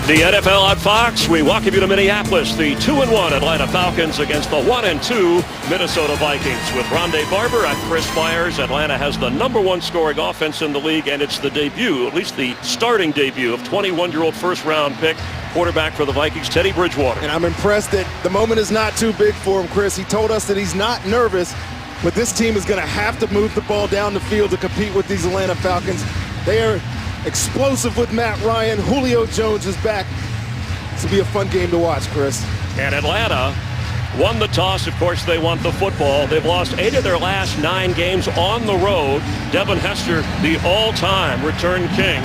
The NFL on Fox. We welcome you to Minneapolis. The 2-1 Atlanta Falcons against the 1-2 Minnesota Vikings. With Rondé Barber and Chris Myers, Atlanta has the #1 scoring offense in the league, and it's the debut, at least the starting debut, of 21-year-old first-round pick quarterback for the Vikings, Teddy Bridgewater. And I'm impressed that the moment is not too big for him, Chris. He told us that he's not nervous, but this team is going to have to move the ball down the field to compete with these Atlanta Falcons. They are explosive with Matt Ryan. Julio Jones is back. This will be a fun game to watch, Chris. And Atlanta won the toss. Of course, they want the football. They've lost 8 of their last 9 games on the road. Devin Hester, the all-time return king.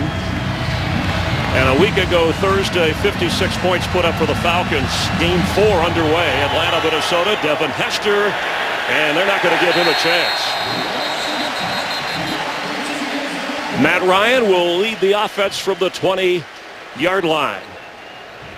And a week ago, Thursday, 56 points put up for the Falcons. Game 4 underway. Atlanta, Minnesota, Devin Hester, and they're not going to give him a chance. Matt Ryan will lead the offense from the 20-yard line.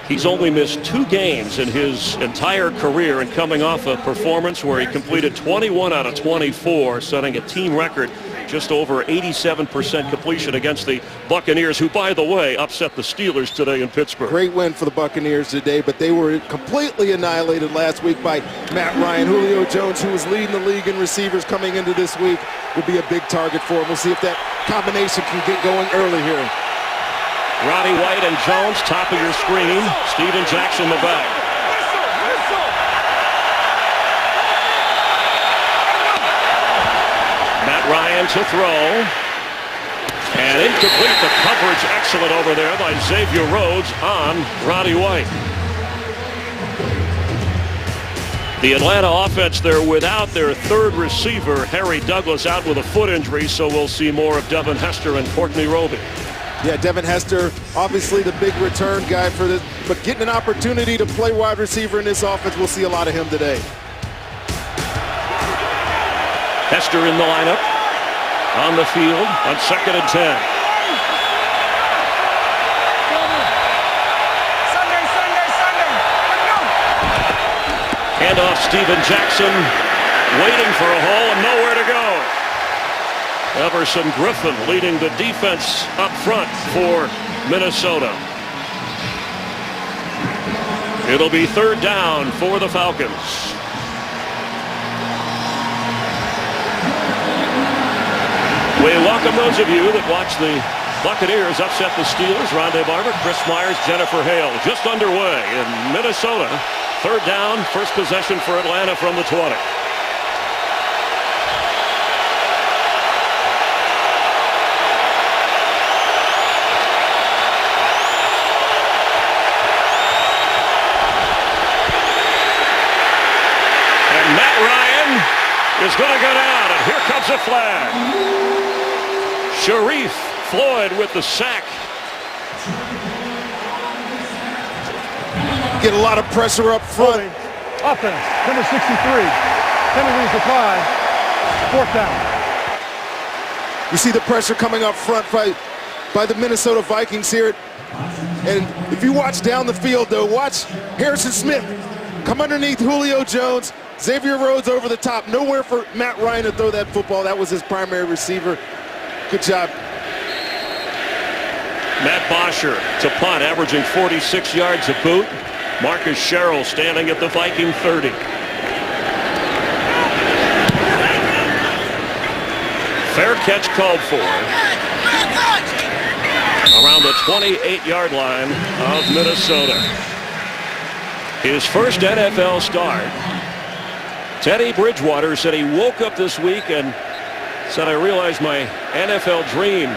He's only missed 2 games in his entire career, and coming off a performance where he completed 21 out of 24, setting a team record just over 87% completion against the Buccaneers, who, by the way, upset the Steelers today in Pittsburgh. Great win for the Buccaneers today, but they were completely annihilated last week by Matt Ryan. Julio Jones, who was leading the league in receivers coming into this week, will be a big target for him. We'll see if that combination can get going early here. Roddy White and Jones, top of your screen. Steven Jackson in the back. Matt Ryan to throw. And incomplete. The coverage excellent over there by Xavier Rhodes on Roddy White. The Atlanta offense, they're without their third receiver, Harry Douglas, out with a foot injury, so we'll see more of Devin Hester and Courtney Roby. Yeah, Devin Hester, obviously the big return guy for this, but getting an opportunity to play wide receiver in this offense, we'll see a lot of him today. Hester in the lineup, on the field on 2nd and 10. Handoff, Steven Jackson waiting for a hole and nowhere to go. Everson Griffin leading the defense up front for Minnesota. It'll be 3rd down for the Falcons. We welcome those of you that watch the Buccaneers upset the Steelers. Rondé Barber, Chris Myers, Jennifer Hale. Just underway in Minnesota. 3rd down, first possession for Atlanta from the 20. Is going to go down, and here comes a flag. Sharif Floyd with the sack. Get a lot of pressure up front. Offense, number 63. Penalties applied. 4th down. You see the pressure coming up front by the Minnesota Vikings here. And if you watch down the field, though, watch Harrison Smith come underneath Julio Jones. Xavier Rhodes over the top. Nowhere for Matt Ryan to throw that football. That was his primary receiver. Good job. Matt Bosher to punt, averaging 46 yards a boot. Marcus Sherrill standing at the Viking 30. Fair catch called for. Around the 28-yard line of Minnesota. His first NFL start. Teddy Bridgewater said he woke up this week and said, I realize my NFL dream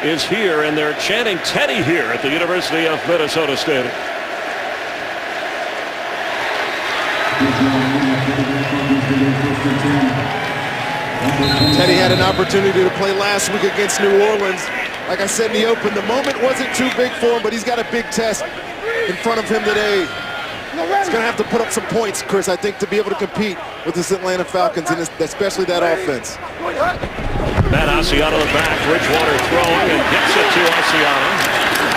is here, and they're chanting Teddy here at the University of Minnesota Stadium. Teddy had an opportunity to play last week against New Orleans. Like I said in the open, the moment wasn't too big for him, but he's got a big test in front of him today. He's going to have to put up some points, Chris, I think, to be able to compete with this Atlanta Falcons, and especially that offense. Matt Asiata in the back. Bridgewater throwing and gets it to Asiata,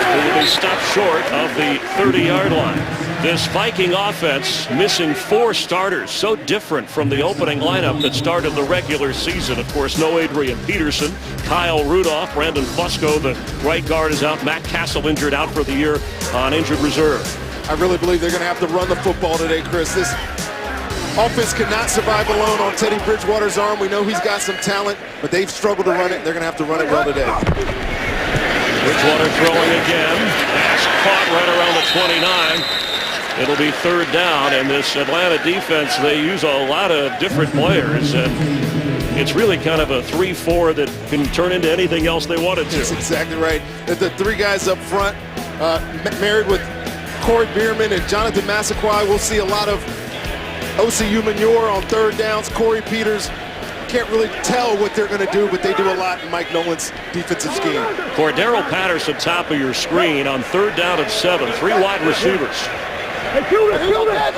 who will be stopped short of the 30-yard line. This Viking offense missing 4 starters, so different from the opening lineup that started the regular season. Of course, no Adrian Peterson, Kyle Rudolph, Brandon Fusco, the right guard is out, Matt Castle injured out for the year on injured reserve. I really believe they're going to have to run the football today, Chris. This offense cannot survive alone on Teddy Bridgewater's arm. We know he's got some talent, but they've struggled to run it. They're going to have to run it well today. Bridgewater throwing again. Pass caught right around the 29. It'll be 3rd down, and this Atlanta defense, they use a lot of different players, and it's really kind of a 3-4 that can turn into anything else they wanted to. That's exactly right. The 3 guys up front, married with Corey Bierman and Jonathan Massaquoi. We'll see a lot of OCU Manure on 3rd downs. Corey Peters, can't really tell what they're going to do, but they do a lot in Mike Nolan's defensive scheme. Cordero Patterson, top of your screen on 3rd down and 7. 3 wide receivers. Hey, kill it, kill it. Pass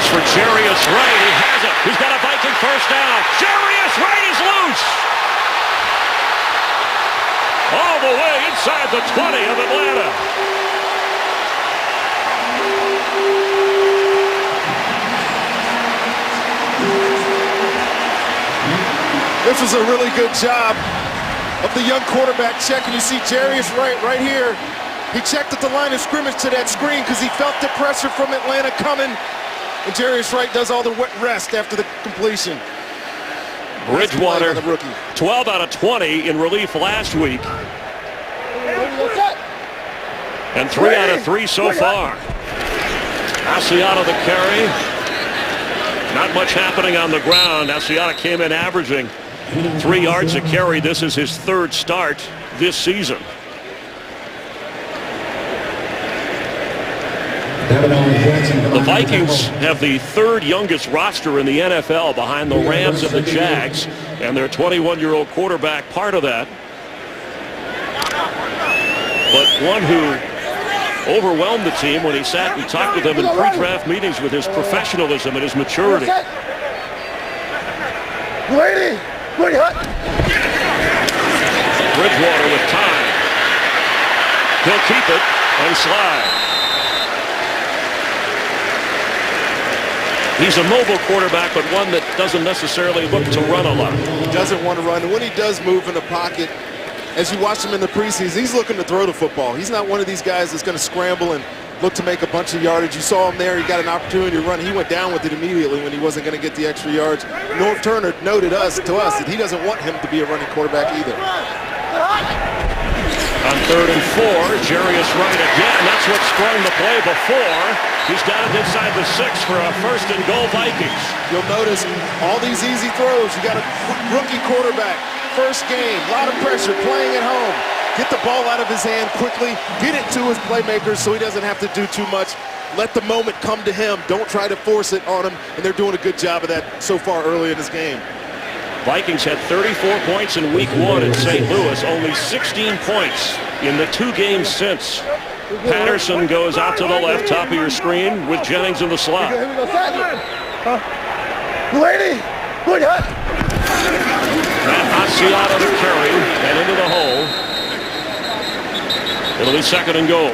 for Jarius Wright. He has it. He's got a Viking 1st down. Jarius Wright is loose. All the way inside the 20 of Atlanta. This was a really good job of the young quarterback check, and you see Jarius Wright right here. He checked at the line of scrimmage to that screen because he felt the pressure from Atlanta coming, and Jarius Wright does all the wet rest after the completion. Bridgewater, 12 out of 20 in relief last week, and 3 out of 3 so far. Asiata the carry. Not much happening on the ground. Asiata came in averaging 3 yards a carry. This is his 3rd start this season. The Vikings have the 3rd youngest roster in the NFL behind the Rams and the Jags, and their 21-year-old quarterback part of that. But one who overwhelmed the team when he sat and talked with them in pre-draft meetings with his professionalism and his maturity. Bridgewater with time. He'll keep it and slide. He's a mobile quarterback, but one that doesn't necessarily look to run a lot. He doesn't want to run, and when he does move in the pocket, as you watch him in the preseason, he's looking to throw the football. He's not one of these guys that's going to scramble and look to make a bunch of yardage. You saw him there. He got an opportunity to run. He went down with it immediately when he wasn't going to get the extra yards. Norv Turner noted to us that he doesn't want him to be a running quarterback either. On 3rd and 4, Jarius Wright again. That's what sprung the play before. He's got it inside the 6 for a 1st and goal Vikings. You'll notice all these easy throws. You got a rookie quarterback. 1st game, a lot of pressure, playing at home. Get the ball out of his hand quickly, get it to his playmakers so he doesn't have to do too much. Let the moment come to him. Don't try to force it on him, and they're doing a good job of that so far early in this game. Vikings had 34 points in week 1 in St. Louis, only 16 points in the 2 games since. Patterson goes out to the left, top of your screen, with Jennings in the slot. Matt Asiata the carry and into the hole. It'll be 2nd and goal.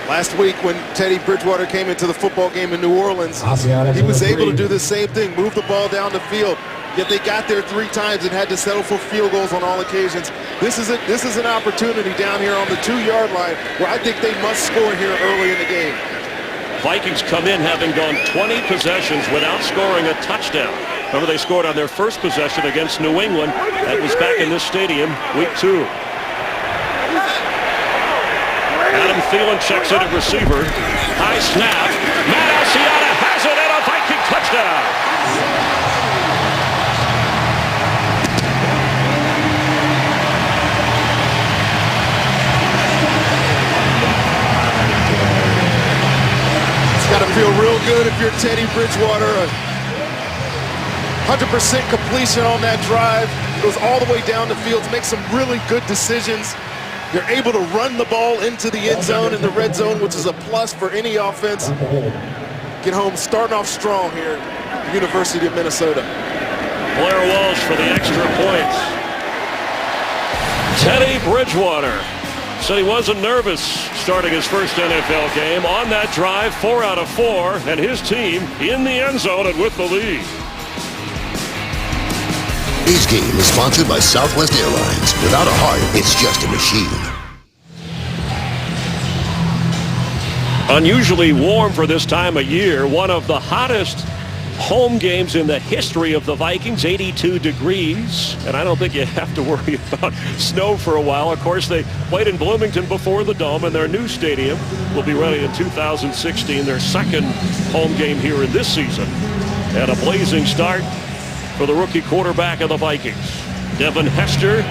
Last week when Teddy Bridgewater came into the football game in New Orleans, he was able to do the same thing, move the ball down the field. Yet they got there 3 times and had to settle for field goals on all occasions. This is an opportunity down here on the 2-yard line where I think they must score here early in the game. Vikings come in having gone 20 possessions without scoring a touchdown. Remember, they scored on their first possession against New England. That was back in this stadium, week 2. Adam Thielen checks in at receiver. High snap. Matt Asiata has it and a Viking touchdown. Got to feel real good if you're Teddy Bridgewater. 100% completion on that drive. Goes all the way down the field to make some really good decisions. You're able to run the ball into the end zone in the red zone, which is a plus for any offense. Get home starting off strong here at the University of Minnesota. Blair Walsh for the extra points. Teddy Bridgewater said he wasn't nervous starting his first NFL game. On that drive, 4 out of 4, and his team in the end zone and with the lead. Today's game is sponsored by Southwest Airlines. Without a heart, it's just a machine. Unusually warm for this time of year. One of the hottest home games in the history of the Vikings, 82 degrees. And I don't think you have to worry about snow for a while. Of course, they played in Bloomington before the Dome, and their new stadium will be ready in 2016, their second home game here in this season. And a blazing start for the rookie quarterback of the Vikings. Devin Hester,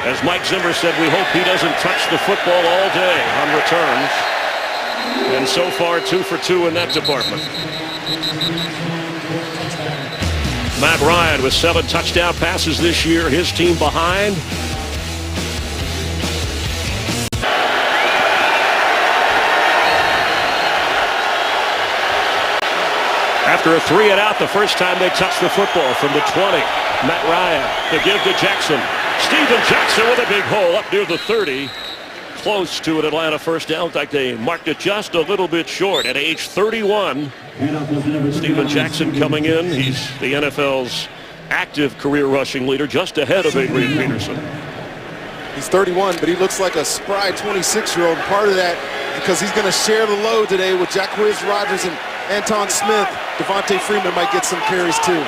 as Mike Zimmer said, we hope he doesn't touch the football all day on returns. And so far, 2 for 2 in that department. Matt Ryan with 7 touchdown passes this year. His team behind. After a 3-and-out the first time they touched the football from the 20. Matt Ryan to give to Jackson. Steven Jackson with a big hole up near the 30. Close to an Atlanta first down. In fact, they marked it just a little bit short at age 31. Steven Jackson coming in. He's the NFL's active career rushing leader, just ahead of Adrian Peterson. He's 31, but he looks like a spry 26-year-old. Part of that because he's going to share the load today with Jacquizz Rodgers and Anton Smith. Devontae Freeman might get some carries too.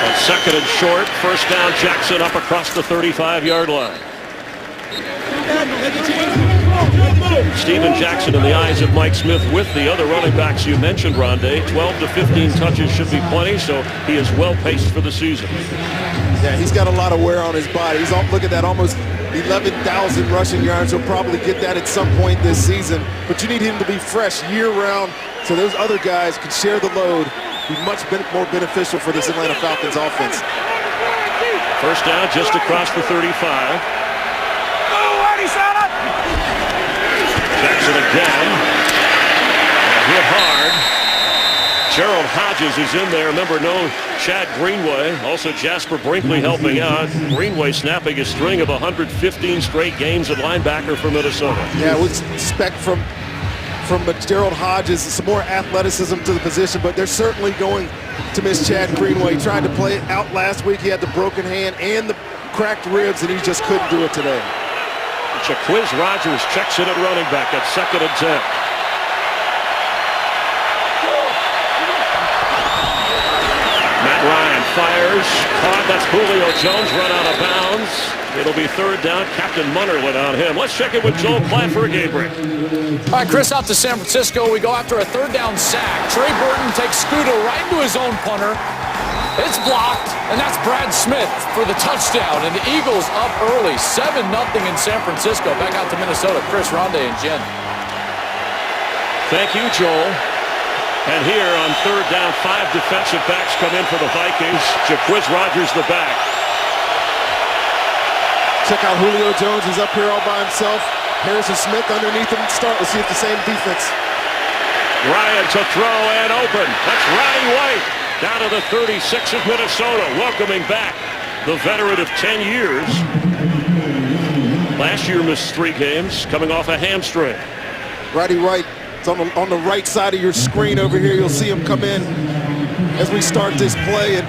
On 2nd and short, first down, Jackson up across the 35-yard line. Steven Jackson in the eyes of Mike Smith with the other running backs you mentioned, Rondé. 12 to 15 touches should be plenty, so he is well paced for the season. Yeah, he's got a lot of wear on his body. He's look at that, almost 11,000 rushing yards. He'll probably get that at some point this season. But you need him to be fresh year-round so those other guys can share the load. Be much more beneficial for this Atlanta Falcons offense. First down just across the 35. Jackson again. Hit hard. Gerald Hodges is in there. Remember, no Chad Greenway. Also Jasper Brinkley helping out. Greenway snapping a string of 115 straight games at linebacker for Minnesota. Yeah, we expect from Gerald Hodges some more athleticism to the position, but they're certainly going to miss Chad Greenway. He tried to play it out last week. He had the broken hand and the cracked ribs, and he just couldn't do it today. Jacquizz Rodgers checks in at running back at 2nd and 10. Matt Ryan fires. Caught. That's Julio Jones, run out of bounds. It'll be 3rd down. Captain Munner went on him. Let's check in with Joel Platt for a game break. All right, Chris, out to San Francisco. We go after a 3rd down sack. Trey Burton takes Scooter right into his own punter. It's blocked, and that's Brad Smith for the touchdown. And the Eagles up early, 7-0 in San Francisco. Back out to Minnesota. Chris, Rondé, and Jen. Thank you, Joel. And here on 3rd down, 5 defensive backs come in for the Vikings. Jacquizz Rodgers the back. Check out Julio Jones. He's up here all by himself. Harrison Smith underneath him to start. Let's see if the same defense. Ryan to throw and open. That's Roddy White down to the 36 of Minnesota, welcoming back the veteran of 10 years. Last year missed 3 games, coming off a hamstring. Roddy White. It's on the right side of your screen over here. You'll see him come in as we start this play and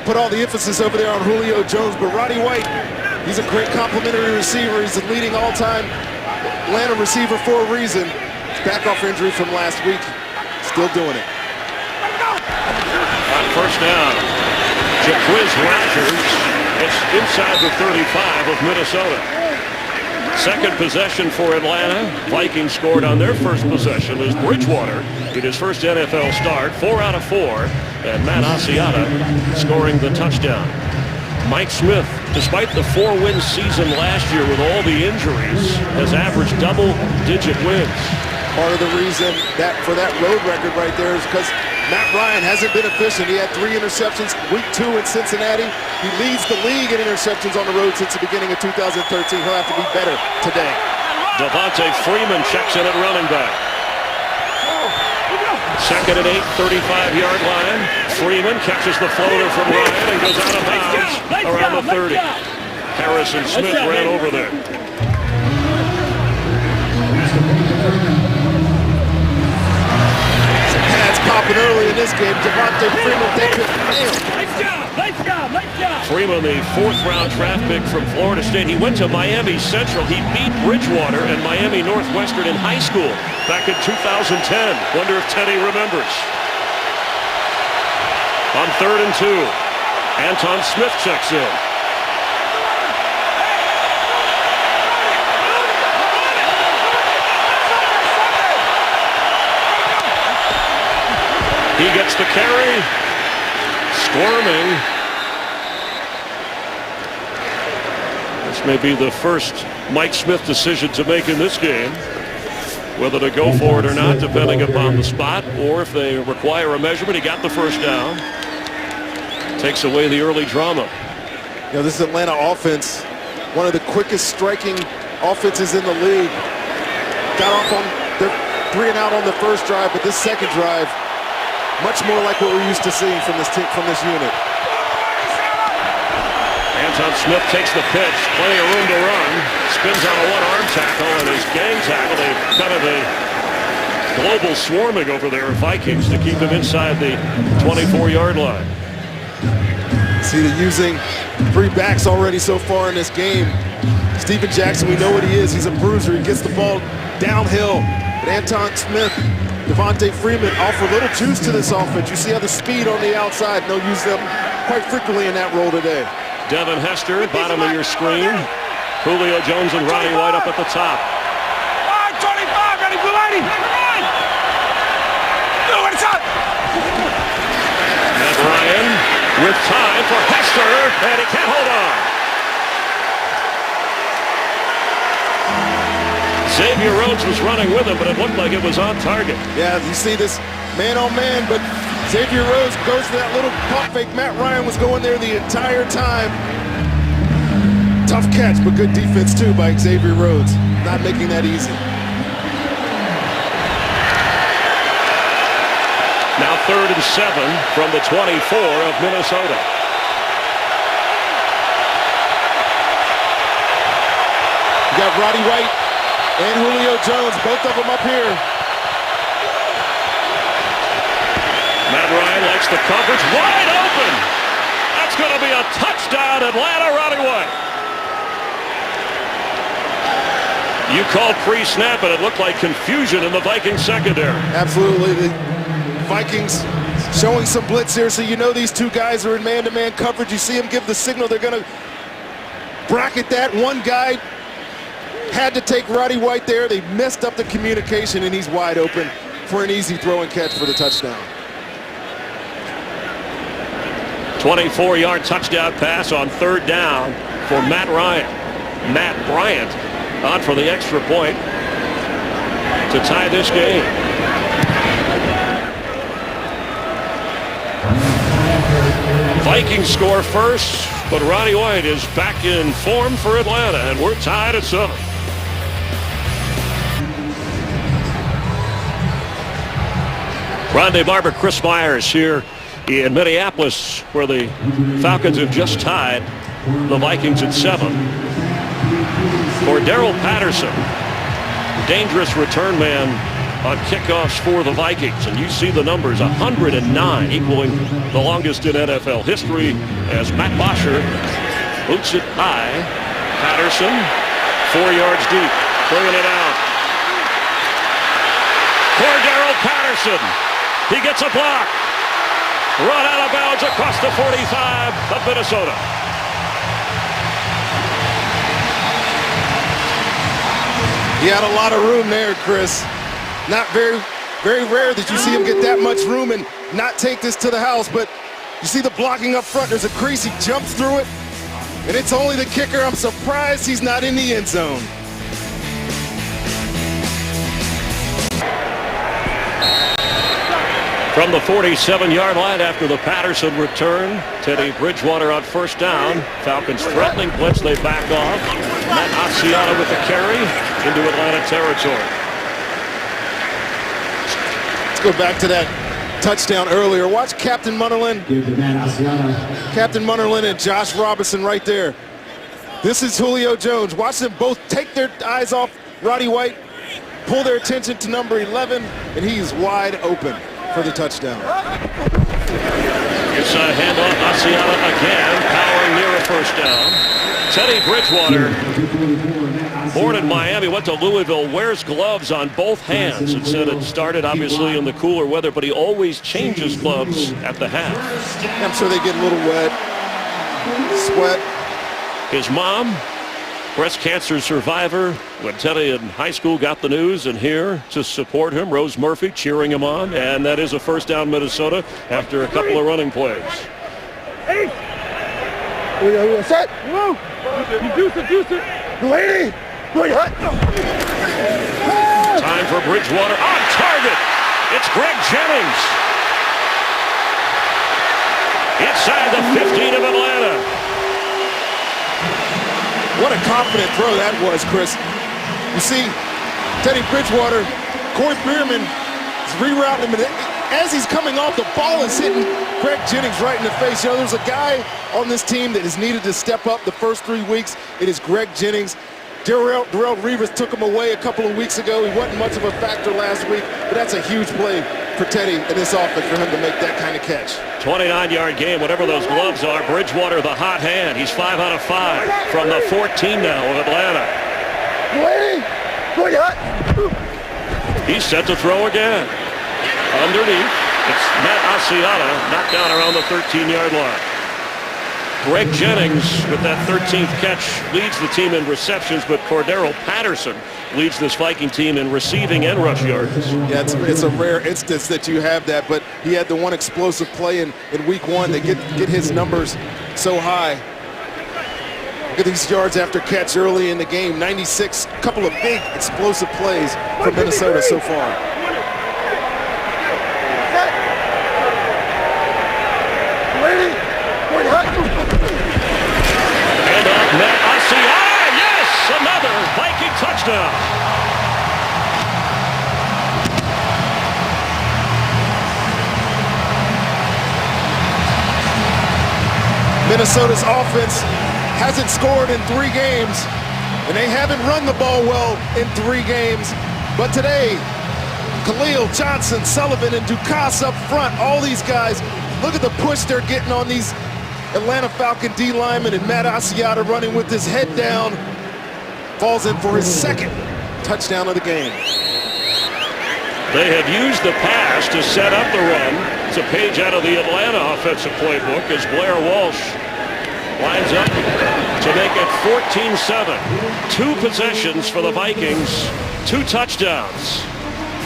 put all the emphasis over there on Julio Jones. But Roddy White, he's a great complimentary receiver. He's the leading all-time Atlanta receiver for a reason. He's back off injury from last week. Still doing it. On first down, Jacquizz Rodgers gets inside the 35 of Minnesota. Second possession for Atlanta. Vikings scored on their first possession as Bridgewater in his first NFL start, 4 out of 4, and Matt Asiata scoring the touchdown. Mike Smith, despite the 4-win season last year with all the injuries, has averaged double-digit wins. Part of the reason that for that road record right there is because Matt Ryan hasn't been efficient. He had 3 interceptions week 2 in Cincinnati. He leads the league in interceptions on the road since the beginning of 2013. He'll have to be better today. Devontae Freeman checks in at running back. Second and 8, 35-yard line. Freeman catches the floater from Ryan and goes out of bounds around the 30. Harrison Smith ran over there. Some pads popping early in this game. Devontae Freeman, they could nail. Nice job. Freeman, the fourth-round draft pick from Florida State. He went to Miami Central. He beat Bridgewater and Miami Northwestern in high school back in 2010. Wonder if Teddy remembers. On 3rd and 2, Anton Smith checks in. He gets the carry. Squirming. This may be the first Mike Smith decision to make in this game. Whether to go for it or not, depending upon the spot, or if they require a measurement. He got the first down. Takes away the early drama. You know, this Atlanta offense, one of the quickest striking offenses in the league. Got off on their 3 and out on the first drive, but this second drive, much more like what we're used to seeing from this unit. Anton Smith takes the pitch, plenty of room to run, spins on a one-arm tackle, and his gang tackle, they kind of a global swarming over there, Vikings, to keep him inside the 24-yard line. See, they're using 3 backs already so far in this game. Steven Jackson, we know what he is. He's a bruiser. He gets the ball downhill. But Anton Smith, Devontae Freeman offer little juice to this offense. You see how the speed on the outside, and they'll use them quite frequently in that role today. Devin Hester, bottom of your screen. Julio Jones and Roddy White up at the top. 25, ready for lighting. Do it, son. Matt Ryan with time for Hester, and he can't hold on. Xavier Rhodes was running with him, but it looked like it was on target. Yeah, you see this man-on-man, but Xavier Rhodes goes to that little pump fake. Matt Ryan was going there the entire time. Tough catch, but good defense too by Xavier Rhodes. Not making that easy. Now 3rd and 7 from the 24 of Minnesota. You got Roddy White and Julio Jones, both of them up here. Matt Ryan likes the coverage, wide open. That's going to be a touchdown, Atlanta. Roddy White. You called pre-snap, and it looked like confusion in the Vikings secondary. Absolutely. The Vikings showing some blitz here, so you know these 2 guys are in man-to-man coverage. You see them give the signal. They're going to bracket that. One guy had to take Roddy White there. They messed up the communication, and he's wide open for an easy throw and catch for the touchdown. 24-yard touchdown pass on 3rd down for Matt Ryan. Matt Bryant on for the extra point to tie this game. Vikings score first, but Roddy White is back in form for Atlanta, and we're tied at 7. Rondé Barber, Chris Myers here in Minneapolis, where the Falcons have just tied the Vikings at 7. For Darrell Patterson, dangerous return man on kickoffs for the Vikings. And you see the numbers, 109, equaling the longest in NFL history, as Matt Bosher boots it high. Patterson, 4 yards deep, bringing it out. For Darrell Patterson, he gets a block. Run out of bounds across the 45 of Minnesota. He had a lot of room there, Chris. Not very rare that you see him get that much room and not take this to the house, but you see the blocking up front. There's a crease. He jumps through it, and it's only the kicker. I'm surprised he's not in the end zone. From the 47-yard line after the Patterson return, Teddy Bridgewater on 1st down. Falcons threatening blitz, they back off. Matt Asiata with the carry into Atlanta territory. go back to that touchdown earlier. Watch Captain Munnerlyn. Captain Munnerlyn and Josh Robinson right there. This is Julio Jones. Watch them both take their eyes off Roddy White, pull their attention to number 11, and he's wide open for the touchdown. It's a handoff. Asiata again, powering near a first down. Teddy Bridgewater, born in Miami, went to Louisville, wears gloves on both hands. It said it started obviously in the cooler weather, but he always changes gloves at the half. I'm sure they get a little wet, sweat. His mom, breast cancer survivor, when Teddy in high school got the news, and here to support him, Rose Murphy cheering him on, and that is a first down Minnesota after a couple of running plays. Hey! Set. Whoa! Reduce it. Lady! Time for Bridgewater on target. It's Greg Jennings. Inside the 15 of Atlanta. What a confident throw that was, Chris. You see, Teddy Bridgewater, Corey Bierman is rerouting him. As he's coming off, the ball is hitting Greg Jennings right in the face. You know, there's a guy on this team that has needed to step up the first 3 weeks. It is Greg Jennings. Darrell Reeves took him away a couple of weeks ago. He wasn't much of a factor last week, but that's a huge play for Teddy in this offense for him to make that kind of catch. 29-yard game, whatever those gloves are. Bridgewater, the hot hand. He's 5 out of 5 from the 14 now of Atlanta. He's set to throw again. Underneath, it's Matt Asiata, knocked down around the 13-yard line. Greg Jennings, with that 13th catch, leads the team in receptions, but Cordero Patterson leads this Viking team in receiving and rush yards. Yeah, it's a rare instance that you have that, but he had the one explosive play in week 1 to get his numbers so high. Look at these yards after catch early in the game. 96, a couple of big explosive plays from Minnesota so far. And off Matt Asiata, yes, another Viking touchdown. Minnesota's offense hasn't scored in 3 games, and they haven't run the ball well in 3 games. But today, Khalil, Johnson, Sullivan, and Dukas up front, all these guys, look at the push they're getting on these Atlanta Falcon D linemen, and Matt Asiata running with his head down, falls in for his 2nd touchdown of the game. They have used the pass to set up the run. It's a page out of the Atlanta offensive playbook as Blair Walsh lines up to make it 14-7. 2 possessions for the Vikings, 2 touchdowns.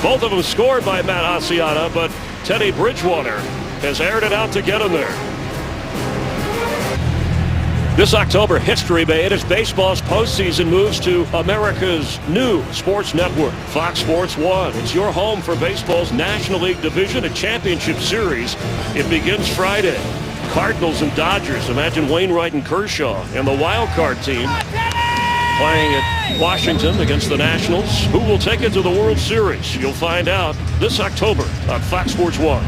Both of them scored by Matt Asiata, but Teddy Bridgewater has aired it out to get him there. This October, history made as baseball's postseason moves to America's new sports network, Fox Sports 1. It's your home for baseball's National League Division and Championship Series. It begins Friday. Cardinals and Dodgers. Imagine Wainwright and Kershaw and the wild card team playing at Washington against the Nationals. Who will take it to the World Series? You'll find out this October on Fox Sports 1.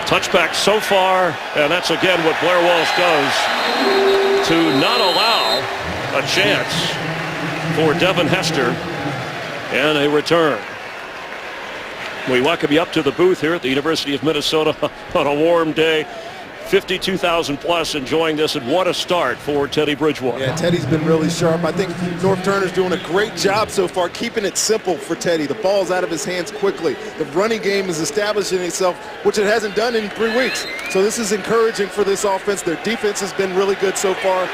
Touchback so far, and that's again what Blair Walsh does to not allow a chance for Devin Hester and a return. We welcome you up to the booth here at the University of Minnesota on a warm day. 52,000 plus enjoying this, and what a start for Teddy Bridgewater. Yeah, Teddy's been really sharp. I think North Turner's doing a great job so far keeping it simple for Teddy. The ball's out of his hands quickly. The running game is establishing itself, which it hasn't done in 3 weeks. So this is encouraging for this offense. Their defense has been really good so far,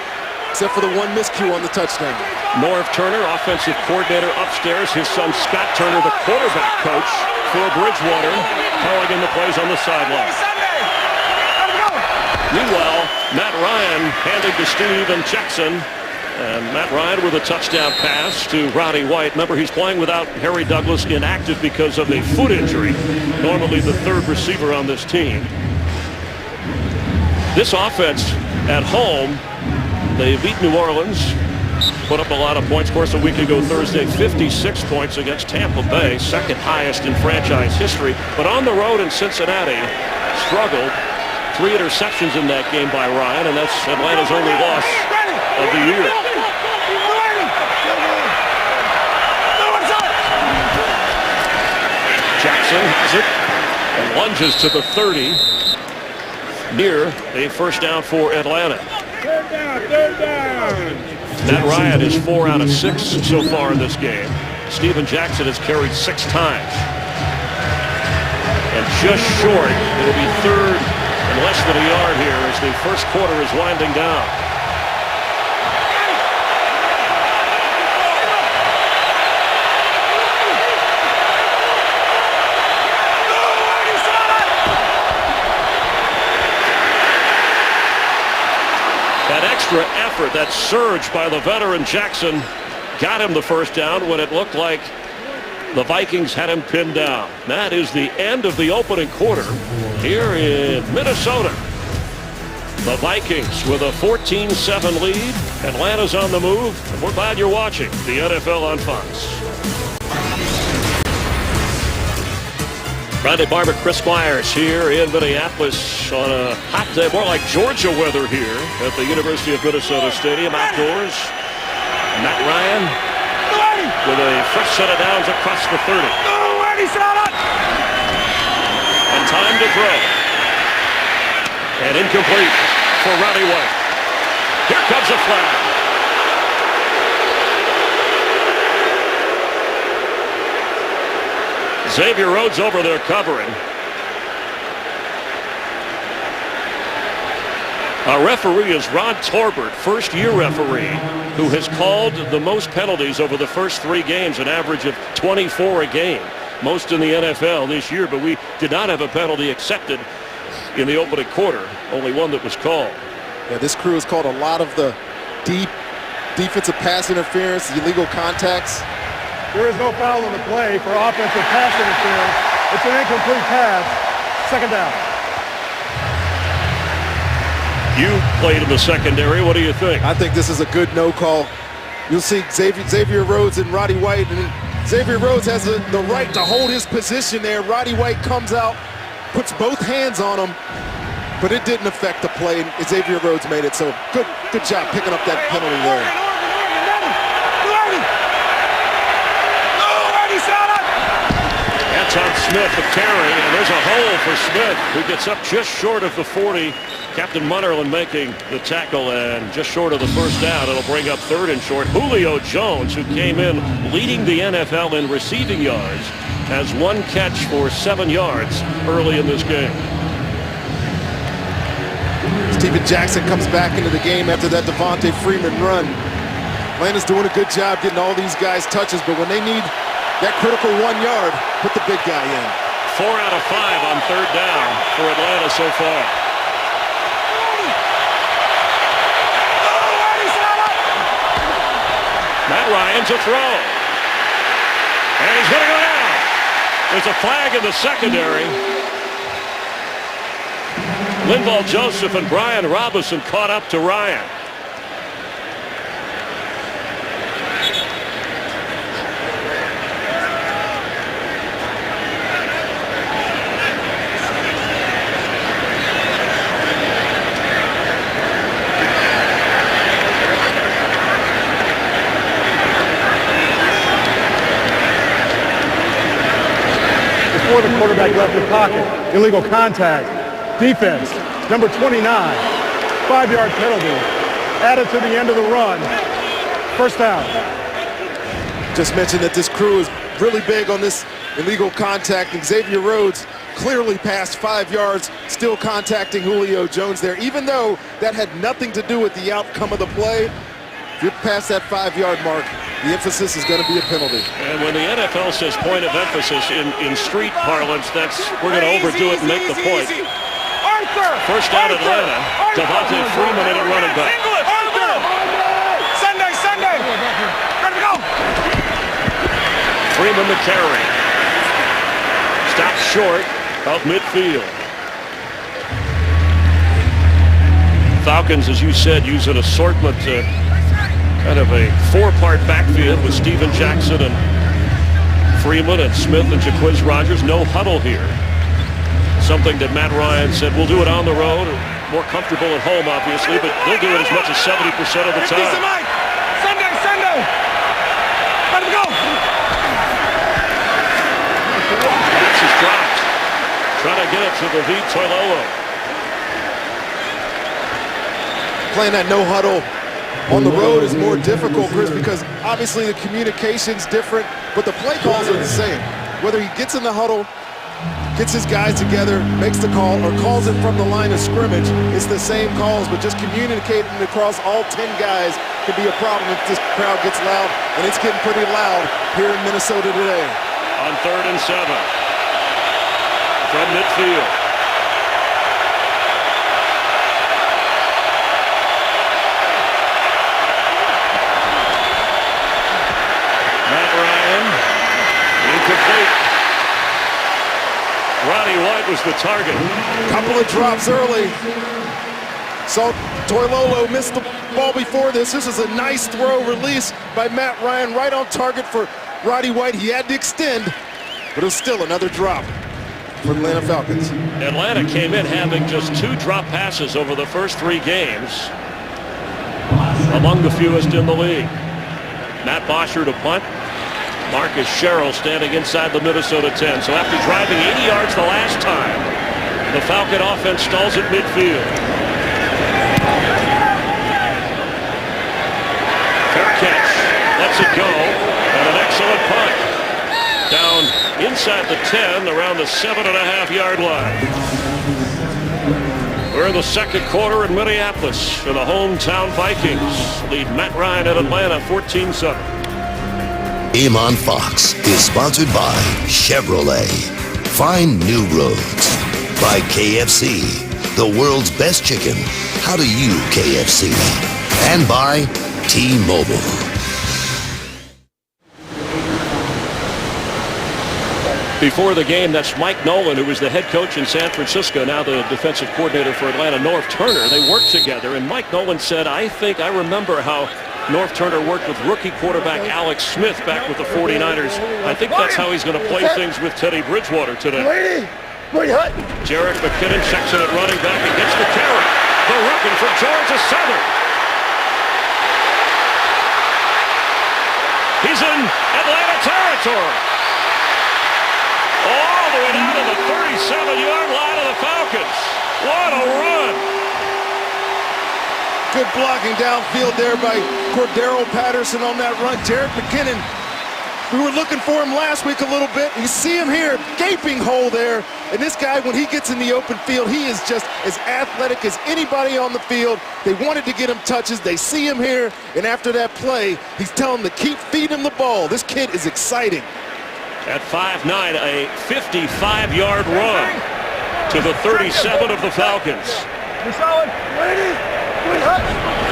except for the one miscue on the touchdown. North Turner, offensive coordinator upstairs. His son Scott Turner, the quarterback coach for Bridgewater, calling in the plays on the sideline. Meanwhile, Matt Ryan handing to Steven Jackson. And Matt Ryan with a touchdown pass to Roddy White. Remember, he's playing without Harry Douglas, inactive because of a foot injury. Normally the 3rd receiver on this team. This offense at home, they beat New Orleans. put up a lot of points. Of course, a week ago Thursday, 56 points against Tampa Bay, second highest in franchise history. But on the road in Cincinnati, struggled. 3 interceptions in that game by Ryan, and that's Atlanta's only loss of the year. Jackson has it and lunges to the 30, near a first down for Atlanta. Third down. Matt Ryan is 4 out of 6 so far in this game. Steven Jackson has carried 6 times. And just short, it'll be third and less than a yard here as the first quarter is winding down. That extra effort, that surge by the veteran Jackson got him the first down when it looked like the Vikings had him pinned down. That is the end of the opening quarter here in Minnesota. The Vikings with a 14-7 lead. Atlanta's on the move. And we're glad you're watching the NFL on Fox. Friday Barber, Chris Squires here in Minneapolis on a hot day, more like Georgia weather here at the University of Minnesota Stadium outdoors. Matt Ryan with a fresh set of downs across the 30. And time to throw. And incomplete for Roddy White. Here comes a flag. Xavier Rhodes over there covering. Our referee is Ron Torbert, first-year referee, who has called the most penalties over the first 3 games, an average of 24 a game. Most in the NFL this year, but we did not have a penalty accepted in the opening quarter. Only one that was called. Yeah, this crew has called a lot of the deep defensive pass interference, illegal contacts. There is no foul on the play for offensive pass interference. It's an incomplete pass. Second down. You played in the secondary. What do you think? I think this is a good no call. You'll see Xavier Rhodes and Roddy White. And Xavier Rhodes has the right to hold his position there. Roddy White comes out, puts both hands on him, but it didn't affect the play. And Xavier Rhodes made it. So good job picking up that penalty there. On Smith of Terry, and there's a hole for Smith, who gets up just short of the 40. Captain Munnerlyn making the tackle, and just short of the first down. It'll bring up third and short. Julio Jones, who came in leading the NFL in receiving yards, has 1 catch for 7 yards early in this game. Steven Jackson comes back into the game after that Devontae Freeman run. Atlanta's doing a good job getting all these guys touches, but when they need that critical 1 yard, put the big guy in. 4 out of 5 on third down for Atlanta so far. Matt Ryan to throw. And he's going to go down. There's a flag in the secondary. Linval Joseph and Brian Robinson caught up to Ryan. Before the quarterback left the pocket, illegal contact. Defense, number 29, 5-yard penalty. Added to the end of the run. First down. Just mentioned that this crew is really big on this illegal contact, and Xavier Rhodes clearly past 5 yards, still contacting Julio Jones there, even though that had nothing to do with the outcome of the play. If you're past that 5-yard mark, the emphasis is going to be a penalty. And when the NFL says point of emphasis in street parlance, that's we're going to overdo it and make the point. First down Atlanta. Devontae Freeman in at running back. Sunday. Ready to go. Freeman the carry. Stops short of midfield. Falcons, as you said, use an assortment Kind of a four-part backfield with Steven Jackson and Freeman and Smith and Jaquiz Rogers. No huddle here. Something that Matt Ryan said, we'll do it on the road. More comfortable at home, obviously, but they'll do it as much as 70% of the time. Sunday! Let him go! Pass is dropped. Trying to get it to the V. Toilolo. Playing that no huddle on the road is more difficult, Chris, because obviously the communication's different, but the play calls are the same. Whether he gets in the huddle, gets his guys together, makes the call, or calls it from the line of scrimmage, it's the same calls, but just communicating across all 10 guys could be a problem if this crowd gets loud, and it's getting pretty loud here in Minnesota today. On 3rd and 7. From midfield. Matt Ryan, incomplete. Roddy White was the target. Couple of drops early. Saw Toilolo missed the ball before this. This is a nice throw release by Matt Ryan, right on target for Roddy White. He had to extend, but it was still another drop for the Atlanta Falcons. Atlanta came in having just 2 drop passes over the first 3 games, among the fewest in the league. Matt Bosher to punt. Marcus Sherrill standing inside the Minnesota 10. So after driving 80 yards the last time, the Falcon offense stalls at midfield. Fair catch. Lets it go. And an excellent punt. Down inside the 10, around the 7.5-yard line. We're in the second quarter in Minneapolis, and the hometown Vikings lead Matt Ryan at Atlanta 14-7. Game on Fox is sponsored by Chevrolet. Find new roads. By KFC, the world's best chicken. How do you KFC? And by T-Mobile. Before the game, that's Mike Nolan, who was the head coach in San Francisco, now the defensive coordinator for Atlanta. North Turner, they worked together, and Mike Nolan said, I remember how North Turner worked with rookie quarterback Alex Smith back with the 49ers. I think that's how he's going to play things with Teddy Bridgewater today. Jerick McKinnon checks it at running back and gets the carry. The rookie from Georgia Southern. He's in Atlanta territory. All the way down to the 37-yard line of the Falcons. What a run. Good blocking downfield there by Cordero Patterson on that run. Jerick McKinnon, we were looking for him last week a little bit. You see him here, gaping hole there. And this guy, when he gets in the open field, he is just as athletic as anybody on the field. They wanted to get him touches. They see him here, and after that play, he's telling them to keep feeding him the ball. This kid is exciting. At 5'9", a 55-yard run to the 37 of the Falcons.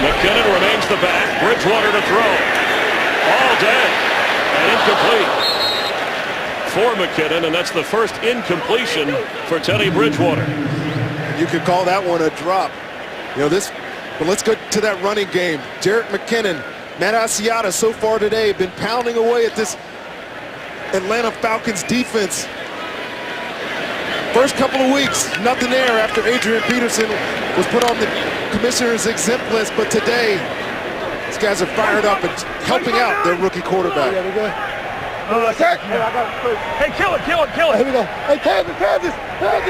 McKinnon remains the back. Bridgewater to throw. All day. And incomplete for McKinnon, and that's the first incompletion for Teddy Bridgewater. You could call that one a drop. But let's go to that running game. Jerick McKinnon, Matt Asiata so far today have been pounding away at this Atlanta Falcons defense. First couple of weeks, nothing there after Adrian Peterson was put on the commissioner's exempt list, but today, these guys are fired up and helping out their rookie quarterback. Hey, kill it. Here we go. Hey, Kansas.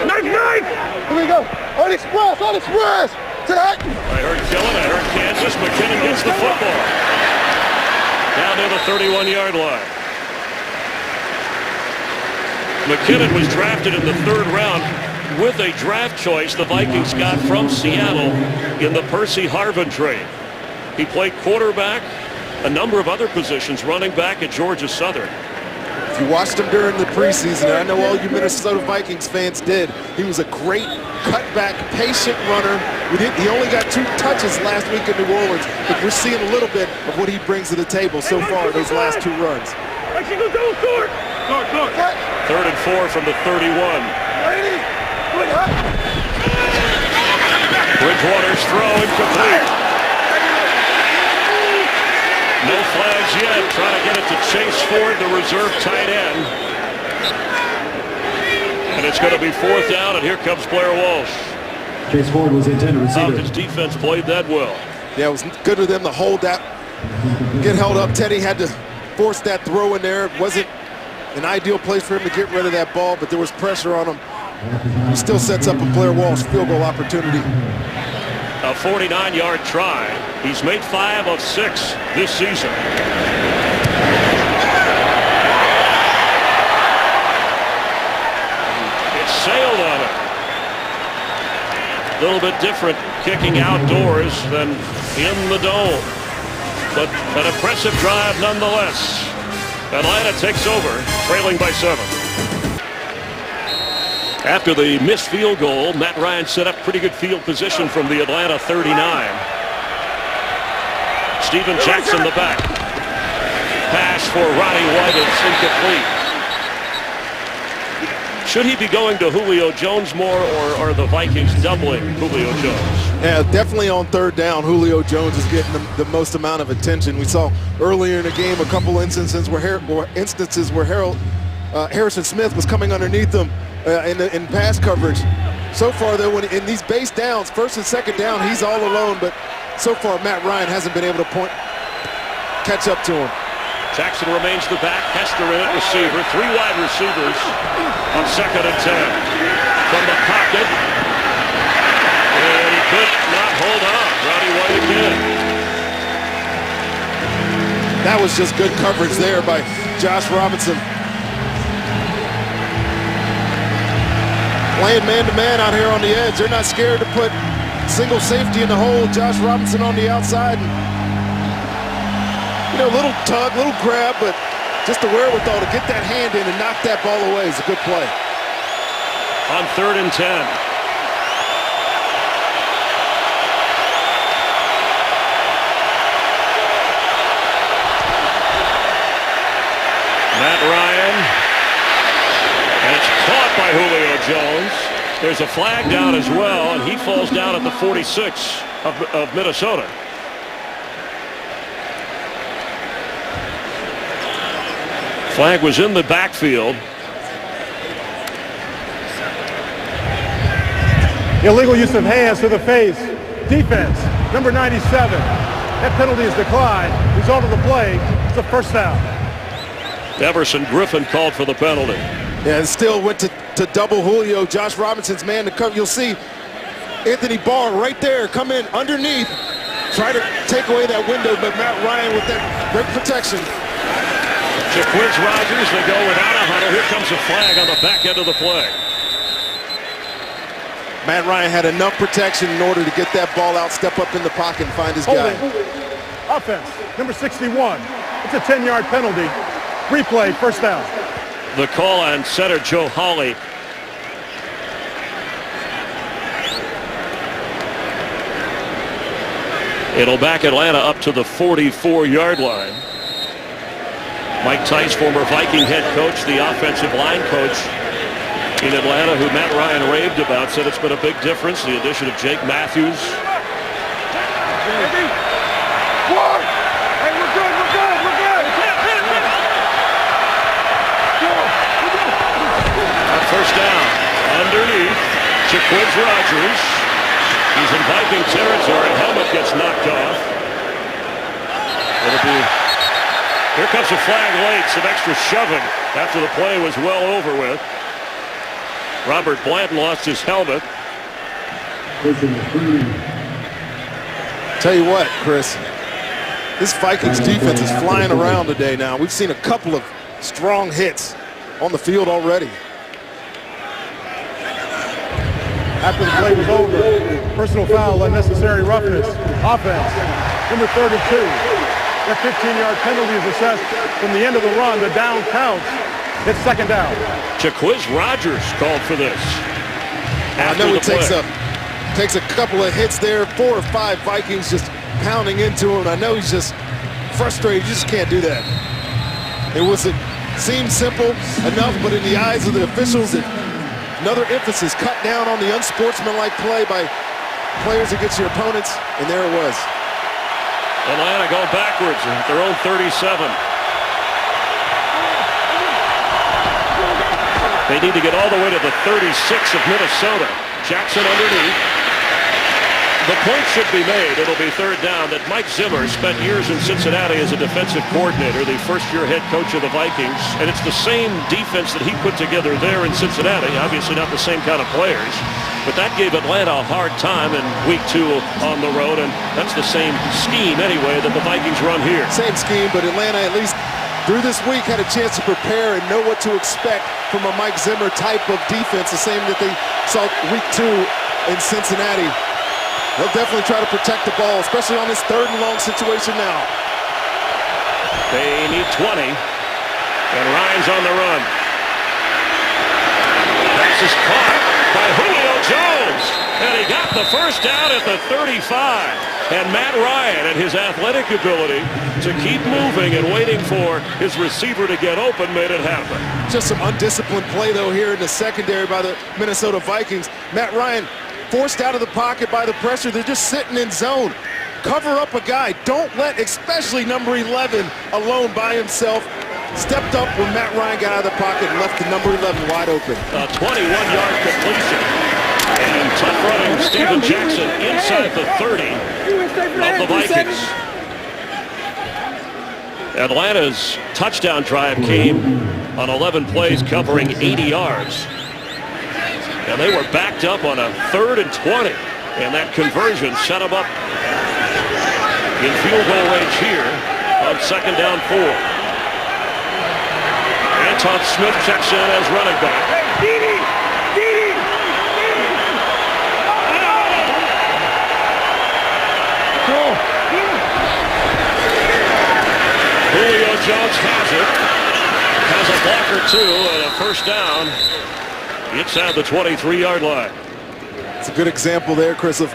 Knife. Here we go. On express. To that. I heard kill it. I heard Kansas. McKinnon gets the football. Down to the 31-yard line. McKinnon was drafted in the 3rd round with a draft choice the Vikings got from Seattle in the Percy Harvin trade. He played quarterback, a number of other positions, running back at Georgia Southern. If you watched him during the preseason, and I know all you Minnesota Vikings fans did, he was a great cutback, patient runner. He only got 2 touches last week in New Orleans, but we're seeing a little bit of what he brings to the table so far in those last 2 runs. 3rd and 4 from the 31. Bridgewater's throw incomplete. flags yet. Trying to get it to Chase Ford, the reserve tight end. And it's going to be 4th down, and here comes Blair Walsh. Chase Ford was the intended receiver. Falcons defense played that well. Yeah, it was good of them to hold that, get held up. Teddy had to force that throw in there. It wasn't an ideal place for him to get rid of that ball, but there was pressure on him. He still sets up a Blair Walsh field goal opportunity. A 49-yard try. He's made 5 of 6 this season. It sailed on him. A little bit different kicking outdoors than in the dome. But an impressive drive nonetheless. Atlanta takes over, trailing by 7. After the missed field goal, Matt Ryan set up pretty good field position from the Atlanta 39. Steven Jackson the back. Pass for Ronnie White. It's incomplete. Should he be going to Julio Jones more, or are the Vikings doubling Julio Jones? Yeah, definitely on 3rd down, Julio Jones is getting the most amount of attention. We saw earlier in the game a couple instances where Harrison Smith was coming underneath him in pass coverage. So far, though, in these base downs, 1st and 2nd down, he's all alone. But so far, Matt Ryan hasn't been able to catch up to him. Jackson remains the back. Hester in at receiver. 3 wide receivers on 2nd and 10. From the pocket. And he could not hold on. Ronnie White again. That was just good coverage there by Josh Robinson. Playing man-to-man out here on the edge. They're not scared to put single safety in the hole. Josh Robinson on the outside. And, little tug, little grab, but just the wherewithal to get that hand in and knock that ball away is a good play. On 3rd and 10. Matt Ryan. And it's caught by Julio Jones. There's a flag down as well, and he falls down at the 46 of Minnesota. Flag was in the backfield. Illegal use of hands to the face. Defense, number 97. That penalty is declined. Result of the play is a 1st down. Everson Griffin called for the penalty. Yeah, it still went to double Julio. Josh Robinson's man to come. You'll see Anthony Barr right there come in underneath. Try to take away that window, but Matt Ryan with that great protection. Jaquiz Rogers, they go without a huddle. Here comes a flag on the back end of the play. Matt Ryan had enough protection in order to get that ball out, step up in the pocket, and find his guy. Offense, number 61. It's a 10-yard penalty. Replay, 1st down. The call on center Joe Hawley. It'll back Atlanta up to the 44-yard line. Mike Tice, former Viking head coach, the offensive line coach in Atlanta, who Matt Ryan raved about, said it's been a big difference. The addition of Jake Matthews. On 1st down, underneath, Jaquiz Rogers. He's in Viking territory. Helmet gets knocked off. It'll be... Here comes a flag late, some extra shoving after the play was well over with. Robert Blanton lost his helmet. Tell you what, Chris, this Vikings defense is flying around today now. We've seen a couple of strong hits on the field already. After the play was over, personal foul, unnecessary roughness. Offense, number 32. That 15-yard penalty is assessed from the end of the run. The down counts. It's 2nd down. Jaquiz Rogers called for this. I know it takes a couple of hits there. 4 or 5 Vikings just pounding into him. I know he's just frustrated. You just can't do that. It seemed simple enough, but in the eyes of the officials, another emphasis cut down on the unsportsmanlike play by players against your opponents, and there it was. Atlanta going backwards at their own 37. They need to get all the way to the 36 of Minnesota. Jackson underneath. The point should be made. It'll be third down that Mike Zimmer spent years in Cincinnati as a defensive coordinator, the first-year head coach of the Vikings. And it's the same defense that he put together there in Cincinnati. Obviously not the same kind of players. But that gave Atlanta a hard time in week 2 on the road. And that's the same scheme anyway that the Vikings run here. Same scheme, but Atlanta at least through this week had a chance to prepare and know what to expect from a Mike Zimmer type of defense. The same that they saw week 2 in Cincinnati. They'll definitely try to protect the ball, especially on this third and long situation now. They need 20, and Ryan's on the run. Pass is caught by Julio Jones, and he got the first down at the 35. And Matt Ryan and his athletic ability to keep moving and waiting for his receiver to get open made it happen. Just some undisciplined play, though, here in the secondary by the Minnesota Vikings. Matt Ryan forced out of the pocket by the pressure. They're just sitting in zone. Cover up a guy. Don't let, especially number 11, alone by himself. Stepped up when Matt Ryan got out of the pocket and left the number 11 wide open. A 21-yard completion. And tough running, Steven Jackson inside the 30 of the Vikings. Atlanta's touchdown drive came on 11 plays covering 80 yards. And they were backed up on a 3rd and 20. And that conversion set them up in field goal range here on 2nd down 4. Anton Smith checks in as running back. Julio Jones has it. Has a block or 2 and a first down. Inside the 23-yard line. It's a good example there, Chris, of,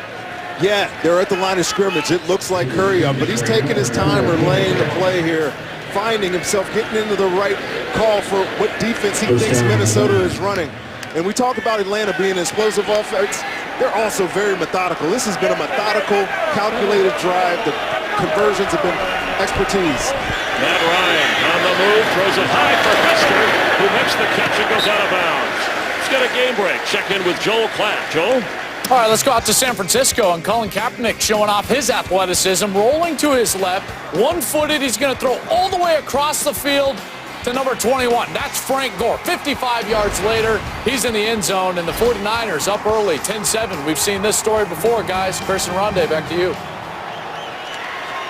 yeah, they're at the line of scrimmage. It looks like hurry up, but he's taking his time relaying the play here, finding himself, getting into the right call for what defense he thinks Minnesota is running. And we talk about Atlanta being an explosive offense. They're also very methodical. This has been a methodical, calculated drive. The conversions have been expertise. Matt Ryan on the move, throws it high for Hester, who makes the catch and goes out of bounds. Let's get a game break. Check in with Joel Klatt. Joel? All right, let's go out to San Francisco, and Colin Kaepernick showing off his athleticism, rolling to his left, one-footed. He's going to throw all the way across the field to number 21. That's Frank Gore. 55 yards later, he's in the end zone, and the 49ers up early, 10-7. We've seen this story before, guys. Chris and Rondé, back to you.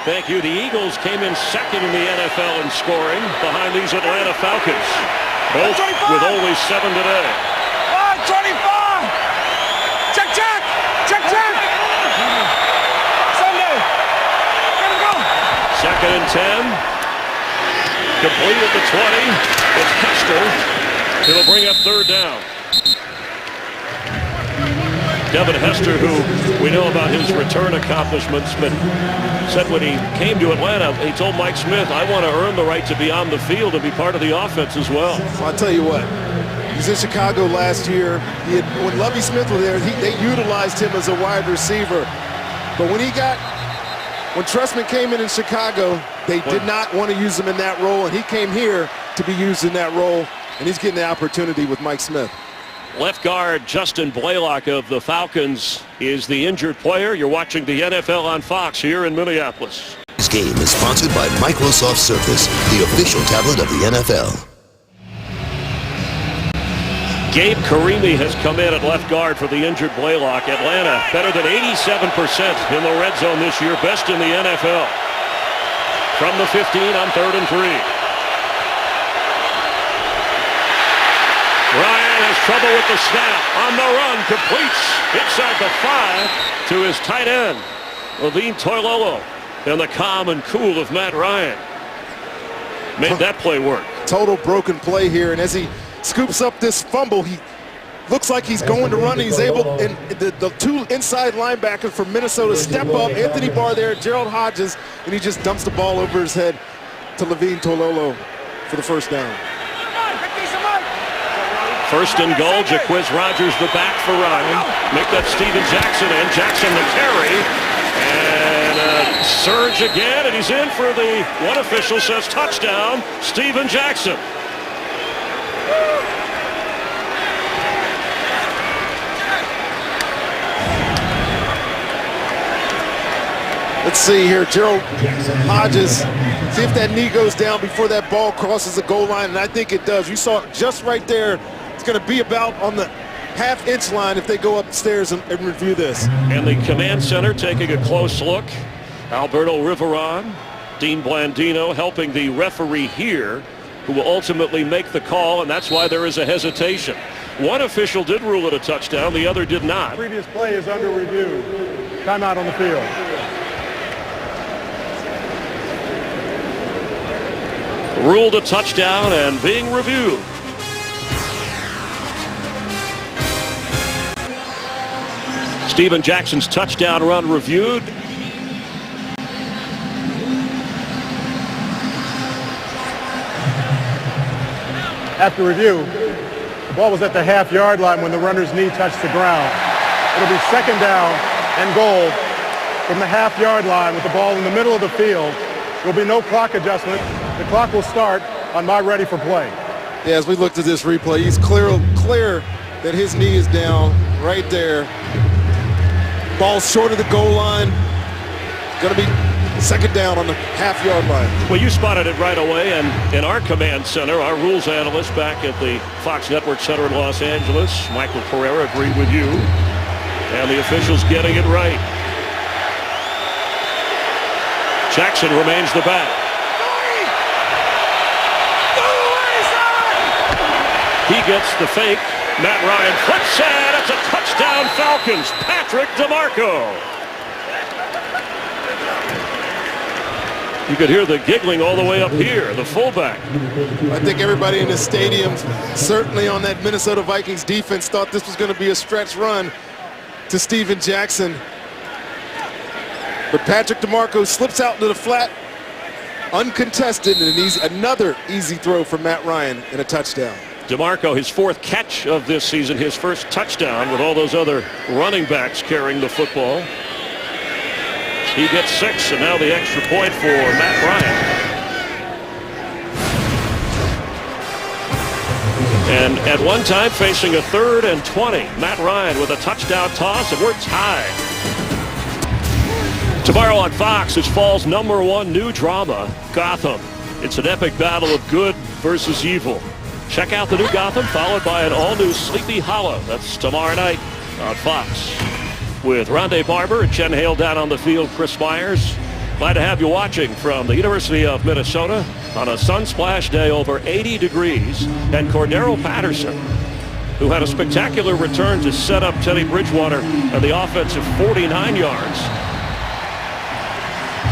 Thank you. The Eagles came in second in the NFL in scoring behind these Atlanta Falcons, both with only 7 today. 25! Check, check! Check, check! Sunday! Here we go! 2nd and 10. Complete at the 20. It's Hester. It'll bring up 3rd down. Devin Hester, who we know about his return accomplishments, but said when he came to Atlanta, he told Mike Smith, I want to earn the right to be on the field and be part of the offense as well. I'll tell you what, he's in Chicago last year. When Lovie Smith was there, they utilized him as a wide receiver. But when Trestman came in Chicago, they did not want to use him in that role, and he came here to be used in that role, and he's getting the opportunity with Mike Smith. Left guard Justin Blaylock of the Falcons is the injured player. You're watching the NFL on Fox here in Minneapolis. This game is sponsored by Microsoft Surface, the official tablet of the NFL. Gabe Karimi has come in at left guard for the injured Blaylock. Atlanta better than 87% in the red zone this year, best in the NFL. From the 15 on 3rd and 3. Ryan has trouble with the snap. On the run, completes inside the 5 to his tight end, Levine Toilolo. And the calm and cool of Matt Ryan made that play work. Total broken play here, and as he scoops up this fumble, he looks like he's going to run. He's able, and the 2 inside linebackers from Minnesota step up. Anthony Barr there, Gerald Hodges, and he just dumps the ball over his head to Levine Toilolo for the first down. 1st and goal, Jaquiz Rogers the back for Ryan. Make that Steven Jackson in. Jackson the carry. And a surge again, and he's in for the, one official says touchdown, Steven Jackson. Let's see here, Gerald Hodges, see if that knee goes down before that ball crosses the goal line, and I think it does. You saw it just right there. It's going to be about on the half-inch line if they go upstairs and review this. And the command center taking a close look. Alberto Riveron, Dean Blandino helping the referee here, who will ultimately make the call, and that's why there is a hesitation. One official did rule it a touchdown, the other did not. Previous play is under review. Timeout on the field. Ruled a touchdown and being reviewed. Steven Jackson's touchdown run reviewed. After review, the ball was at the half-yard line when the runner's knee touched the ground. It'll be second down and goal from the half-yard line with the ball in the middle of the field. There will be no clock adjustment. The clock will start on my ready for play. Yeah, as we looked at this replay, he's clear that his knee is down right there. Ball short of the goal line. Going to be second down on the half-yard line. Well, you spotted it right away, and in our command center, our rules analyst back at the Fox Network Center in Los Angeles, Michael Pereira, agreed with you, and the officials getting it right. Jackson remains the back. He gets the fake. Matt Ryan flips it. It's a touchdown, Falcons. Patrick DeMarco. You could hear the giggling all the way up here, the fullback. I think everybody in the stadium, certainly on that Minnesota Vikings defense, thought this was going to be a stretch run to Steven Jackson. But Patrick DeMarco slips out into the flat, uncontested, and another easy throw from Matt Ryan and a touchdown. DeMarco, his fourth catch of this season, his first touchdown with all those other running backs carrying the football. He gets 6, and now the extra point for Matt Ryan. And at one time facing a 3rd and 20. Matt Ryan with a touchdown toss, and we're tied. Tomorrow on Fox is fall's #1 new drama, Gotham. It's an epic battle of good versus evil. Check out the new Gotham, followed by an all-new Sleepy Hollow. That's tomorrow night on Fox. With Rondé Barber and Jen Hale down on the field, Chris Myers. Glad to have you watching from the University of Minnesota on a sun-splashed day over 80 degrees. And Cordero Patterson, who had a spectacular return to set up Teddy Bridgewater and the offensive 49 yards.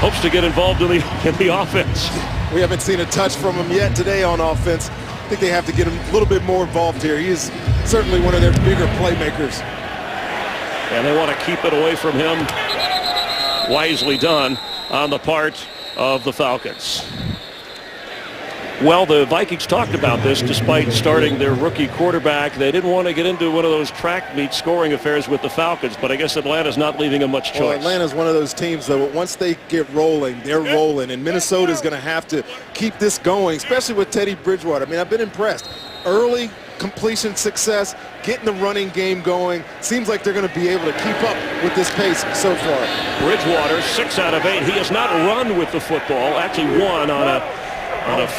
Hopes to get involved in the offense. We haven't seen a touch from him yet today on offense. I think they have to get him a little bit more involved here. He is certainly one of their bigger playmakers. And they want to keep it away from him. Wisely done on the part of the Falcons. Well, the Vikings talked about this despite starting their rookie quarterback. They didn't want to get into one of those track meet scoring affairs with the Falcons, but I guess Atlanta's not leaving them much choice. Well, Atlanta's one of those teams that once they get rolling, they're rolling, and Minnesota's going to have to keep this going, especially with Teddy Bridgewater. I mean, I've been impressed. Early completion success, getting the running game going. Seems like they're going to be able to keep up with this pace so far. Bridgewater, 6 out of 8. He has not run with the football, actually won on a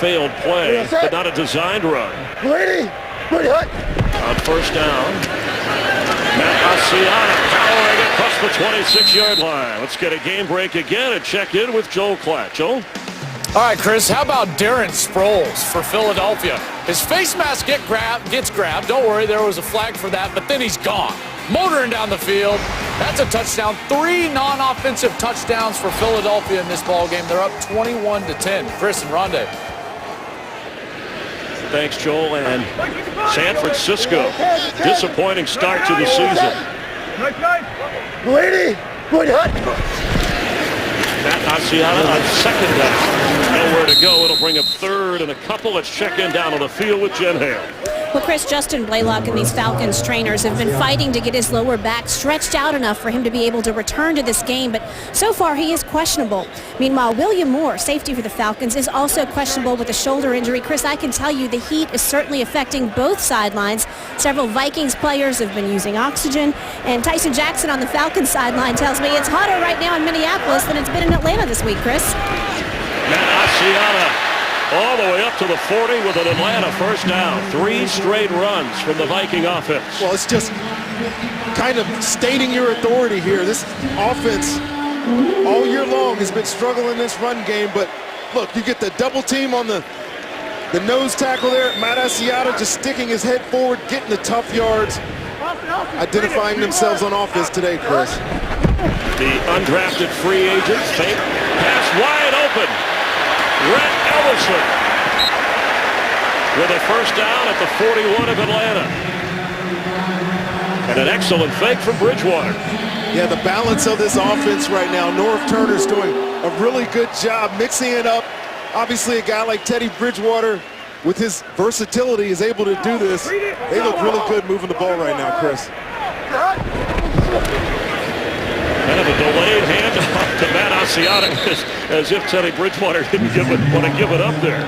failed play, but not a designed run. On first down, Matt Asiata powering it across the 26-yard line. Let's get a game break again and check in with Joel Klatt. Joel? All right, Chris, how about Darren Sproles for Philadelphia? His face mask gets grabbed. Don't worry, there was a flag for that, but then he's gone. Motoring down the field. That's a touchdown. 3 non-offensive touchdowns for Philadelphia in this ball game. They're up 21-10. Chris and Rondé. Thanks, Joel. And San Francisco, disappointing start to the season. Matt Asiata on second down. Nowhere to go. It'll bring up 3rd and a couple. Let's check in down on the field with Jen Hale. Well, Chris, Justin Blaylock and these Falcons trainers have been fighting to get his lower back stretched out enough for him to be able to return to this game, but so far he is questionable. Meanwhile, William Moore, safety for the Falcons, is also questionable with a shoulder injury. Chris, I can tell you the heat is certainly affecting both sidelines. Several Vikings players have been using oxygen, and Tyson Jackson on the Falcons sideline tells me it's hotter right now in Minneapolis than it's been in Atlanta this week, Chris. Matt Asiata all the way up to the 40 with an Atlanta first down. 3 straight runs from the Viking offense. Well, it's just kind of stating your authority here. This offense all year long has been struggling in this run game, but look, you get the double team on the nose tackle there. Matt Asiata just sticking his head forward, getting the tough yards, identifying themselves on offense today, Chris. The undrafted free agent, fake pass wide open. Rhett Ellison with a first down at the 41 of Atlanta. And an excellent fake from Bridgewater. Yeah, the balance of this offense right now, North Turner's doing a really good job mixing it up. Obviously, a guy like Teddy Bridgewater, with his versatility, is able to do this. They look really good moving the ball right now, Chris. Kind of a delayed handoff to Matt Asiata, as if Teddy Bridgewater didn't want to give it up there.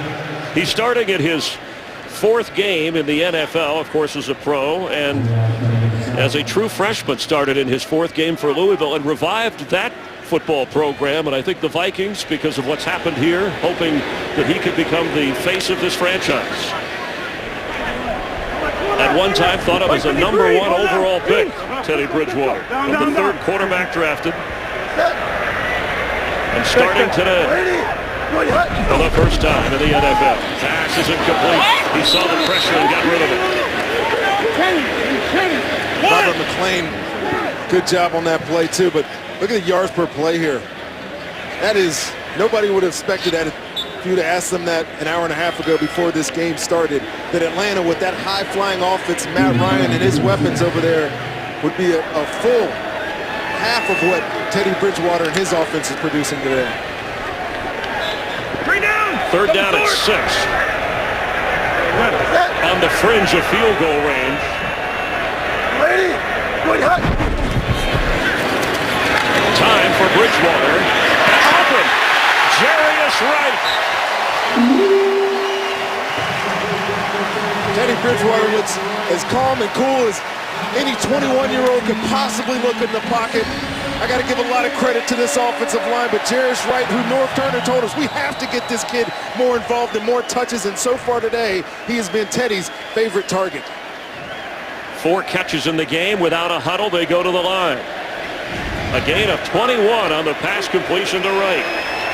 He's starting at his 4th game in the NFL, of course, as a pro, and as a true freshman started in his 4th game for Louisville and revived that football program. And I think the Vikings, because of what's happened here, hoping that he could become the face of this franchise. At one time thought of as a #1 overall pick, Teddy Bridgewater, the 3rd quarterback drafted. And starting today for the first time in the NFL. Pass is incomplete. He saw the pressure and got rid of it. Robert McClain, good job on that play too, but look at the yards per play here. That is, nobody would have expected that if you to ask them that an hour and a half ago before this game started, that Atlanta, with that high-flying offense, Matt Ryan and his weapons over there, would be a full half of what Teddy Bridgewater and his offense is producing today. 3rd down at 6. On the fringe of field goal range. Time for Bridgewater. And open. Jarius Wright. Teddy Bridgewater looks as calm and cool as any 21-year-old could possibly look in the pocket. I got to give a lot of credit to this offensive line, but Jarius Wright, who North Turner told us we have to get this kid more involved and more touches, and so far today, he has been Teddy's favorite target. 4 catches in the game. Without a huddle, they go to the line. A gain of 21 on the pass completion to Wright.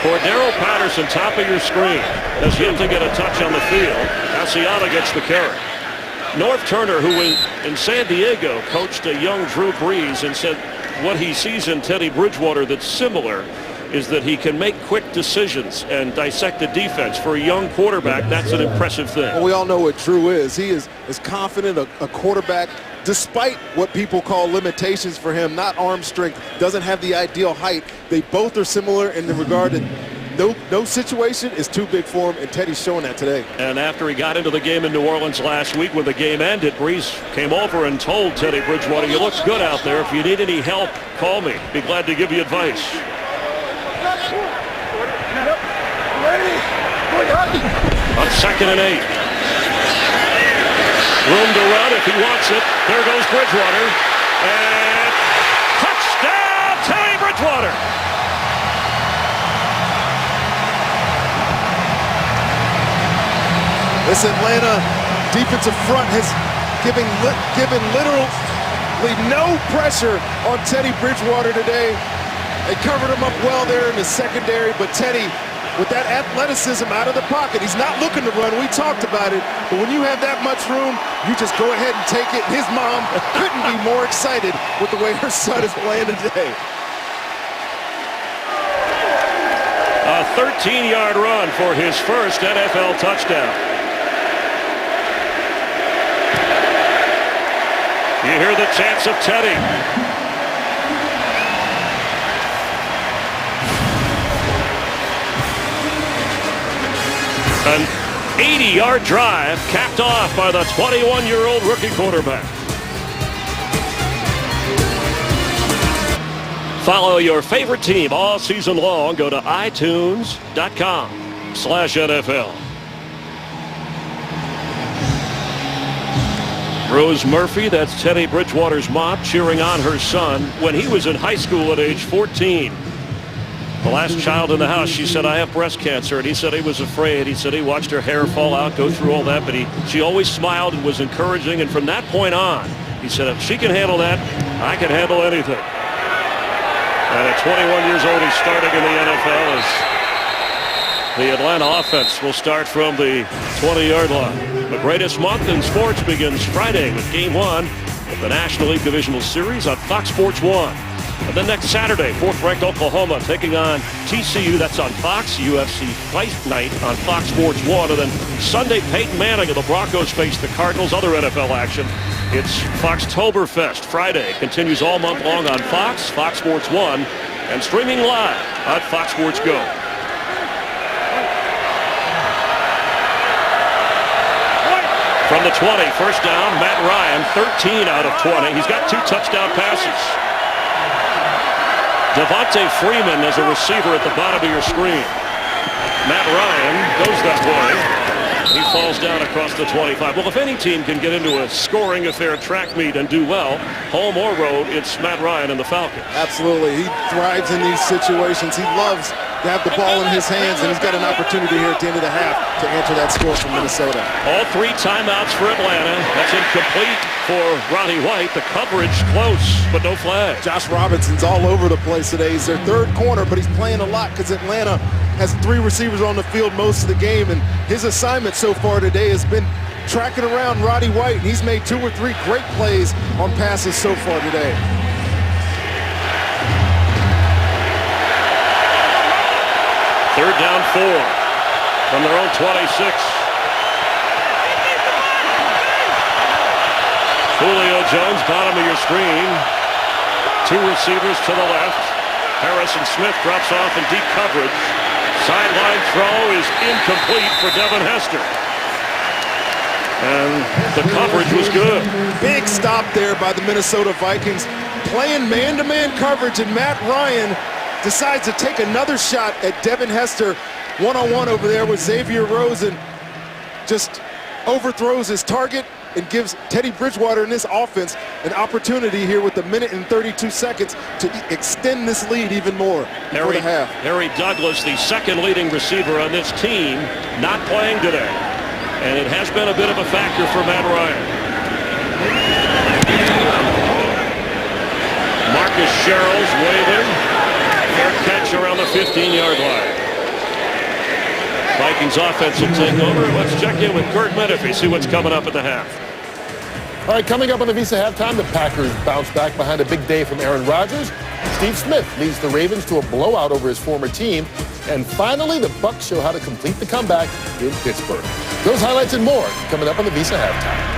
Cordero Patterson, top of your screen, has yet to get a touch on the field. Asiata gets the carry. North Turner, who in San Diego coached a young Drew Brees, and said what he sees in Teddy Bridgewater that's similar is that he can make quick decisions and dissect the defense. For a young quarterback, that's an impressive thing. Well, we all know what Drew is. He is as confident a quarterback, despite what people call limitations for him, not arm strength, doesn't have the ideal height. They both are similar in the regard that no situation is too big for him, and Teddy's showing that today. And after he got into the game in New Orleans last week, when the game ended, Brees came over and told Teddy Bridgewater, "You look good out there. If you need any help, call me. Be glad to give you advice." On 2nd and 8. Room to run if he wants it. There goes Bridgewater. And touchdown, Teddy Bridgewater. This Atlanta defensive front has given literally no pressure on Teddy Bridgewater today. They covered him up well there in the secondary, but Teddy, with that athleticism out of the pocket, he's not looking to run. We talked about it, but when you have that much room, you just go ahead and take it. His mom couldn't be more excited with the way her son is playing today. A 13-yard run for his first NFL touchdown. You hear the chants of Teddy. 80-yard drive capped off by the 21-year-old rookie quarterback. Follow your favorite team all season long. Go to itunes.com/NFL. Rose Murphy, that's Teddy Bridgewater's mom, cheering on her son when he was in high school at age 14. The last child in the house, she said, I have breast cancer. And he said he was afraid. He said he watched her hair fall out, go through all that. But she always smiled and was encouraging. And from that point on, he said, if she can handle that, I can handle anything. And at 21 years old, he's starting in the NFL as the Atlanta offense will start from the 20-yard line. The greatest month in sports begins Friday with Game 1 of the National League Divisional Series on Fox Sports 1. And then next Saturday, 4th-ranked Oklahoma taking on TCU. That's on Fox. UFC Fight Night on Fox Sports 1. And then Sunday, Peyton Manning of the Broncos face the Cardinals. Other NFL action. It's Foxtoberfest. Friday continues all month long on Fox, Fox Sports 1, and streaming live on Fox Sports Go. From the 20, first down, Matt Ryan, 13 out of 20. He's got 2 touchdown passes. Devontae Freeman as a receiver at the bottom of your screen. Matt Ryan goes that way. He falls down across the 25. Well, if any team can get into a scoring affair track meet and do well, home or road, it's Matt Ryan and the Falcons. Absolutely. He thrives in these situations. He loves to have the ball in his hands, and he's got an opportunity here at the end of the half to answer that score from Minnesota. All 3 timeouts for Atlanta. That's incomplete for Ronnie White. The coverage close, but no flag. Josh Robinson's all over the place today. He's their 3rd corner, but he's playing a lot because Atlanta has 3 receivers on the field most of the game, and his assignment so far today has been tracking around Roddy White, and he's made 2 or 3 great plays on passes so far today. Third down 4 from their own 26. Julio Jones, bottom of your screen. 2 receivers to the left. Harrison Smith drops off in deep coverage. Sideline throw is incomplete for Devin Hester. And the coverage was good. Big stop there by the Minnesota Vikings. Playing man-to-man coverage, and Matt Ryan decides to take another shot at Devin Hester. One-on-one over there with Xavier Rose, and just overthrows his target and gives Teddy Bridgewater in this offense an opportunity here with 1 minute and 32 seconds to extend this lead even more before the half. Harry Douglas, the 2nd leading receiver on this team, not playing today. And it has been a bit of a factor for Matt Ryan. Marcus Sherrill's waving. Fair catch around the 15-yard line. Vikings offense will take over. Let's check in with Kurt Menefee, see what's coming up at the half. All right, coming up on the Visa halftime, the Packers bounce back behind a big day from Aaron Rodgers. Steve Smith leads the Ravens to a blowout over his former team. And finally, the Bucs show how to complete the comeback in Pittsburgh. Those highlights and more coming up on the Visa halftime.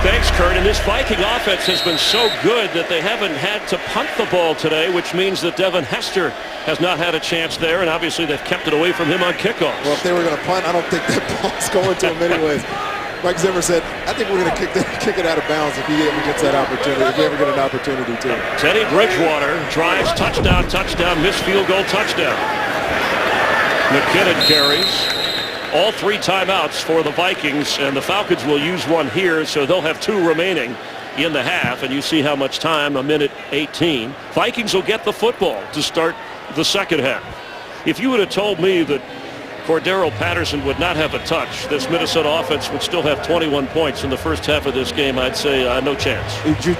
Thanks, Kurt. And this Viking offense has been so good that they haven't had to punt the ball today, which means that Devin Hester has not had a chance there, and obviously they've kept it away from him on kickoffs. Well, if they were going to punt, I don't think that ball's going to him anyways. Mike Zimmer said, I think we're going to kick it out of bounds if he ever gets that opportunity, if he ever get an opportunity to. Teddy Bridgewater drives, touchdown, missed field goal, touchdown. McKinnon carries. All 3 timeouts for the Vikings, and the Falcons will use one here, so they'll have 2 remaining in the half, and you see how much time, 1 minute 18. Vikings will get the football to start the second half. If you would have told me that Cordero Patterson would not have a touch, this Minnesota offense would still have 21 points in the first half of this game, I'd say no chance.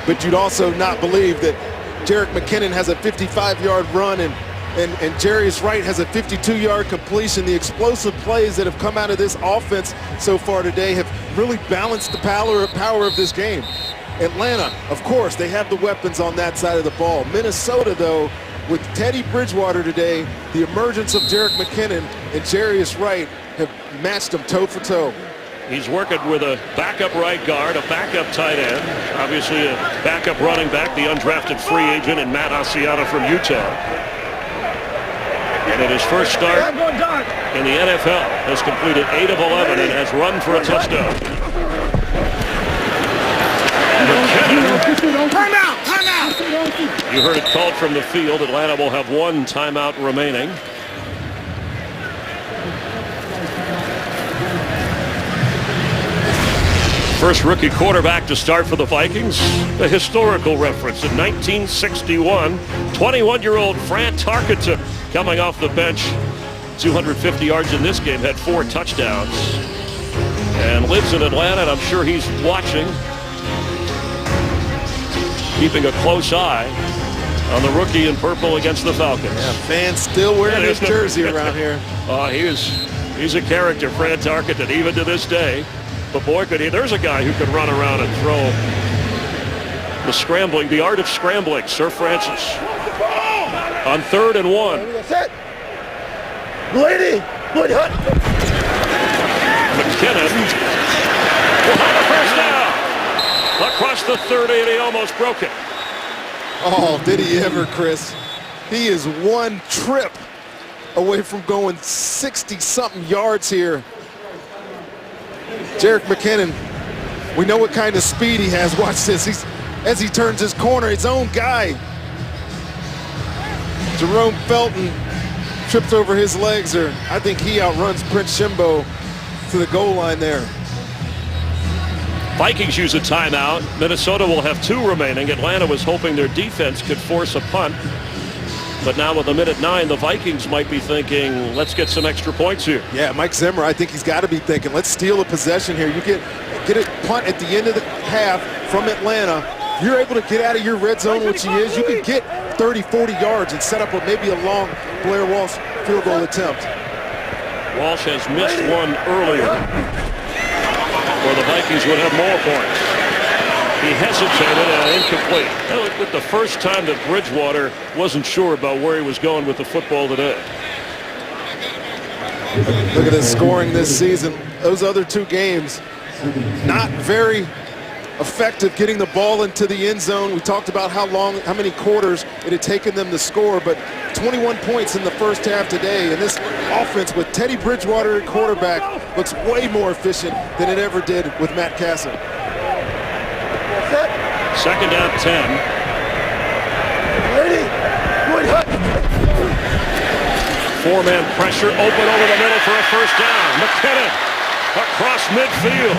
But you'd also not believe that Jerick McKinnon has a 55-yard run and Jarius Wright has a 52-yard completion. The explosive plays that have come out of this offense so far today have really balanced the power of this game. Atlanta, of course, they have the weapons on that side of the ball. Minnesota, though, with Teddy Bridgewater today, the emergence of Jerick McKinnon and Jarius Wright have matched them toe for toe. He's working with a backup right guard, a backup tight end, obviously a backup running back, the undrafted free agent, and Matt Asiata from Utah. And in his first start in the NFL, has completed 8 of 11 and has run for a touchdown. Timeout! You heard it called from the field. Atlanta will have 1 timeout remaining. First rookie quarterback to start for the Vikings. A historical reference in 1961. 21-year-old Fran Tarkenton coming off the bench. 250 yards in this game, had 4 touchdowns. And lives in Atlanta, and I'm sure he's watching. Keeping a close eye on the rookie in purple against the Falcons. Yeah, fans still wearing his jersey around here. He's a character, Fran Tarkenton, even to this day. But boy, there's a guy who can run around and throw. The scrambling, the art of scrambling, Sir Francis. On 3rd and 1. McKinnon will have a first down. Across the 30, and he almost broke it. Oh, did he ever, Chris? He is 1 trip away from going 60-something yards here. Jerick McKinnon, we know what kind of speed he has. Watch this. As he turns his corner, his own guy. Jerome Felton trips over his legs, or I think he outruns Prince Shimbo to the goal line there. Vikings use a timeout. Minnesota will have 2 remaining. Atlanta was hoping their defense could force a punt. But now with 1:09, the Vikings might be thinking, let's get some extra points here. Yeah, Mike Zimmer, I think he's got to be thinking, let's steal a possession here. You get a punt at the end of the half from Atlanta. You're able to get out of your red zone, which he is. You can get 30, 40 yards and set up maybe a long Blair Walsh field goal attempt. Walsh has missed one earlier where the Vikings would have more points. He hesitated and incomplete. That was the first time that Bridgewater wasn't sure about where he was going with the football today. Look at his scoring this season. Those other 2 games, not very effective getting the ball into the end zone. We talked about how many quarters it had taken them to score, but 21 points in the first half today. And this offense with Teddy Bridgewater at quarterback looks way more efficient than it ever did with Matt Castle. 2nd down 10. Four-man pressure, open over the middle for a first down. McKinnon across midfield.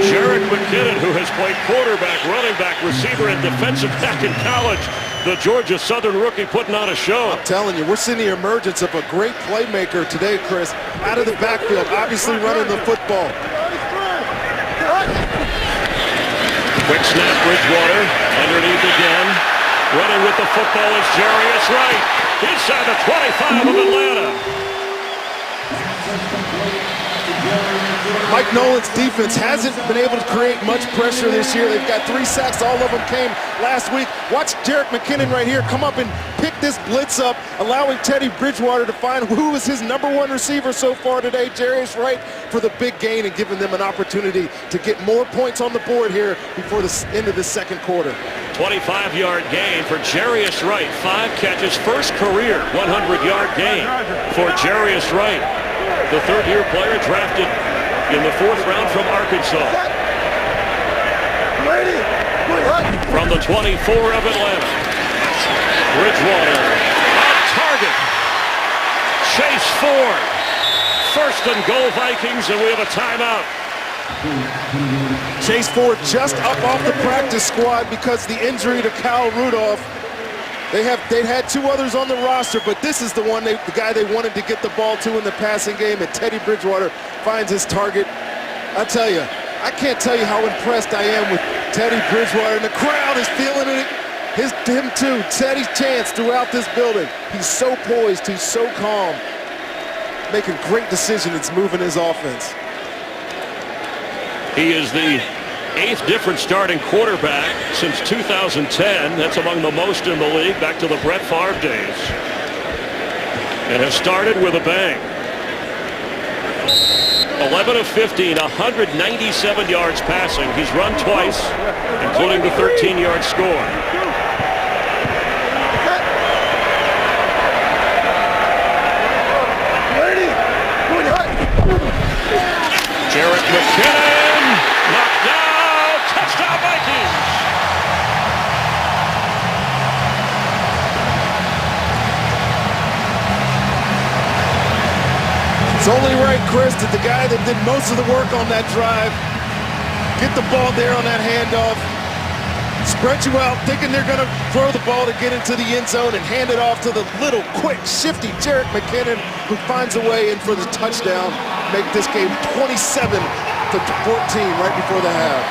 Jerick McKinnon, who has played quarterback, running back, receiver, and defensive back in college. The Georgia Southern rookie putting on a show. I'm telling you, we're seeing the emergence of a great playmaker today, Chris. Out of the backfield, obviously running the football. Quick snap, Bridgewater, underneath again. Running with the football is Jarius Wright. Inside the 25 of Atlanta. Mike Nolan's defense hasn't been able to create much pressure this year. They've got 3 sacks. All of them came last week. Watch Jerick McKinnon right here come up and pick this blitz up, allowing Teddy Bridgewater to find who is his #1 receiver so far today, Jarius Wright, for the big gain and giving them an opportunity to get more points on the board here before the end of the second quarter. 25-yard gain for Jarius Wright. 5 catches, first career 100-yard gain for Jarius Wright, the 3rd-year player drafted in the 4th round from Arkansas. From the 24 of Atlanta. Bridgewater on target. Chase Ford. 1st and goal Vikings, and we have a timeout. Chase Ford just up off the practice squad because the injury to Kyle Rudolph. They'd had 2 others on the roster, but this is the guy they wanted to get the ball to in the passing game, and Teddy Bridgewater finds his target. I tell you, I can't tell you how impressed I am with Teddy Bridgewater, and the crowd is feeling it. Him too. Teddy's chance throughout this building. He's so poised, he's so calm, making great decisions, moving his offense. He is the 8th different starting quarterback since 2010. That's among the most in the league, back to the Brett Favre days. And has started with a bang. 11 of 15, 197 yards passing. He's run twice, including the 13-yard score. McKinnon knocked down. Touchdown Vikings. It's only right, Chris, that the guy that did most of the work on that drive get the ball there on that handoff, spread you out, thinking they're going to throw the ball to get into the end zone and hand it off to the little, quick, shifty Jerick McKinnon, who finds a way in for the touchdown, make this game 27-14 right before the half.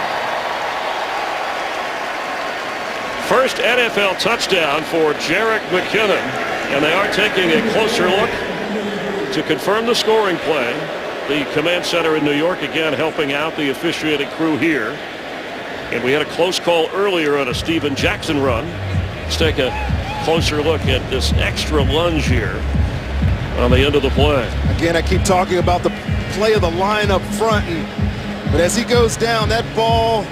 First NFL touchdown for Jerick McKinnon, and they are taking a closer look to confirm the scoring play. The command center in New York again helping out the officiating crew here. And we had a close call earlier on a Steven Jackson run. Let's take a closer look at this extra lunge here on the end of the play. Again, I keep talking about the play of the line up front, but as he goes down, that ball,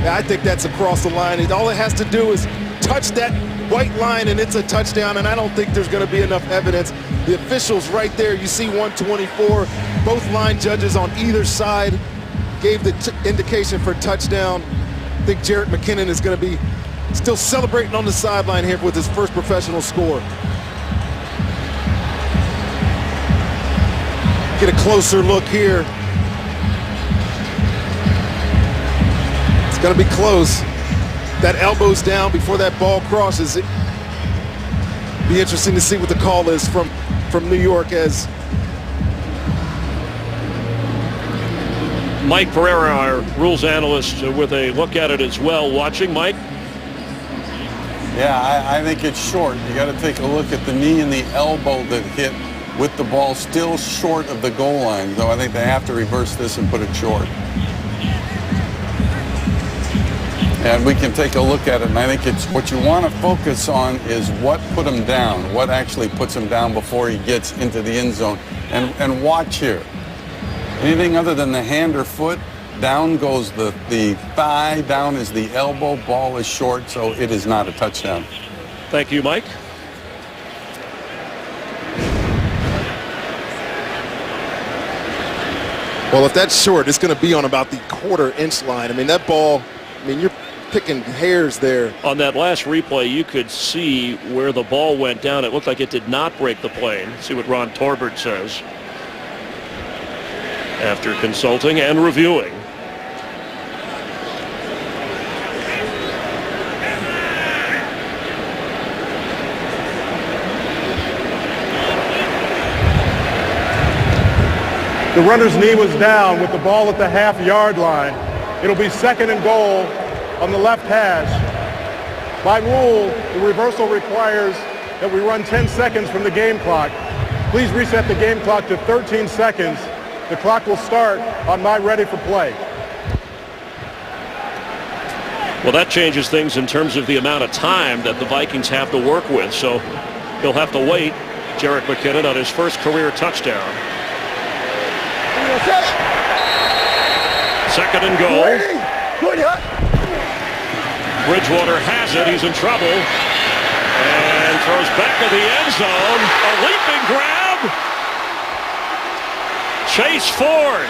I think that's across the line. All it has to do is touch that white line and it's a touchdown, and I don't think there's going to be enough evidence. The officials right there, you see 124. Both line judges on either side gave the indication for touchdown. I think Jerick McKinnon is going to be still celebrating on the sideline here with his first professional score. Get a closer look here. It's going to be close. That elbow's down before that ball crosses. It'd be interesting to see what the call is from New York as Mike Pereira, our rules analyst, with a look at it as well. Watching, Mike? Yeah, I think it's short. You got to take a look at the knee and the elbow that hit with the ball still short of the goal line. So I think they have to reverse this and put it short. And we can take a look at it, and I think it's what you want to focus on is what put him down, what actually puts him down before he gets into the end zone. And watch here. Anything other than the hand or foot, down goes the thigh, down is the elbow, ball is short, so it is not a touchdown. Thank you, Mike. Well, if that's short, it's going to be on about the quarter-inch line. I mean, that ball, you're picking hairs there. On that last replay, you could see where the ball went down. It looked like it did not break the plane. See what Ron Torbert says after consulting and reviewing. The runner's knee was down with the ball at the half-yard line. It'll be 2nd and goal on the left hash. By rule, the reversal requires that we run 10 seconds from the game clock. Please reset the game clock to 13 seconds. The clock will start on my ready for play. Well, that changes things in terms of the amount of time that the Vikings have to work with. So he'll have to wait, Jerick McKinnon, on his first career touchdown. 2nd and goal. Bridgewater has it. He's in trouble. And throws back to the end zone. A leaping grab. Chase Ford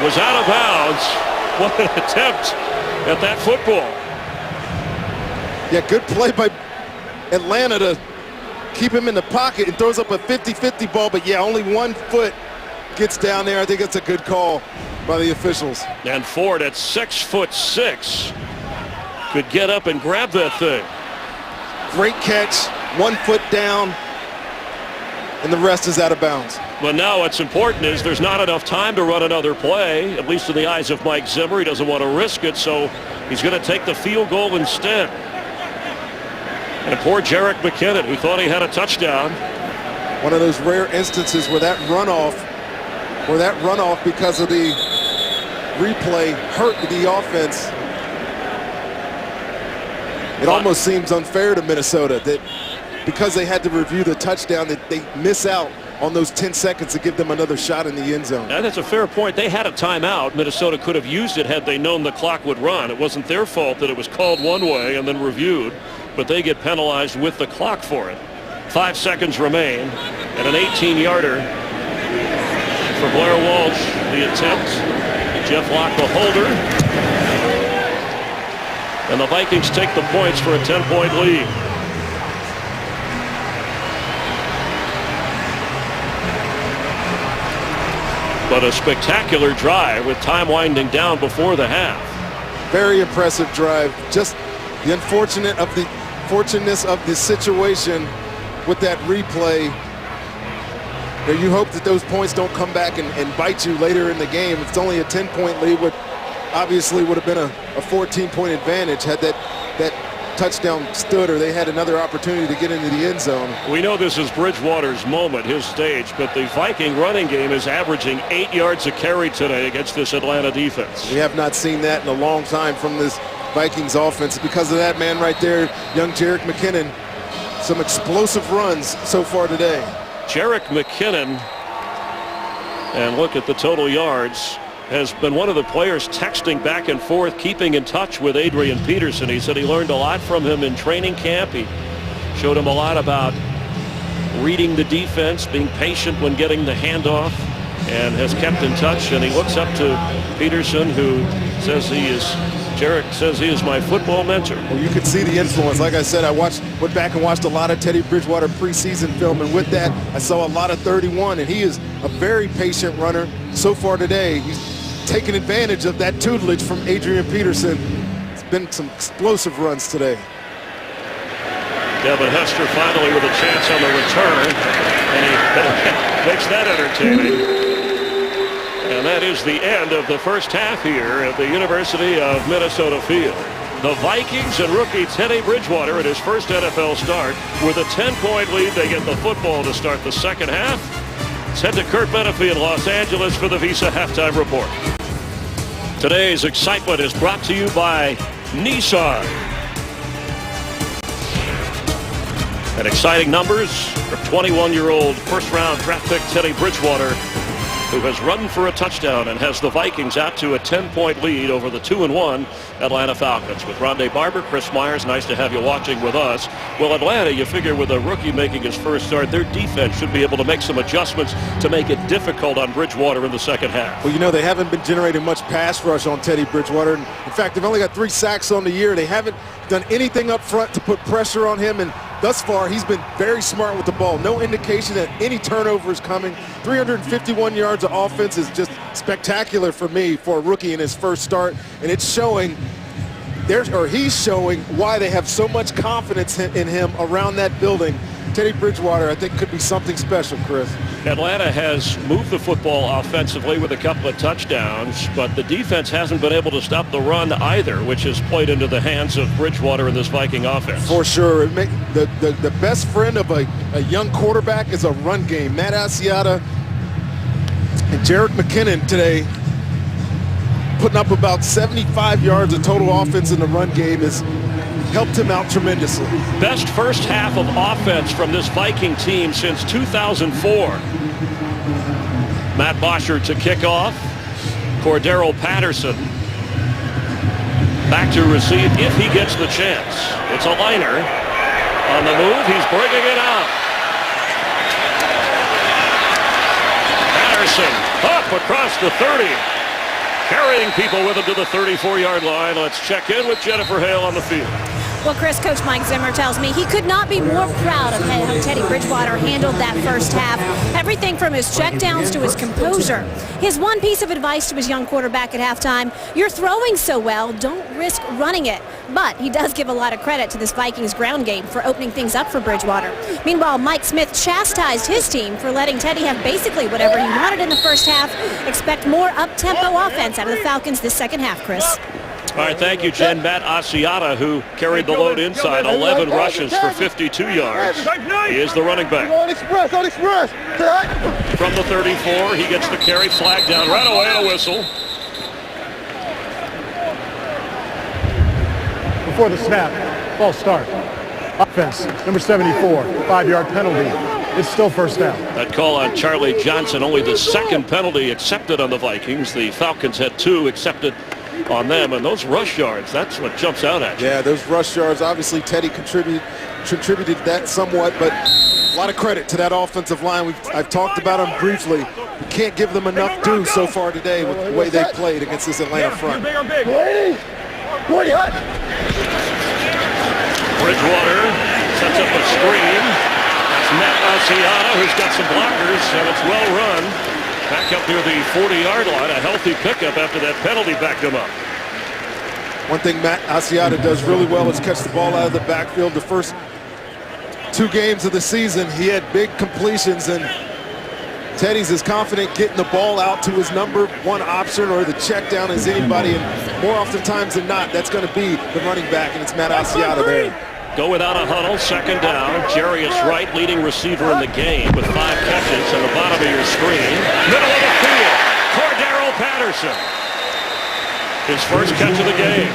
was out of bounds. What an attempt at that football. Yeah, good play by Atlanta to keep him in the pocket and throws up a 50-50 ball, but yeah, only 1 foot gets down there. I think that's a good call by the officials. And Ford at 6'6" could get up and grab that thing. Great catch, 1 foot down, and the rest is out of bounds. But now what's important is there's not enough time to run another play, at least in the eyes of Mike Zimmer. He doesn't want to risk it, so he's going to take the field goal instead. And poor Jerick McKinnon, who thought he had a touchdown. One of those rare instances where that runoff because of the replay hurt the offense. It almost seems unfair to Minnesota that because they had to review the touchdown that they miss out on those 10 seconds to give them another shot in the end zone. And that's a fair point. They had a timeout. Minnesota could have used it had they known the clock would run. It wasn't their fault that it was called one way and then reviewed, but they get penalized with the clock for it. 5 seconds remain, and an 18-yarder for Blair Walsh, the attempt. Jeff Locke, the holder. And the Vikings take the points for a 10-point lead. But a spectacular drive with time winding down before the half. Very impressive drive. Just the unfortunateness of the situation with that replay. You hope that those points don't come back and bite you later in the game. It's only a 10-point lead, which obviously would have been a 14-point advantage had that touchdown stood, or they had another opportunity to get into the end zone. We know this is Bridgewater's moment, his stage, but the Viking running game is averaging 8 yards a carry today against this Atlanta defense. We have not seen that in a long time from this Vikings offense. Because of that man right there, young Jerick McKinnon, some explosive runs so far today. Jerick McKinnon, and look at the total yards, has been one of the players texting back and forth, keeping in touch with Adrian Peterson. He said he learned a lot from him in training camp. He showed him a lot about reading the defense, being patient when getting the handoff, and has kept in touch. And he looks up to Peterson, who says Jerick says he is my football mentor. Well, you can see the influence. Like I said, I went back and watched a lot of Teddy Bridgewater preseason film, and with that, I saw a lot of 31, and he is a very patient runner. So far today, he's taking advantage of that tutelage from Adrian Peterson. It's been some explosive runs today. Devin Hester finally with a chance on the return, and he makes that entertaining. And that is the end of the first half here at the University of Minnesota Field. The Vikings and rookie Teddy Bridgewater at his first NFL start with a 10-point lead. They get the football to start the second half. Let's head to Kurt Menefee in Los Angeles for the Visa Halftime Report. Today's excitement is brought to you by Nissan. And exciting numbers for 21-year-old first-round draft pick Teddy Bridgewater, who has run for a touchdown and has the Vikings out to a 10-point lead over the 2-1 Atlanta Falcons. With Rondé Barber, Chris Myers, nice to have you watching with us. Well, Atlanta, you figure with a rookie making his first start, their defense should be able to make some adjustments to make it difficult on Bridgewater in the second half. Well, you know, they haven't been generating much pass rush on Teddy Bridgewater. In fact, they've only got 3 sacks on the year. They haven't done anything up front to put pressure on him, and thus far, he's been very smart with the ball. No indication that any turnover is coming. 351 yards of offense is just spectacular for me for a rookie in his first start, and it's showing he's showing why they have so much confidence in him around that building. Teddy Bridgewater, I think, could be something special, Chris. Atlanta has moved the football offensively with a couple of touchdowns, but the defense hasn't been able to stop the run either, which has played into the hands of Bridgewater in this Viking offense. For sure. The best friend of a young quarterback is a run game. Matt Asiata and Jerick McKinnon today putting up about 75 yards of total offense in the run game has helped him out tremendously. Best first half of offense from this Viking team since 2004. Matt Boschert to kick off. Cordero Patterson back to receive if he gets the chance. It's a liner on the move. He's bringing it out. Patterson up across the 30. Carrying people with him to the 34-yard line. Let's check in with Jennifer Hale on the field. Well, Chris, Coach Mike Zimmer tells me he could not be more proud of how Teddy Bridgewater handled that first half. Everything from his checkdowns to his composure. His one piece of advice to his young quarterback at halftime: you're throwing so well, don't risk running it. But he does give a lot of credit to this Vikings ground game for opening things up for Bridgewater. Meanwhile, Mike Smith chastised his team for letting Teddy have basically whatever he wanted in the first half. Expect more up-tempo offense out of the Falcons this second half, Chris. All right, thank you, Jen. Matt Asiata, who carried the load inside, 11 rushes for 52 yards. He is the running back. From the 34, he gets the carry, flag down right away, and a whistle. Before the snap, false start. Offense, number 74, 5-yard penalty. It's still first down. That call on Charlie Johnson, only the second penalty accepted on the Vikings. The Falcons had 2 accepted on them, and those rush yards, that's what jumps out at you. Yeah, those rush yards, obviously Teddy contributed that somewhat, but lot of credit to that offensive line. I've talked about them briefly. We can't give them enough due so far today with the way they played against this Atlanta front. Bridgewater sets up a screen. That's Matt Asiata, who's got some blockers, and it's well run. Back up near the 40-yard line. A healthy pickup after that penalty backed him up. One thing Matt Asiata does really well is catch the ball out of the backfield. The first 2 games of the season, he had big completions, and Teddy's as confident getting the ball out to his number 1 option or the check down as anybody, and more oftentimes than not, that's going to be the running back, and it's Matt Asiata there. Go without a huddle, second down. Jarius Wright, leading receiver in the game with 5 catches on the bottom of your screen. Middle of the field, Cordero Patterson. His first catch of the game,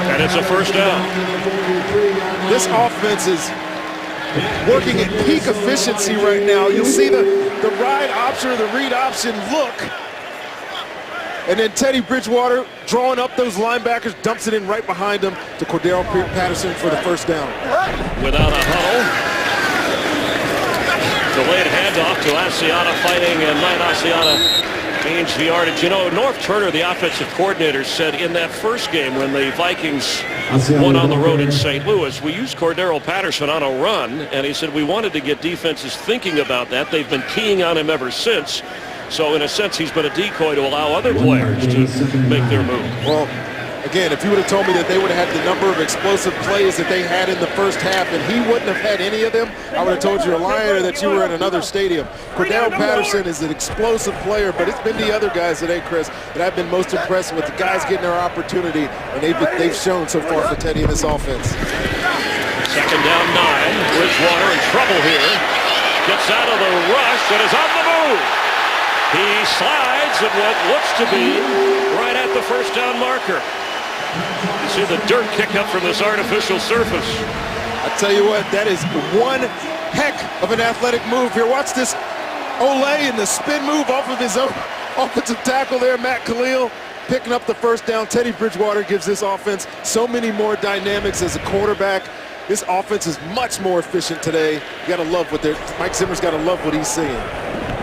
and it's a first down. This offense is working at peak efficiency right now. You'll see the ride option or the read option look. And then Teddy Bridgewater drawing up those linebackers, dumps it in right behind him to Cordero Patterson for the first down. Without a huddle. Delayed handoff to Asiata fighting, and Matt Asiata gains the yardage. You know, North Turner, the offensive coordinator, said in that first game when the Vikings won on the road in St. Louis, we used Cordero Patterson on a run, and he said we wanted to get defenses thinking about that. They've been keying on him ever since. So in a sense, he's been a decoy to allow other players to make their move. Well, again, if you would have told me that they would have had the number of explosive plays that they had in the first half and he wouldn't have had any of them, I would have told you a liar that you were in another stadium. Cordero Patterson is an explosive player, but it's been the other guys today, Chris, that I've been most impressed with. The guys getting their opportunity, and they've shown so far for Teddy in this offense. Second down 9. Bridgewater in trouble here. Gets out of the rush and is on the move. He slides at what looks to be right at the first down marker. You see the dirt kick up from this artificial surface. I tell you what, that is one heck of an athletic move here. Watch this Olay and the spin move off of his own offensive tackle there, Matt Khalil, picking up the first down. Teddy Bridgewater gives this offense so many more dynamics as a quarterback. This offense is much more efficient today. You got to love what Mike Zimmer's got to love what he's seeing.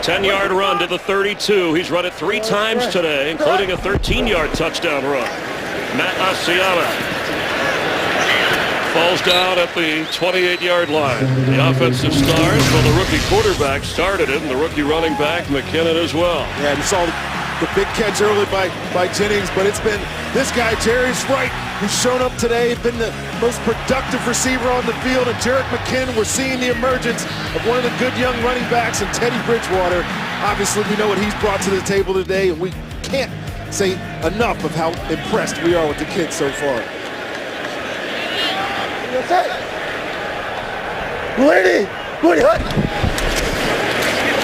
10-yard run to the 32. He's run it 3 times today, including a 13-yard touchdown run. Matt Asiata falls down at the 28-yard line. The offensive stars, well, the rookie quarterback started it, and the rookie running back, McKinnon, as well. Yeah, you saw the big catch early by Jennings, but it's been this guy, Jarius Wright, who's shown up today, been the most productive receiver on the field, and Jerick McKinnon, we're seeing the emergence of one of the good young running backs, and Teddy Bridgewater. Obviously, we know what he's brought to the table today, and we can't say enough of how impressed we are with the kid so far.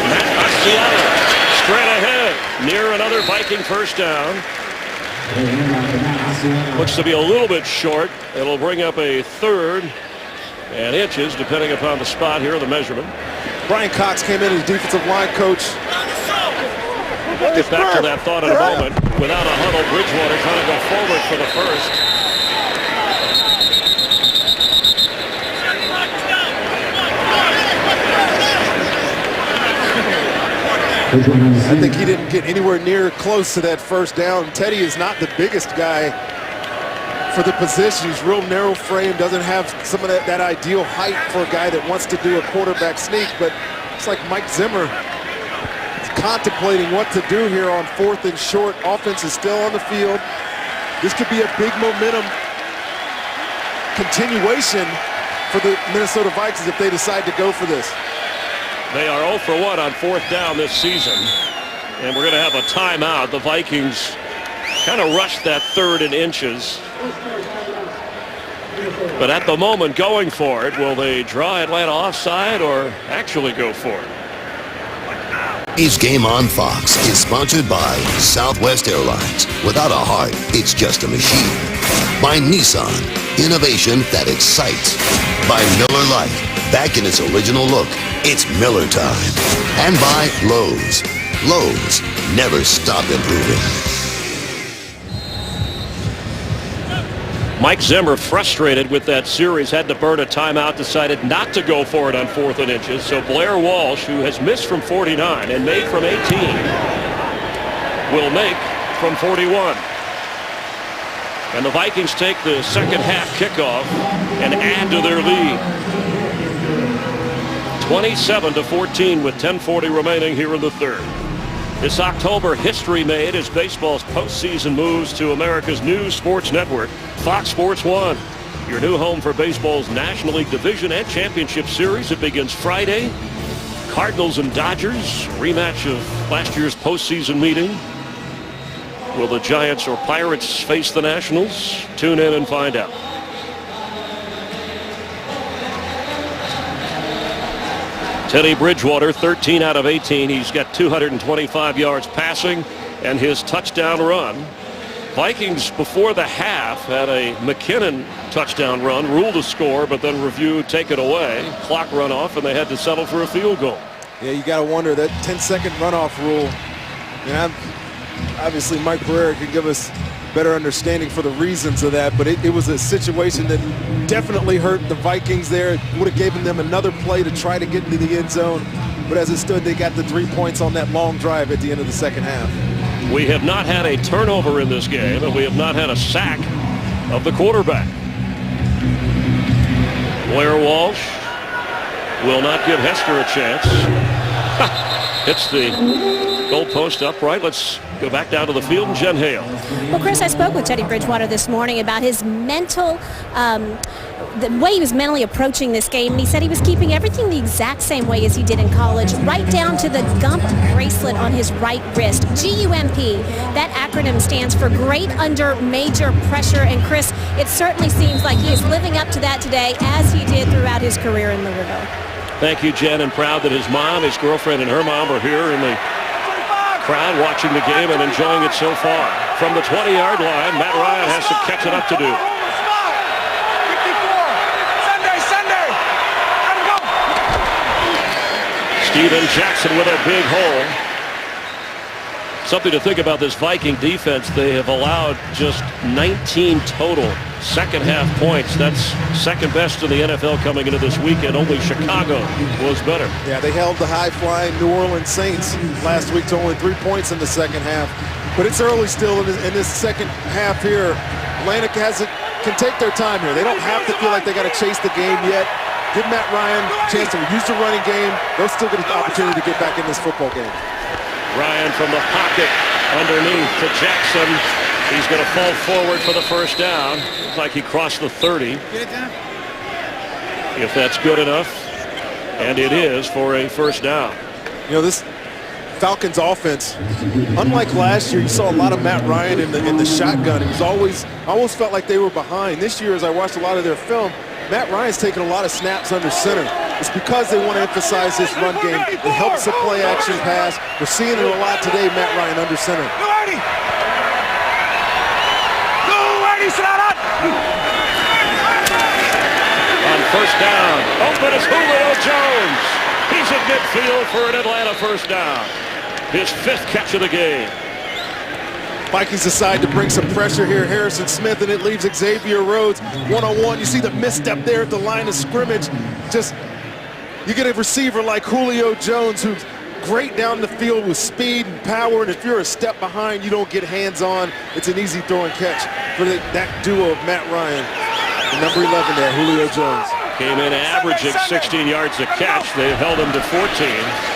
Matt Asiata straight ahead, near another Viking first down. Looks to be a little bit short. It'll bring up a 3rd and inches, depending upon the spot here, the measurement. Brian Cox came in as defensive line coach. Get back to that thought in a moment. Without a huddle, Bridgewater trying to go forward for the first. I think he didn't get anywhere near close to that first down. Teddy is not the biggest guy for the position. He's real narrow frame, doesn't have some of that ideal height for a guy that wants to do a quarterback sneak, but it's like Mike Zimmer is contemplating what to do here on 4th and short. Offense is still on the field. This could be a big momentum continuation for the Minnesota Vikings if they decide to go for this. They are 0 for 1 on 4th down this season, and we're going to have a timeout. The Vikings kind of rushed that 3rd and inches, but at the moment going for it. Will they draw Atlanta offside or actually go for it? Today's Game on Fox is sponsored by Southwest Airlines. Without a heart, it's just a machine. By Nissan, innovation that excites. By Miller Lite, back in its original look, it's Miller time. And by Lowe's. Lowe's, never stop improving. Mike Zimmer, frustrated with that series, had to burn a timeout, decided not to go for it on 4th and inches. So Blair Walsh, who has missed from 49 and made from 18, will make from 41. And the Vikings take the second half kickoff and add to their lead. 27-14 with 10:40 remaining here in the third. This October, history made as baseball's postseason moves to America's new sports network, Fox Sports 1. Your new home for baseball's National League Division and Championship Series. It begins Friday. Cardinals and Dodgers, rematch of last year's postseason meeting. Will the Giants or Pirates face the Nationals? Tune in and find out. Teddy Bridgewater, 13 out of 18. He's got 225 yards passing and his touchdown run. Vikings before the half had a McKinnon touchdown run, ruled a score, but then reviewed, take it away. Clock run off, and they had to settle for a field goal. Yeah, you got to wonder that 10-second runoff rule. And obviously, Mike Pereira can give us better understanding for the reasons of that, but it was a situation that definitely hurt the Vikings there. It would have given them another play to try to get into the end zone, but as it stood, they got the 3 points on that long drive at the end of the second half. We have not had a turnover in this game, and we have not had a sack of the quarterback. Blair Walsh will not give Hester a chance. Hits the goalpost upright. Let's go back down to the field and Jen Hale. Well, Chris, I spoke with Teddy Bridgewater this morning about his mental, the way he was mentally approaching this game, and he said he was keeping everything the exact same way as he did in college, right down to the gump bracelet on his right wrist, GUMP. That acronym stands for Great Under Major Pressure, and Chris, it certainly seems like he is living up to that today, as he did throughout his career in Louisville. Thank you, Jen, and proud that his mom, his girlfriend, and her mom are here in the crowd watching the game and enjoying it so far. From the 20-yard line, Matt Ryan has some catching up to do. 54. Sunday. Let him go. Steven Jackson with a big hole. Something to think about this Viking defense. They have allowed just 19 total second half points. That's second best in the NFL coming into this weekend. Only Chicago was better. Yeah, they held the high-flying New Orleans Saints last week to only 3 points in the second half. But it's early still in this second half here. Atlanta can take their time here. They don't have to feel like they got to chase the game yet. Give Matt Ryan a chance to use the running game. They'll still get an opportunity to get back in this football game. Ryan from the pocket underneath to Jackson. He's going to fall forward for the first down. Looks like he crossed the 30. If that's good enough. And it is for a first down. You know, this Falcons offense, unlike last year, you saw a lot of Matt Ryan in the shotgun. He was always felt like they were behind. This year, as I watched a lot of their film, Matt Ryan's taken a lot of snaps under center. It's because they want to emphasize this run game. It helps the play action pass. We're seeing it a lot today, Matt Ryan under center. On first down, open is Julio Jones. He's at midfield for an Atlanta first down. His 5th catch of the game. Vikings decide to bring some pressure here. Harrison Smith, and it leaves Xavier Rhodes one-on-one. You see the misstep there at the line of scrimmage. You get a receiver like Julio Jones, who's great down the field with speed and power, and if you're a step behind, you don't get hands-on. It's an easy throw and catch for that duo of Matt Ryan and number 11 there, Julio Jones. Came in averaging 16 yards a catch. They've held him to 14,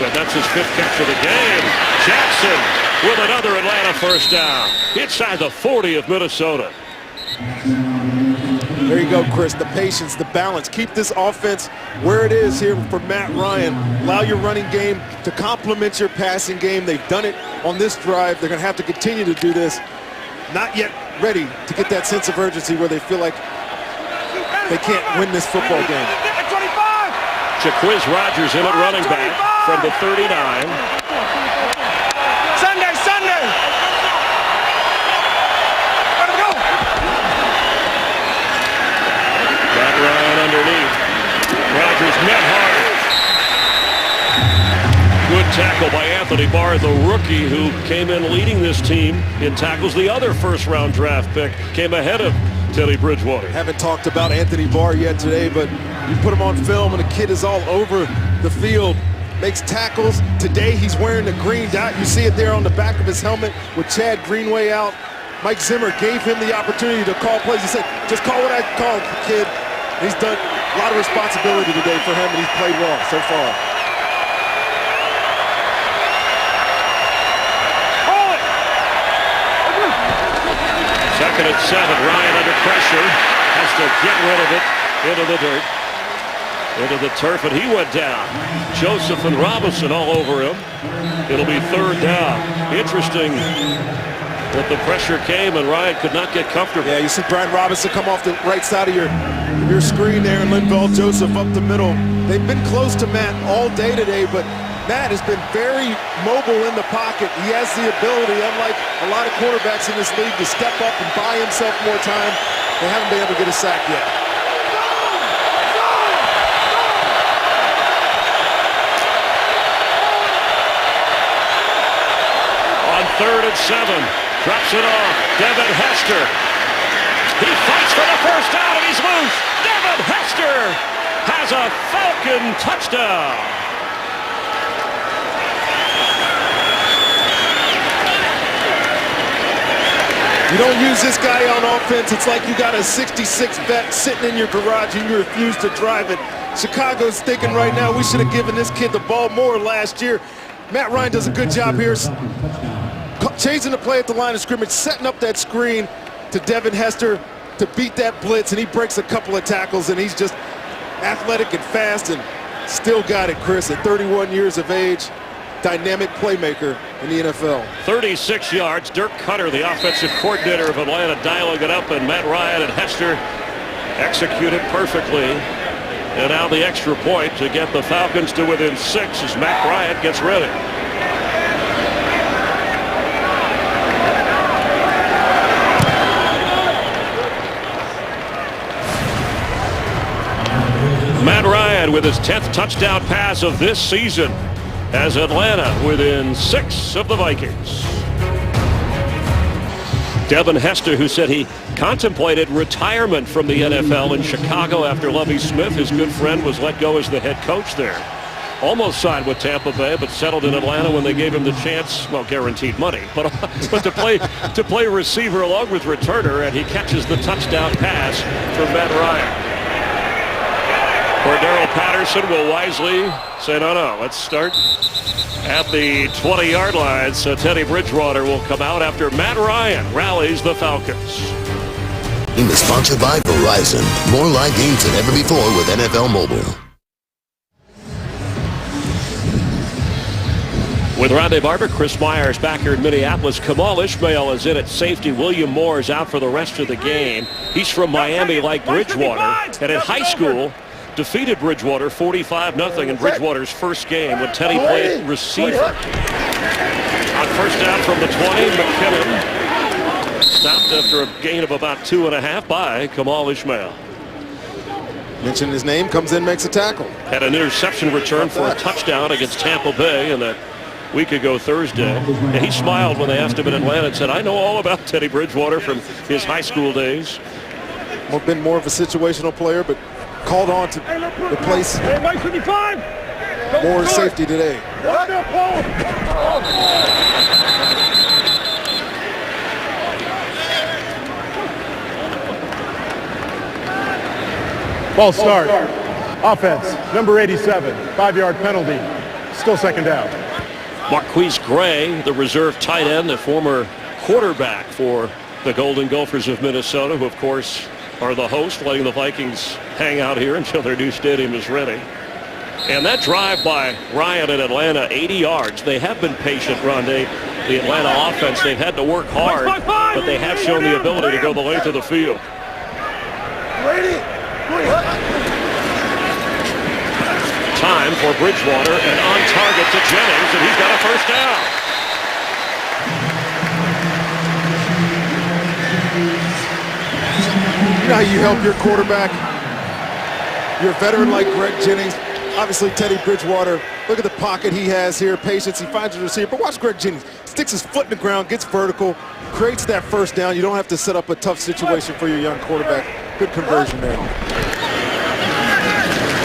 but that's his 5th catch of the game. Jackson with another Atlanta first down inside the 40 of Minnesota. There you go, Chris. The patience, the balance. Keep this offense where it is here for Matt Ryan. Allow your running game to complement your passing game. They've done it on this drive. They're going to have to continue to do this. Not yet ready to get that sense of urgency where they feel like they can't win this football game. Jaquiz Rogers in at running back from the 39. Sunday. Let him go. Matt Ryan underneath. Rogers met hard. Good tackle by Anthony Barr, the rookie who came in leading this team in tackles. The other first-round draft pick came ahead of Teddy Bridgewater. Haven't talked about Anthony Barr yet today, but you put him on film and the kid is all over the field, makes tackles. Today he's wearing the green dot. You see it there on the back of his helmet with Chad Greenway out. Mike Zimmer gave him the opportunity to call plays. He said, just call what I call, kid. And he's done a lot of responsibility today for him, and he's played well so far. Second and 7. Ryan under pressure. Has to get rid of it into the dirt. Into the turf, and he went down. Joseph and Robinson all over him. It'll be third down. Interesting that the pressure came and Ryan could not get comfortable. Yeah, you see Brian Robinson come off the right side of your screen there, and Linval Joseph up the middle. They've been close to Matt all day today, but Matt has been very mobile in the pocket. He has the ability, unlike a lot of quarterbacks in this league, to step up and buy himself more time. They haven't been able to get a sack yet. On 3rd and 7, drops it off. Devin Hester. He fights for the first down, and he's loose. Devin Hester has a Falcon touchdown. You don't use this guy on offense. It's like you got a 66 vet sitting in your garage and you refuse to drive it. Chicago's thinking right now we should have given this kid the ball more last year. Matt Ryan does a good job here chasing the play at the line of scrimmage, setting up that screen to Devin Hester to beat that blitz, and he breaks a couple of tackles, and he's just athletic and fast and still got it, Chris, at 31 years of age. Dynamic playmaker in the NFL. 36 yards. Dirk Cutter, the offensive coordinator of Atlanta, dialing it up, and Matt Ryan and Hester executed perfectly. And now the extra point to get the Falcons to within 6 as Matt Ryan gets ready. Matt Ryan with his 10th touchdown pass of this season as Atlanta within 6 of the Vikings. Devin Hester, who said he contemplated retirement from the NFL in Chicago after Lovie Smith, his good friend, was let go as the head coach there. Almost signed with Tampa Bay, but settled in Atlanta when they gave him the chance, well, guaranteed money, but to play receiver along with returner, and he catches the touchdown pass from Matt Ryan. Cordero Patterson will wisely say, no, let's start at the 20-yard line. So Teddy Bridgewater will come out after Matt Ryan rallies the Falcons. Team is sponsored by Verizon. More live games than ever before with NFL Mobile. With Rondé Barber, Chris Myers back here in Minneapolis. Kamal Ishmael is in at safety. William Moore is out for the rest of the game. He's from Miami like Bridgewater. And in high school, defeated Bridgewater 45-0 in Bridgewater's first game when Teddy played receiver. On first down from the 20, McKinnon stopped after a gain of about 2.5 by Kamal Ishmael. Mention his name, comes in, makes a tackle. Had an interception return for a touchdown against Tampa Bay in that week ago Thursday. And he smiled when they asked him in Atlanta and said, I know all about Teddy Bridgewater from his high school days. Well, been more of a situational player, but called on to replace more safety today. Ball start. Offense, number 87, 5-yard penalty. Still second down. Marquise Gray, the reserve tight end, the former quarterback for the Golden Gophers of Minnesota, who of course are the host, letting the Vikings hang out here until their new stadium is ready. And that drive by Ryan in Atlanta, 80 yards. They have been patient, Rondé. The Atlanta offense, they've had to work hard, but they have shown the ability to go the length of the field. Time for Bridgewater, and on target to Jennings, and he's got a first down. You know how you help your quarterback? You're a veteran like Greg Jennings. Obviously, Teddy Bridgewater Look at the pocket he has here, patience. He finds his receiver. But watch Greg Jennings. Sticks his foot in the ground, gets vertical, creates that first down. You don't have to set up a tough situation for your young quarterback. Good conversion there.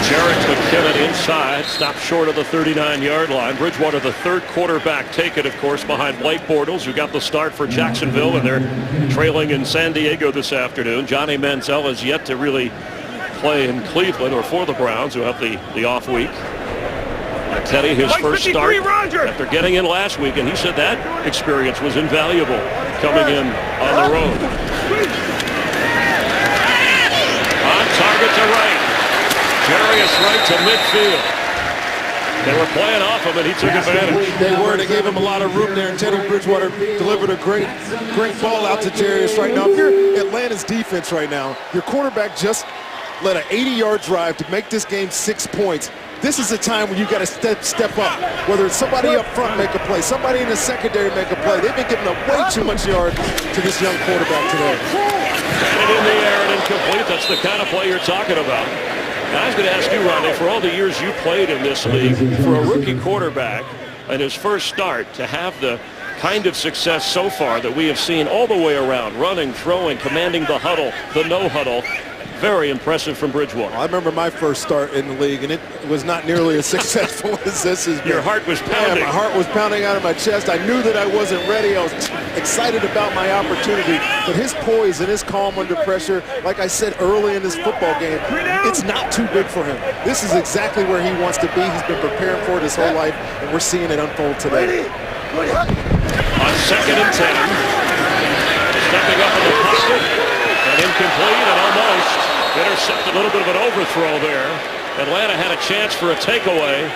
Jarek McKinnon inside, stopped short of the 39-yard line. Bridgewater, the third quarterback taken, of course, behind Blake Bortles, who got the start for Jacksonville, and they're trailing in San Diego this afternoon. Johnny Manziel has yet to really play in Cleveland or for the Browns, who have the off week. And Teddy, his first start after getting in last week, and he said that experience was invaluable coming in on the road. On target to right. Jarius right to midfield. They were playing off him, and he took advantage. They were. They gave him a lot of room there, and Teddy Bridgewater delivered a great ball out to Jarius right now. If you're Atlanta's defense right now, your quarterback just led an 80-yard drive to make this game 6 points. This is a time when you got to step up. Whether it's somebody up front make a play, somebody in the secondary make a play. They've been giving up way too much yard to this young quarterback today. And in the air and incomplete. That's the kind of play you're talking about. And I was going to ask you, Ronnie, for all the years you played in this league, for a rookie quarterback in his first start to have the kind of success so far that we have seen all the way around, running, throwing, commanding the huddle, the no huddle. Very impressive from Bridgewater. I remember my first start in the league, and it was not nearly as successful as this has been. Your heart was pounding. Yeah, my heart was pounding out of my chest. I knew that I wasn't ready. I was excited about my opportunity. But his poise and his calm under pressure, like I said early in this football game, it's not too big for him. This is exactly where he wants to be. He's been preparing for it his whole life, and we're seeing it unfold today. On 2nd and 10, stepping up in the pocket, and incomplete, and almost intercepted. A little bit of an overthrow there. Atlanta had a chance for a takeaway,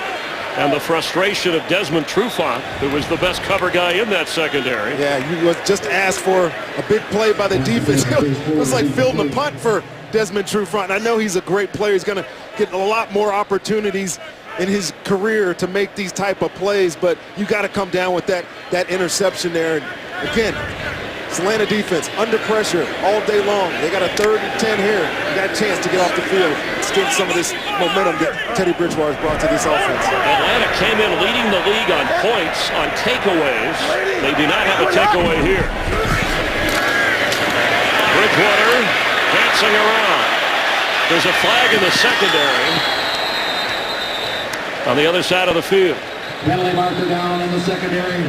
and the frustration of Desmond Trufant, who was the best cover guy in that secondary. Yeah, you was just asked for a big play by the defense. It was like fielding a punt for Desmond Trufant. I know he's a great player. He's going to get a lot more opportunities in his career to make these type of plays, but you got to come down with that interception there. And again, it's Atlanta defense under pressure all day long. They got a 3rd and 10 here. You got a chance to get off the field. Steal some of this momentum that Teddy Bridgewater has brought to this offense. Atlanta came in leading the league on points, on takeaways. They do not have a takeaway here. Bridgewater dancing around. There's a flag in the secondary on the other side of the field. Penalty marker down in the secondary.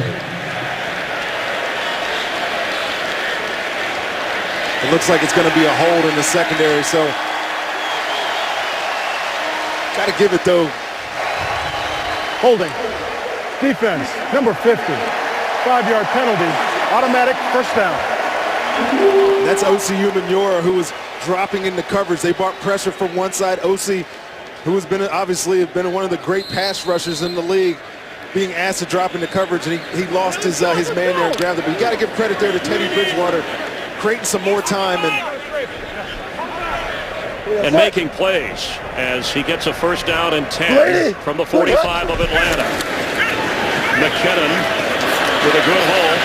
It looks like it's going to be a hold in the secondary, so got to give it, though. Holding. Defense, number 50. 5-yard penalty. Automatic first down. That's O.C. Umenyiora, who was dropping into coverage. They brought pressure from one side. O.C., who has been obviously been one of the great pass rushers in the league, being asked to drop into coverage, and he lost his man there and grabbed it. But you got to give credit there to Teddy Bridgewater, creating some more time and making plays as he gets a first down and 10 from the 45 of Atlanta. McKinnon with a good hole.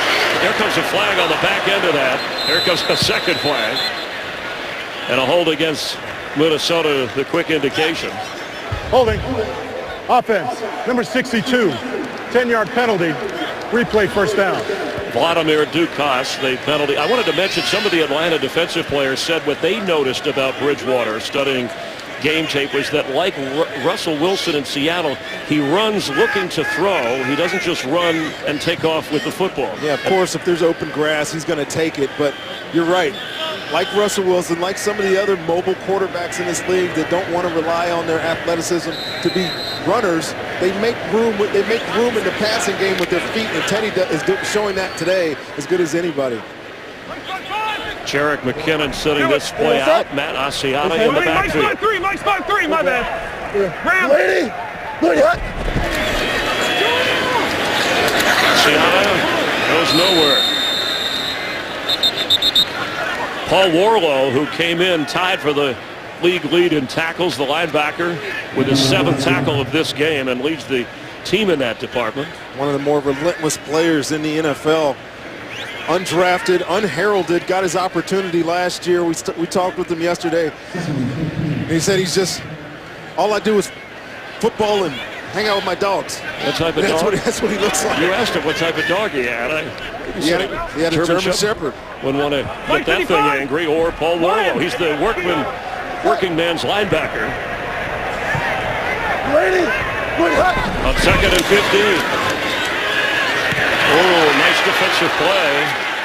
There comes a flag on the back end of that. There comes a second flag. And a hold against Minnesota, the quick indication. Holding. Offense, number 62. 10-yard penalty. Replay first down. Vladimir Dukas, the penalty. I wanted to mention some of the Atlanta defensive players said what they noticed about Bridgewater studying game tape was that, like Russell Wilson in Seattle, he runs looking to throw. He doesn't just run and take off with the football. Yeah, of course, if there's open grass, he's going to take it. But you're right. Like Russell Wilson, like some of the other mobile quarterbacks in this league that don't want to rely on their athleticism to be runners, they make room in the passing game with their feet, and Teddy is showing that today as good as anybody. Jarek McKinnon setting this play out. Matt Asiata in the backfield. Mike's spot three, my bad. Asiata goes nowhere. Paul Warlow, who came in tied for the league lead in tackles, the linebacker, with his 7th tackle of this game, and leads the team in that department. One of the more relentless players in the NFL. Undrafted, unheralded, got his opportunity last year. We talked with him yesterday. And he said he's just, all I do is football and hang out with my dogs. What type of dog? That's what he looks like. You asked him what type of dog he had. He had a German Shepherd. Wouldn't want to get that thing angry. Or Paul Warlow. He's the working man's linebacker. On 2nd and 15. Oh, nice defensive play.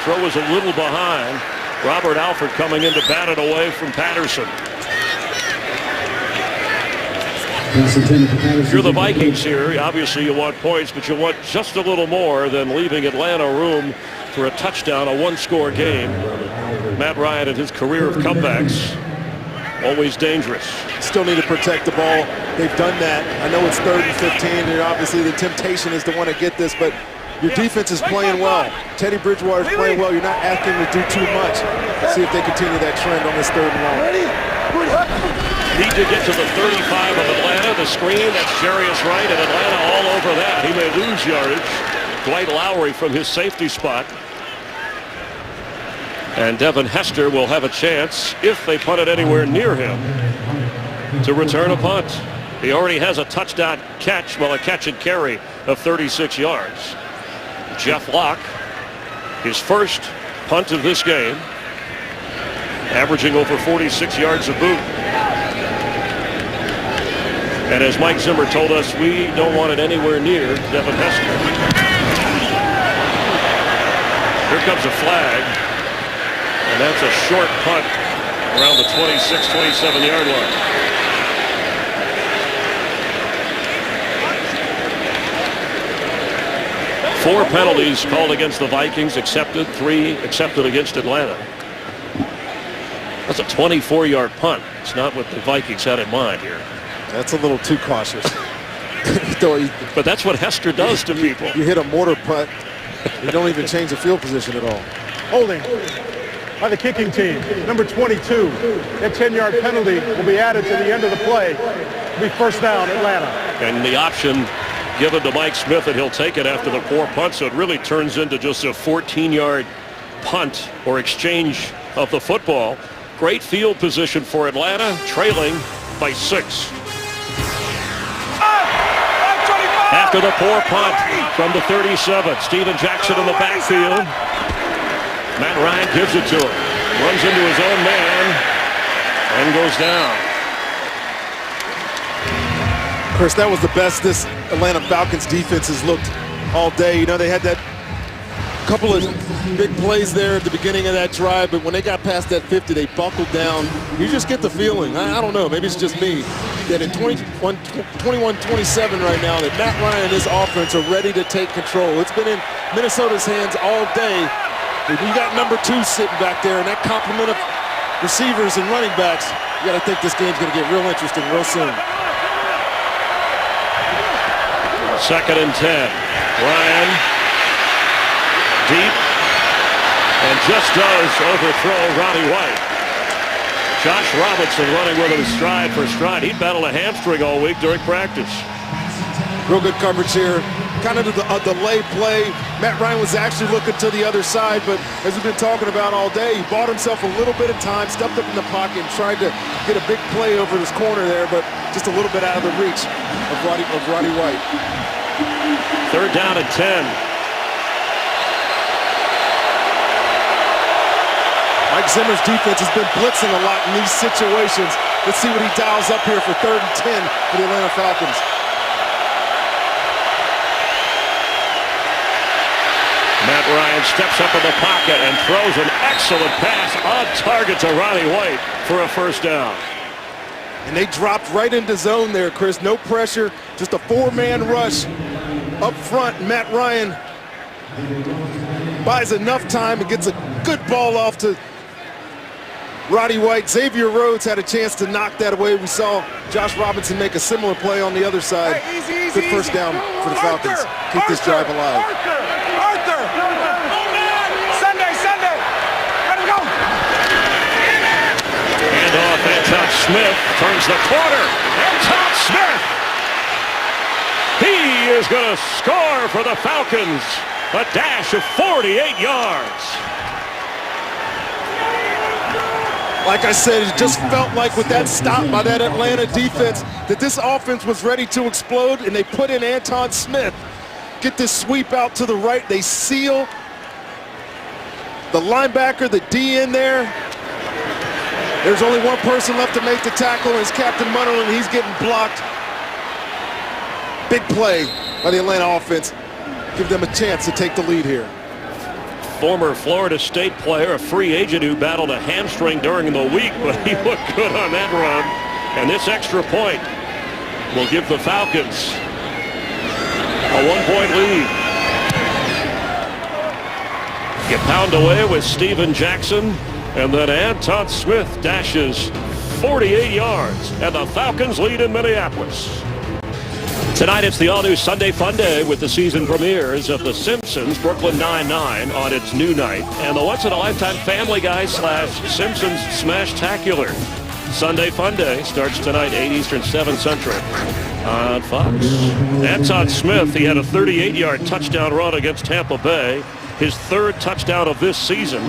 Throw was a little behind. Robert Alford coming in to bat it away from Patterson. If you're the Vikings here, obviously you want points, but you want just a little more than leaving Atlanta room for a touchdown, a one-score game. Matt Ryan and his career of comebacks, always dangerous. Still need to protect the ball. They've done that. I know it's 3rd and 15, and obviously the temptation is to want to get this, but your defense is playing well. Teddy Bridgewater is playing well. You're not asking him to do too much. Let's see if they continue that trend on this 3rd and long. Need to get to the 35 of Atlanta. The screen, that's Jarius Wright, and Atlanta all over that. He may lose yardage. Dwight Lowry from his safety spot. And Devin Hester will have a chance, if they punt it anywhere near him, to return a punt. He already has a touchdown catch, a catch and carry of 36 yards. Jeff Locke, his first punt of this game, averaging over 46 yards a boot. And as Mike Zimmer told us, we don't want it anywhere near Devin Hester. Here comes a flag, and that's a short punt around the 26, 27-yard line. Four penalties called against the Vikings, accepted. 3 accepted against Atlanta. That's a 24-yard punt. It's not what the Vikings had in mind here. That's a little too cautious. But that's what Hester does to people. You hit a mortar punt, you don't even change the field position at all. Holding by the kicking team. Number 22. That 10-yard penalty will be added to the end of the play. It'll be first down, Atlanta. And the option given to Mike Smith, and he'll take it after the poor punt, so it really turns into just a 14-yard punt or exchange of the football. Great field position for Atlanta, trailing by 6. After the poor punt from the 37, Steven Jackson in the backfield. Matt Ryan gives it to him. Runs into his own man and goes down. Chris, that was the best this Atlanta Falcons defense has looked all day. You know, they had that couple of big plays there at the beginning of that drive, but when they got past that 50, they buckled down. You just get the feeling, I don't know, maybe it's just me, that at 21-27 right now, that Matt Ryan and his offense are ready to take control. It's been in Minnesota's hands all day. But you got number 2 sitting back there, and that complement of receivers and running backs, you got to think this game's going to get real interesting real soon. 2nd and 10. Ryan deep and just does overthrow Ronnie White. Josh Robinson running with him stride for stride. He battled a hamstring all week during practice. Real good coverage here. Kind of a delay play. Matt Ryan was actually looking to the other side, but as we've been talking about all day, he bought himself a little bit of time, stepped up in the pocket, and tried to get a big play over this corner there, but just a little bit out of the reach of Roddy White. 3rd down and 10. Mike Zimmer's defense has been blitzing a lot in these situations. Let's see what he dials up here for 3rd and 10 for the Atlanta Falcons. Matt Ryan steps up in the pocket and throws an excellent pass on target to Ronnie White for a first down. And they dropped right into zone there, Chris. No pressure, just a 4-man rush up front. Matt Ryan buys enough time and gets a good ball off to Roddy White. Xavier Rhodes had a chance to knock that away. We saw Josh Robinson make a similar play on the other side. Good first down for the Falcons. Keep this drive alive. Arthur! Sunday! Let him go! Hand off, Anton Smith turns the corner. Anton Smith! He is going to score for the Falcons. A dash of 48 yards. Like I said, it just felt like with that stop by that Atlanta defense that this offense was ready to explode, and they put in Anton Smith. Get this sweep out to the right. They seal the linebacker, the D in there. There's only one person left to make the tackle, and it's Captain Munnerlyn. He's getting blocked. Big play by the Atlanta offense. Give them a chance to take the lead here. Former Florida State player, a free agent who battled a hamstring during the week, but he looked good on that run. And this extra point will give the Falcons a 1-point lead. You pound away with Steven Jackson, and then Anton Smith dashes 48 yards, and the Falcons lead in Minneapolis. Tonight it's the all-new Sunday Fun Day with the season premieres of The Simpsons, Brooklyn Nine-Nine on its new night, and the once-in-a-lifetime Family Guy / Simpsons Smash-tacular. Sunday Fun Day starts tonight, 8 Eastern, 7 Central on Fox. Anton Smith, he had a 38-yard touchdown run against Tampa Bay, his third touchdown of this season.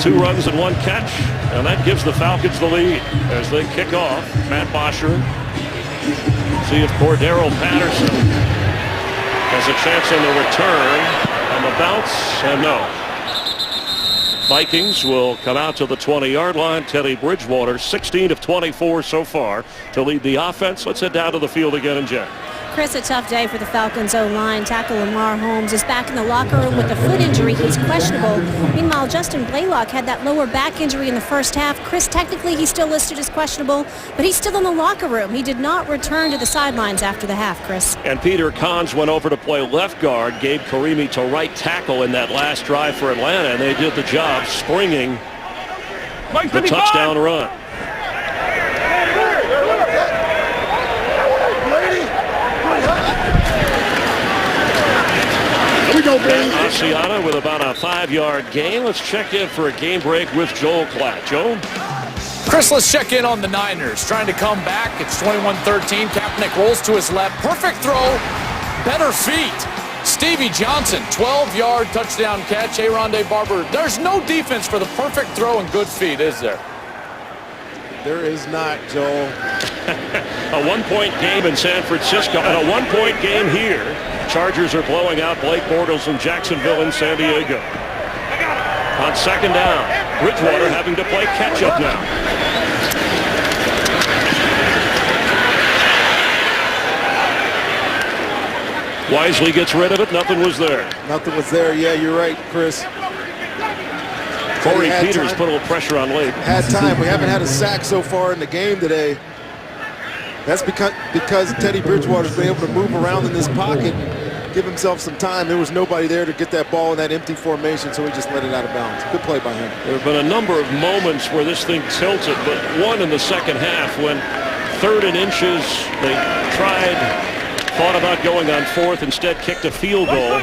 2 runs and 1 catch, and that gives the Falcons the lead as they kick off. Matt Bosher. See if Cordero Patterson has a chance on the return on the bounce, and no. Vikings will come out to the 20-yard line. Teddy Bridgewater, 16 of 24 so far to lead the offense. Let's head down to the field again and Jen. Chris, a tough day for the Falcons O-line. Tackle Lamar Holmes is back in the locker room with a foot injury. He's questionable. Meanwhile, Justin Blaylock had that lower back injury in the first half. Chris, technically he's still listed as questionable, but he's still in the locker room. He did not return to the sidelines after the half, Chris. And Peter Kahns went over to play left guard, Gabe Karimi to right tackle in that last drive for Atlanta, and they did the job springing the touchdown run. Asiata with about a 5-yard gain. Let's check in for a game break with Joel Klatt. Joel? Chris, let's check in on the Niners. Trying to come back. It's 21-13. Kaepernick rolls to his left. Perfect throw. Better feet. Stevie Johnson, 12-yard touchdown catch. Aaronde Barber. There's no defense for the perfect throw and good feet, is there? There is not, Joel. A 1-point game in San Francisco and a 1-point game here. Chargers are blowing out Blake Bortles in Jacksonville and San Diego. On second down, Bridgewater having to play catch-up now. Wisely gets rid of it. Nothing was there. Nothing was there. Yeah, you're right, Chris. Corey Peters put a little pressure on late. Had time. We haven't had a sack so far in the game today. That's because Teddy Bridgewater's been able to move around in this pocket, give himself some time. There was nobody there to get that ball in that empty formation, so he just let it out of bounds. Good play by him. There have been a number of moments where this thing tilted, but one in the second half when 3rd and inches, they thought about going on 4th, instead kicked a field goal.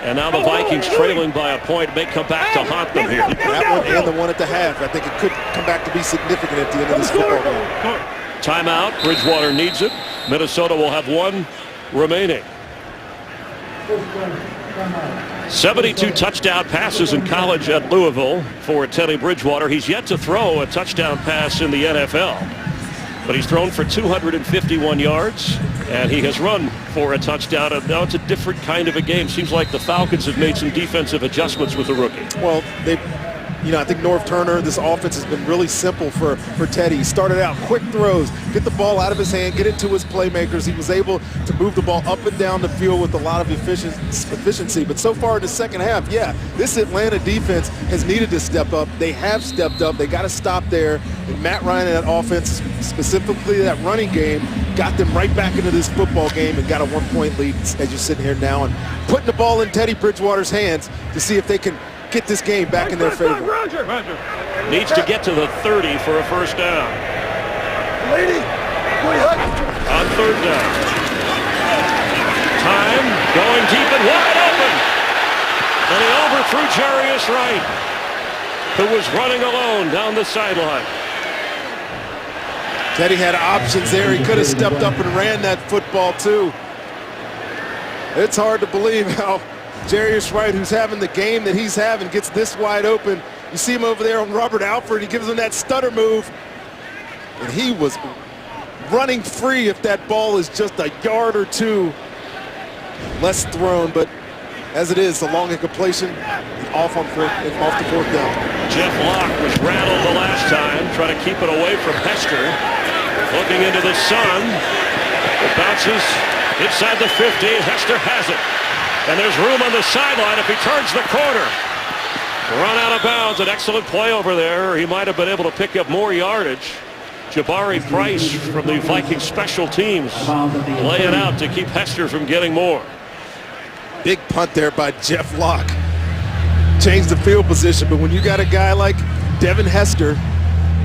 And now the Vikings trailing by a point may come back to haunt them here. That one and the one at the half. I think it could come back to be significant at the end of this football game. Timeout. Bridgewater needs it. Minnesota will have 1 remaining. 72 touchdown passes in college at Louisville for Teddy Bridgewater. He's yet to throw a touchdown pass in the NFL. But he's thrown for 251 yards, and he has run for a touchdown. And now it's a different kind of a game. Seems like the Falcons have made some defensive adjustments with the rookie. Well, I think Norv Turner, this offense has been really simple for Teddy. He started out quick throws, get the ball out of his hand, get it to his playmakers. He was able to move the ball up and down the field with a lot of efficiency. But so far in the second half, yeah, this Atlanta defense has needed to step up. They have stepped up. They got to stop there. And Matt Ryan and that offense, specifically that running game, got them right back into this football game and got a 1-point lead as you're sitting here now and putting the ball in Teddy Bridgewater's hands to see if they can get this game back in their favor. Needs to get to the 30 for a first down. On 3rd down. Time going deep and wide open. And he overthrew Jarius Wright, who was running alone down the sideline. Teddy had options there. He could have stepped up and ran that football too. It's hard to believe how Jarius Wright, who's having the game that he's having, gets this wide open You see him over there on Robert Alford. He gives him that stutter move. And he was running free if that ball is just a yard or two less thrown. But as it is, a long incompletion off the fourth down. Jeff Locke was rattled the last time, trying to keep it away from Hester. Looking into the sun. It bounces inside the 50. Hester has it. And there's room on the sideline if he turns the corner. Run out of bounds. An excellent play over there. He might have been able to pick up more yardage. Jabari Price from the Vikings special teams laying out to keep Hester from getting more. Big punt there by Jeff Locke. Changed the field position, but when you got a guy like Devin Hester,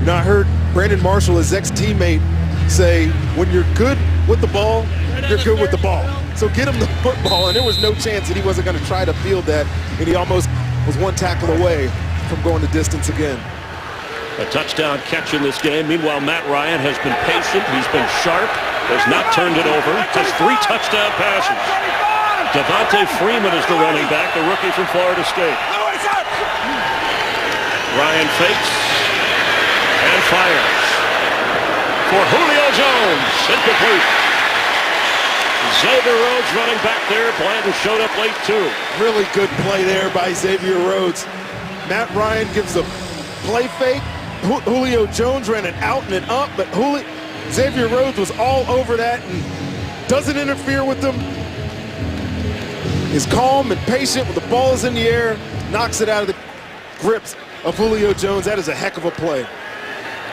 you know, I heard Brandon Marshall, his ex-teammate, say, when you're good with the ball, you're good with the ball. So get him the football, and there was no chance that he wasn't going to try to field that, and he almost was one tackle away from going the distance again. A touchdown catch in this game. Meanwhile, Matt Ryan has been patient. He's been sharp. Has not turned it over. Has 3 touchdown passes. Devontae Freeman is the running back, the rookie from Florida State. Ryan fakes and fires for Julio Jones. Incomplete. Xavier Rhodes running back there. Blanton showed up late too. Really good play there by Xavier Rhodes. Matt Ryan gives a play fake. Julio Jones ran an out and an up, but Xavier Rhodes was all over that and doesn't interfere with them. Is calm and patient when the ball is in the air, knocks it out of the grips of Julio Jones. That is a heck of a play.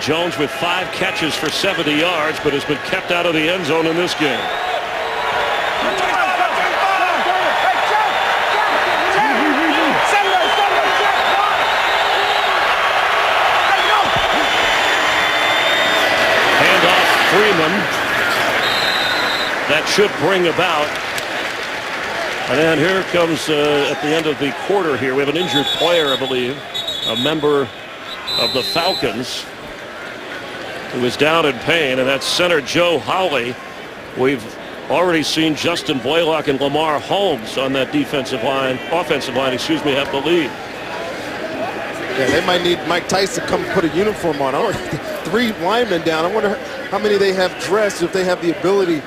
Jones with 5 catches for 70 yards, but has been kept out of the end zone in this game. Freeman. That should bring about. And then here comes at the end of the quarter here. We have an injured player, I believe, a member of the Falcons who is down in pain, and that's center Joe Hawley. We've already seen Justin Blaylock and Lamar Holmes on that offensive line, have the lead. Yeah, they might need Mike Tice to come put a uniform on. 3 linemen down. I wonder how many they have dressed, if they have the ability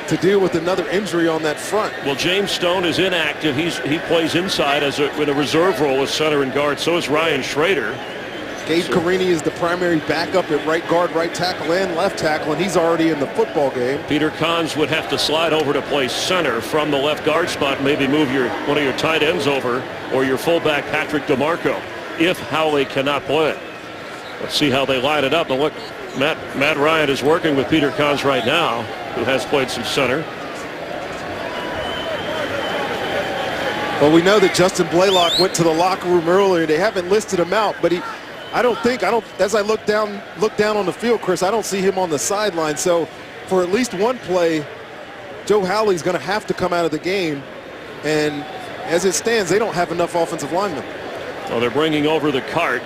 to deal with another injury on that front. Well, James Stone is inactive. He plays inside in a reserve role as center and guard. So is Ryan Schrader. Gabe Carini is the primary backup at right guard, right tackle, and left tackle, and he's already in the football game. Peter Kahns would have to slide over to play center from the left guard spot, maybe move one of your tight ends over, or your fullback Patrick DeMarco, if Howley cannot play. Let's see how they line it up. And look, Matt Ryan is working with Peter Kahns right now, who has played some center. Well, we know that Justin Blaylock went to the locker room earlier. They haven't listed him out, but as I look down on the field, Chris, I don't see him on the sideline. So for at least one play, Joe Howley's going to have to come out of the game. And as it stands, they don't have enough offensive linemen. Well, they're bringing over the cart.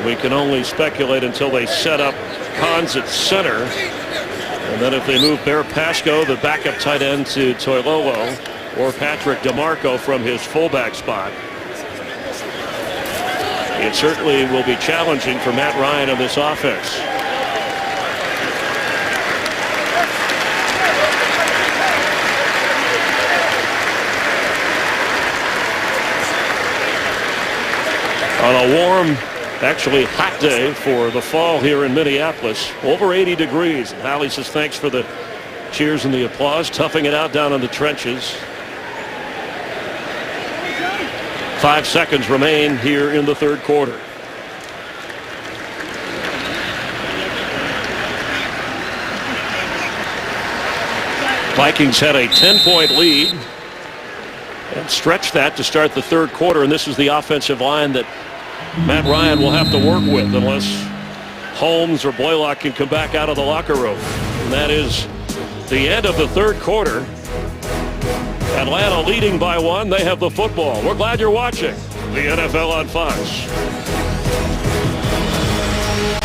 We can only speculate until they set up Kahns at center. And then if they move Bear Pasco, the backup tight end, to Toilolo, or Patrick DeMarco from his fullback spot. It certainly will be challenging for Matt Ryan on this offense. On a warm, actually hot day for the fall here in Minneapolis, over 80 degrees. And Howley says thanks for the cheers and the applause, toughing it out down in the trenches. 5 seconds remain here in the third quarter. Vikings had a 10-point lead and stretched that to start the third quarter, and this is the offensive line that Matt Ryan will have to work with unless Holmes or Blaylock can come back out of the locker room. And that is the end of the third quarter. Atlanta leading by 1. They have the football. We're glad you're watching the NFL on Fox.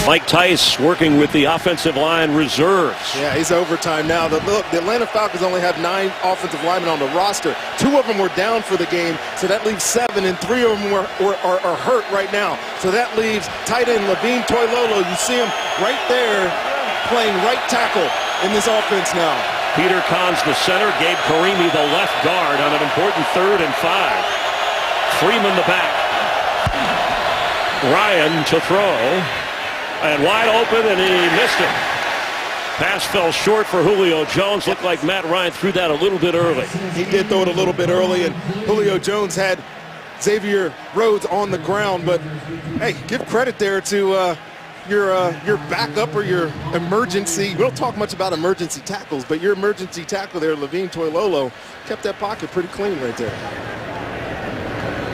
Mike Tice working with the offensive line reserves. Yeah, he's overtime now. The Atlanta Falcons only have 9 offensive linemen on the roster. 2 of them were down for the game, so that leaves 7, and 3 of them are hurt right now. So that leaves tight end Levine Toilolo. You see him right there playing right tackle in this offense now. Peter Kahn's the center, Gabe Karimi the left guard on an important 3rd and 5. Freeman the back. Ryan to throw. And wide open, and he missed it. Pass fell short for Julio Jones. Looked like Matt Ryan threw that a little bit early. He did throw it a little bit early, and Julio Jones had Xavier Rhodes on the ground. But, hey, give credit there to your backup or your emergency. We don't talk much about emergency tackles, but your emergency tackle there, Levine Toilolo, kept that pocket pretty clean right there.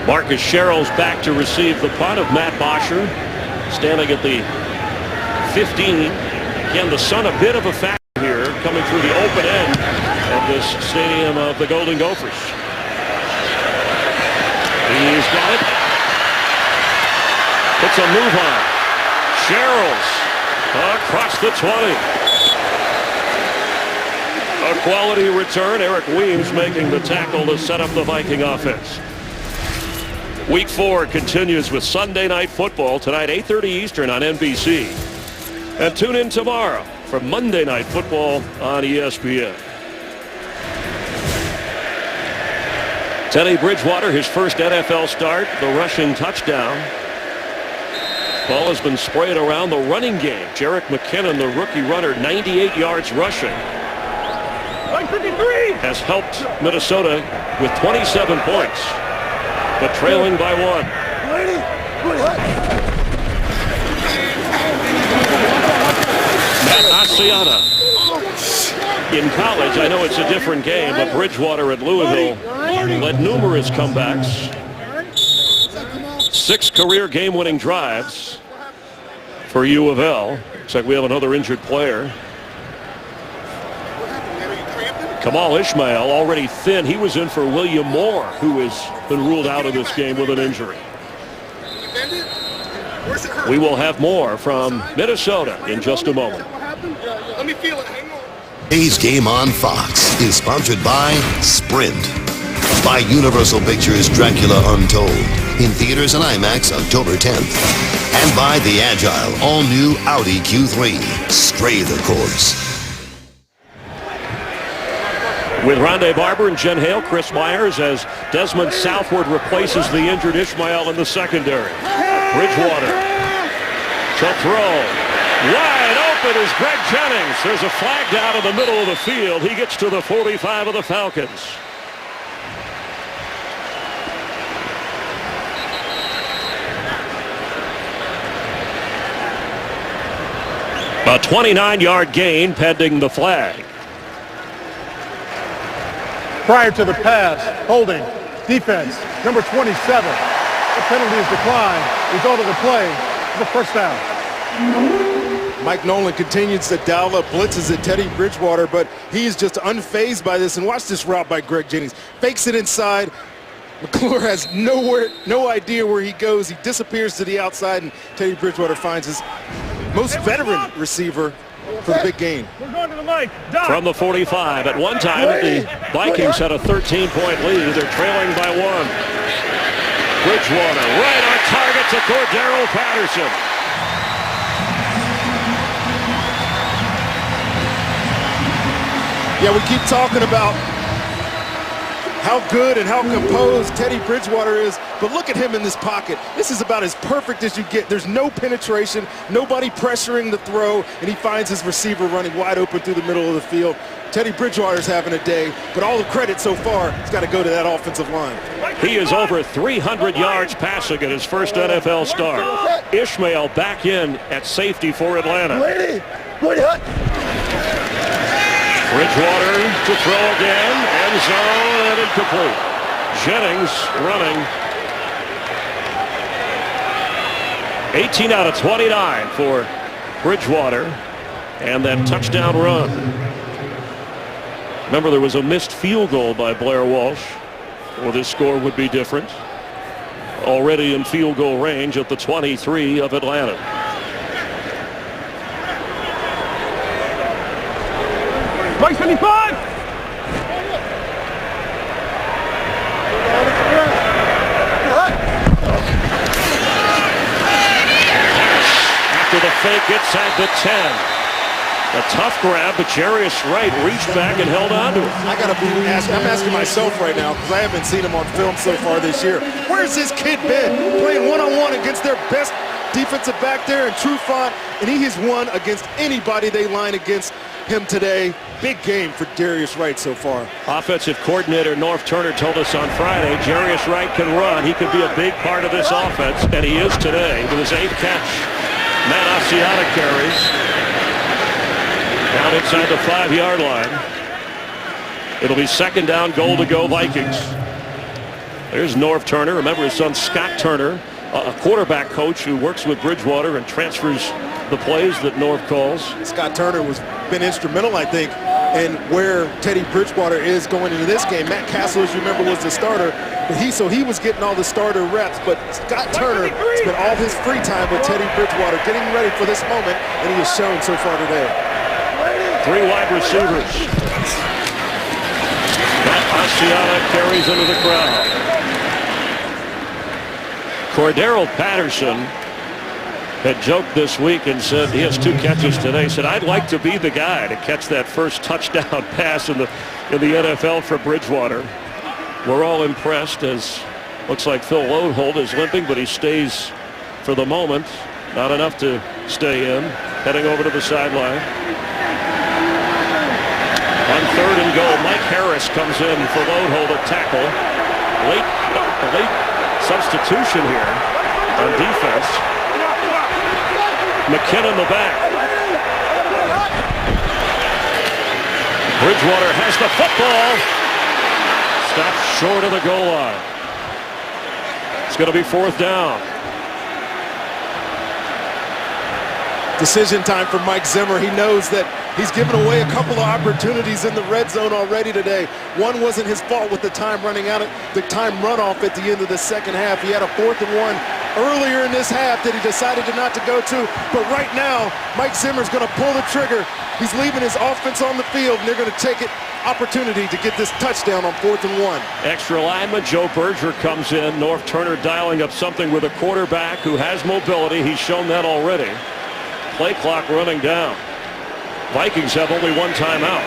Marcus Sherrill's back to receive the punt of Matt Bosher, standing at the 15. Again, the sun a bit of a factor here, coming through the open end of this stadium of the Golden Gophers. He's got it. It's a move on. Sherrill's across the 20. A quality return. Eric Weems making the tackle to set up the Viking offense. Week 4 continues with Sunday Night Football tonight, 8:30 Eastern on NBC. And tune in tomorrow for Monday Night Football on ESPN. Teddy Bridgewater, his first NFL start, the rushing touchdown. Ball has been sprayed around the running game. Jerick McKinnon, the rookie runner, 98 yards rushing. 53 has helped Minnesota with 27 points, but trailing by 1. Matt Asiata. In college, I know it's a different game, but Bridgewater at Louisville led numerous comebacks. 6 career game-winning drives for U of L. Looks like we have another injured player. Kamal Ishmael already thin. He was in for William Moore, who has been ruled out of this game with an injury. We will have more from Minnesota in just a moment. Let me feel it. Hang on. Today's Game on Fox is sponsored by Sprint. By Universal Pictures' Dracula Untold in theaters and IMAX October 10th. And by the agile, all-new Audi Q3. Stray the course. With Rondé Barber and Jen Hale, Chris Myers as Desmond Southward replaces the injured Ishmael in the secondary. Bridgewater to throw. Wide open is Greg Jennings. There's a flag down in the middle of the field. He gets to the 45 of the Falcons. A 29-yard gain pending the flag. Prior to the pass, holding, defense, number 27. The penalty is declined. Result of the play is a first down. Mike Nolan continues to dial up blitzes at Teddy Bridgewater, but he's just unfazed by this. And watch this route by Greg Jennings. Fakes it inside. McClure has no idea where he goes. He disappears to the outside, and Teddy Bridgewater finds his most veteran receiver for the big game. We're going to the mic. From the 45. At one time, the Vikings had a 13-point lead. They're trailing by 1. Bridgewater right on target to Cordero Patterson. Yeah, we keep talking about how good and how composed Teddy Bridgewater is, but look at him in this pocket. This is about as perfect as you get. There's no penetration, nobody pressuring the throw, and he finds his receiver running wide open through the middle of the field. Teddy Bridgewater's having a day, but all the credit so far has got to go to that offensive line. He is over 300 yards passing at his first NFL start. Ishmael back in at safety for Atlanta. Bridgewater to throw again, end zone, and incomplete. Jennings running. 18 out of 29 for Bridgewater, and that touchdown run. Remember, there was a missed field goal by Blair Walsh, or this score would be different. Already in field goal range at the 23 of Atlanta. Right 75! After the fake inside the 10. A tough grab, but Jarius Wright reached back and held on to it. I'm asking myself right now, because I haven't seen him on film so far this year. Where's this kid been? Playing one-on-one against their best defensive back there in Trufant, and he has won against anybody they line against him today. Big game for Jarius Wright so far. Offensive coordinator North Turner told us on Friday, Jarius Wright can run. He could be a big part of this offense, and he is today with his 8th catch. Matt Asiata carries. Down inside the 5-yard line. It'll be 2nd down, goal to go, Vikings. There's North Turner. Remember his son Scott Turner, a quarterback coach who works with Bridgewater and transfers the plays that North calls. Scott Turner has been instrumental, I think, in where Teddy Bridgewater is going into this game. Matt Castle, as you remember, was the starter, but he was getting all the starter reps. But Scott Turner spent all his free time with Teddy Bridgewater, getting ready for this moment, and he has shown so far today. 3 wide receivers. Matt Asiata carries into the crowd. Cordero Patterson had joked this week and said he has 2 catches today. He said, I'd like to be the guy to catch that first touchdown pass in the NFL for Bridgewater. We're all impressed, as looks like Phil Lodeholt is limping, but he stays for the moment. Not enough to stay in. Heading over to the sideline. On 3rd and goal, Mike Harris comes in for Lodeholt at tackle. Late substitution here on defense. McKinnon the back. Bridgewater has the football. Stopped short of the goal line. It's going to be 4th down. Decision time for Mike Zimmer. He knows that he's given away a couple of opportunities in the red zone already today. One wasn't his fault with the time running out, the time runoff at the end of the second half. He had a 4th and 1 earlier in this half that he decided not to go to. But right now, Mike Zimmer's going to pull the trigger. He's leaving his offense on the field, and they're going to take it opportunity to get this touchdown on 4th and 1. Extra lineman Joe Berger comes in. North Turner dialing up something with a quarterback who has mobility. He's shown that already. Play clock running down. Vikings have only 1 timeout.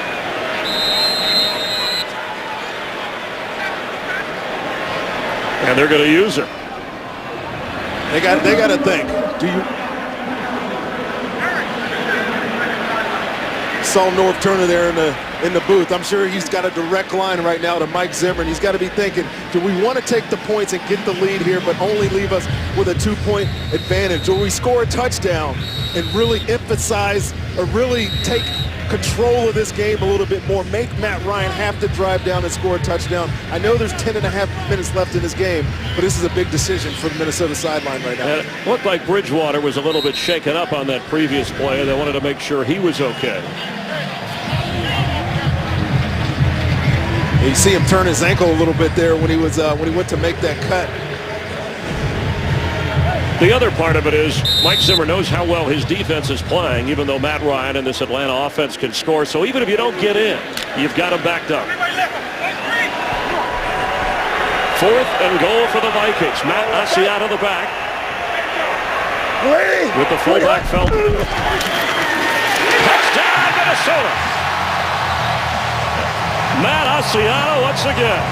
And they're going to use it. They got to think. Saw North Turner there in the booth. I'm sure he's got a direct line right now to Mike Zimmer, and he's got to be thinking, do we want to take the points and get the lead here, but only leave us with a 2-point advantage? Or we score a touchdown and really emphasize or really take control of this game a little bit more, make Matt Ryan have to drive down and score a touchdown. I know there's 10.5 minutes left in this game, but this is a big decision for the Minnesota sideline right now. And it looked like Bridgewater was a little bit shaken up on that previous play. They wanted to make sure he was okay. You see him turn his ankle a little bit there when he went to make that cut. The other part of it is Mike Zimmer knows how well his defense is playing, even though Matt Ryan and this Atlanta offense can score. So even if you don't get in, you've got them backed up. 4th and goal for the Vikings. Matt Asiata the back. With the fullback Felton. Touchdown, Minnesota! Matt Asiata once again.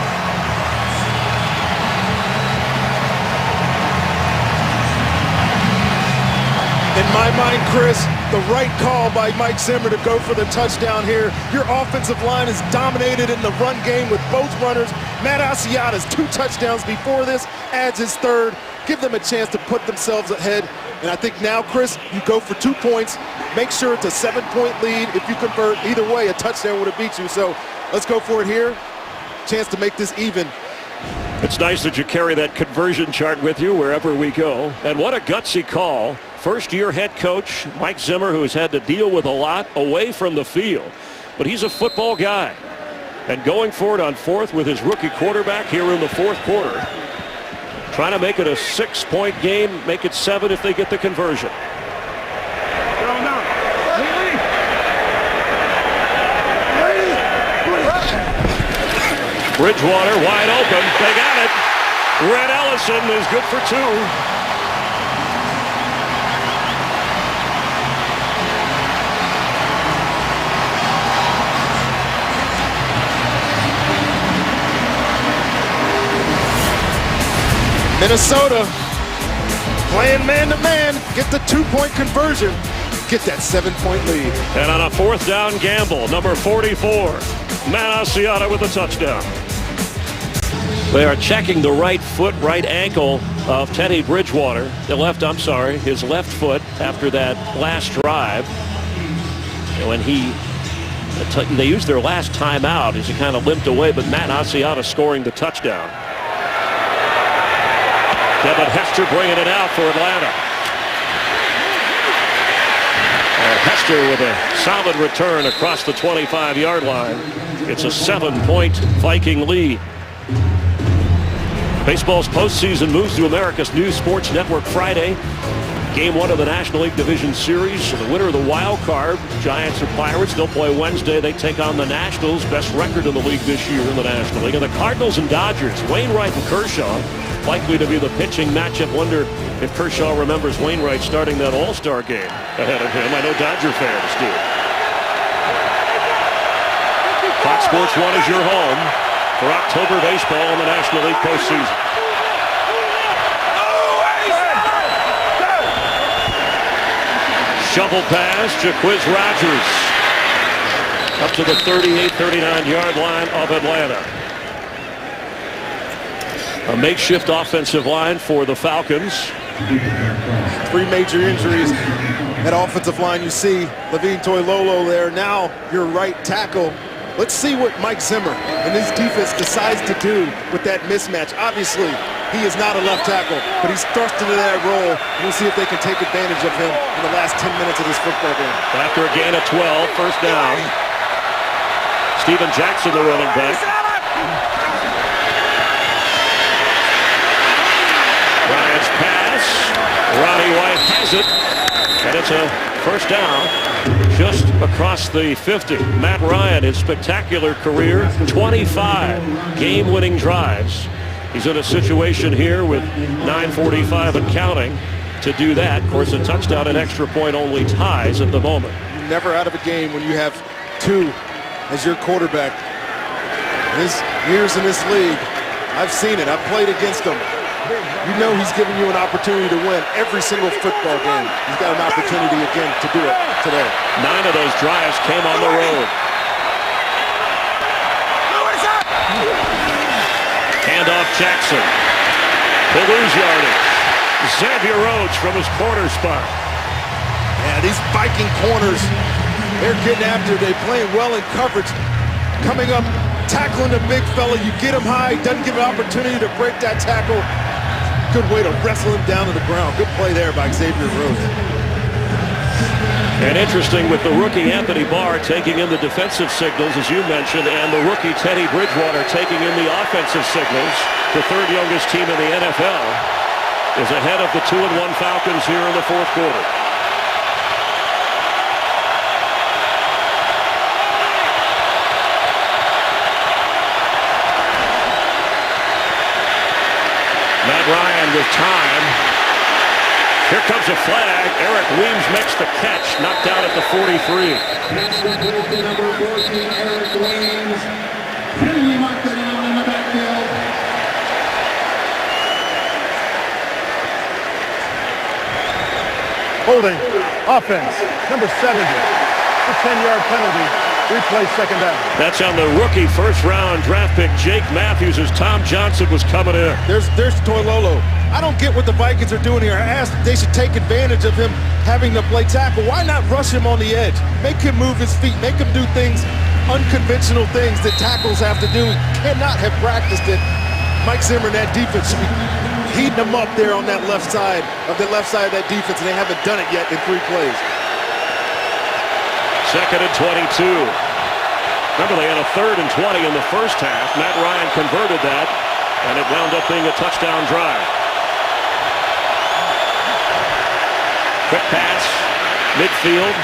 In my mind, Chris, the right call by Mike Zimmer to go for the touchdown here. Your offensive line is dominated in the run game with both runners. Matt Asiata's 2 touchdowns before this, adds his 3rd. Give them a chance to put themselves ahead. And I think now, Chris, you go for 2 points. Make sure it's a 7-point lead. If you convert either way, a touchdown would have beat you. So let's go for it here. Chance to make this even. It's nice that you carry that conversion chart with you wherever we go. And what a gutsy call. First-year head coach Mike Zimmer, who has had to deal with a lot away from the field. But he's a football guy. And going for it on 4th with his rookie quarterback here in the 4th quarter. Trying to make it a 6-point game, make it 7 if they get the conversion. Bridgewater wide open. They got it. Red Ellison is good for 2. Minnesota playing man-to-man, get the 2-point conversion, get that 7-point lead. And on a 4th down gamble, number 44, Matt Asiata with a touchdown. They are checking the right foot, right ankle of Teddy Bridgewater. His left foot after that last drive. When they used their last timeout as he kind of limped away, but Matt Asiata scoring the touchdown. Devin Hester bringing it out for Atlanta. Hester with a solid return across the 25-yard line. It's a 7-point Viking lead. Baseball's postseason moves to America's new sports network Friday. Game 1 of the National League Division Series. The winner of the wild card, Giants or Pirates, they'll play Wednesday. They take on the Nationals, best record in the league this year in the National League. And the Cardinals and Dodgers, Wainwright and Kershaw, likely to be the pitching matchup. Wonder if Kershaw remembers Wainwright starting that All-Star game ahead of him. I know Dodger fans do. Fox Sports 1 is your home for October baseball in the National League postseason. Shovel pass, Jaquiz Rogers up to the 38-39-yard line of Atlanta. A makeshift offensive line for the Falcons. 3 major injuries at offensive line. You see Levine Toilolo there. Now your right tackle. Let's see what Mike Zimmer and his defense decides to do with that mismatch. Obviously, he is not a left tackle, but he's thrust into that role. We'll see if they can take advantage of him in the last 10 minutes of this football game. After a gain of 12, first down. Steven Jackson, the running back. Ryan's pass. Ronnie White has it, and it's a first down just across the 50. Matt Ryan, his spectacular career, 25 game-winning drives. He's in a situation here with 9:45 and counting to do that. Of course, a touchdown and extra point only ties at the moment. You're never out of a game when you have 2 as your quarterback. His years in this league, I've seen it. I've played against him. You know he's giving you an opportunity to win every single football game. He's got an opportunity again to do it today. 9 of those drives came on the road. Handoff Jackson. They lose yardage. Xavier Rhodes from his corner spot. Yeah, these Viking corners, they're getting after. They're playing well in coverage. Coming up, tackling the big fella. You get him high, doesn't give an opportunity to break that tackle. Good way to wrestle him down to the ground. Good play there by Xavier Rhodes. And interesting with the rookie Anthony Barr taking in the defensive signals, as you mentioned, and the rookie Teddy Bridgewater taking in the offensive signals. The 3rd youngest team in the NFL is ahead of the 2-1 Falcons here in the 4th quarter. Matt Ryan with time. Here comes a flag. Eric Weems makes the catch, knocked out at the 43. Number 14, Eric Weems. Henry marked it down in the backfield. Holding, offense, number 70. The 10-yard penalty. Replay second down. That's on the rookie first-round draft pick Jake Matthews as Tom Johnson was coming in. There's Toilolo. I don't get what the Vikings are doing here. I asked if they should take advantage of him having to play tackle. Why not rush him on the edge? Make him move his feet. Make him do things, unconventional things that tackles have to do. Cannot have practiced it. Mike Zimmer and that defense should be heating them up there on that left side of that defense, and they haven't done it yet in 3 plays. 2nd and 22. Remember, they had a 3rd and 20 in the first half. Matt Ryan converted that, and it wound up being a touchdown drive. Quick pass, midfield.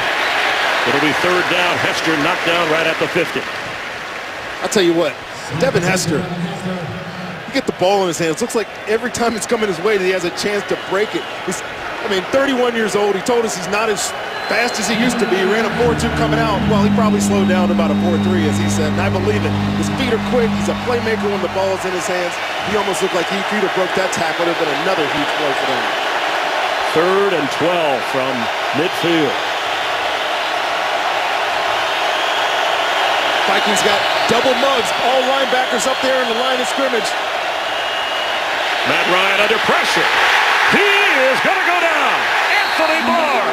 It'll be 3rd down. Hester knocked down right at the 50. I'll tell you what, Devin Hester, you get the ball in his hands. Looks like every time it's coming his way that he has a chance to break it. He's, 31 years old. He told us he's not as fast as he used to be. He ran a 4.2 coming out. Well, he probably slowed down to about a 4.3, as he said, and I believe it. His feet are quick. He's a playmaker when the ball is in his hands. He almost looked like if he'd have broke that tackle, it would have been another huge play for them. 3rd and 12 from midfield. Vikings got double mugs, all linebackers up there in the line of scrimmage. Matt Ryan under pressure. He is going to go down. Anthony Barr.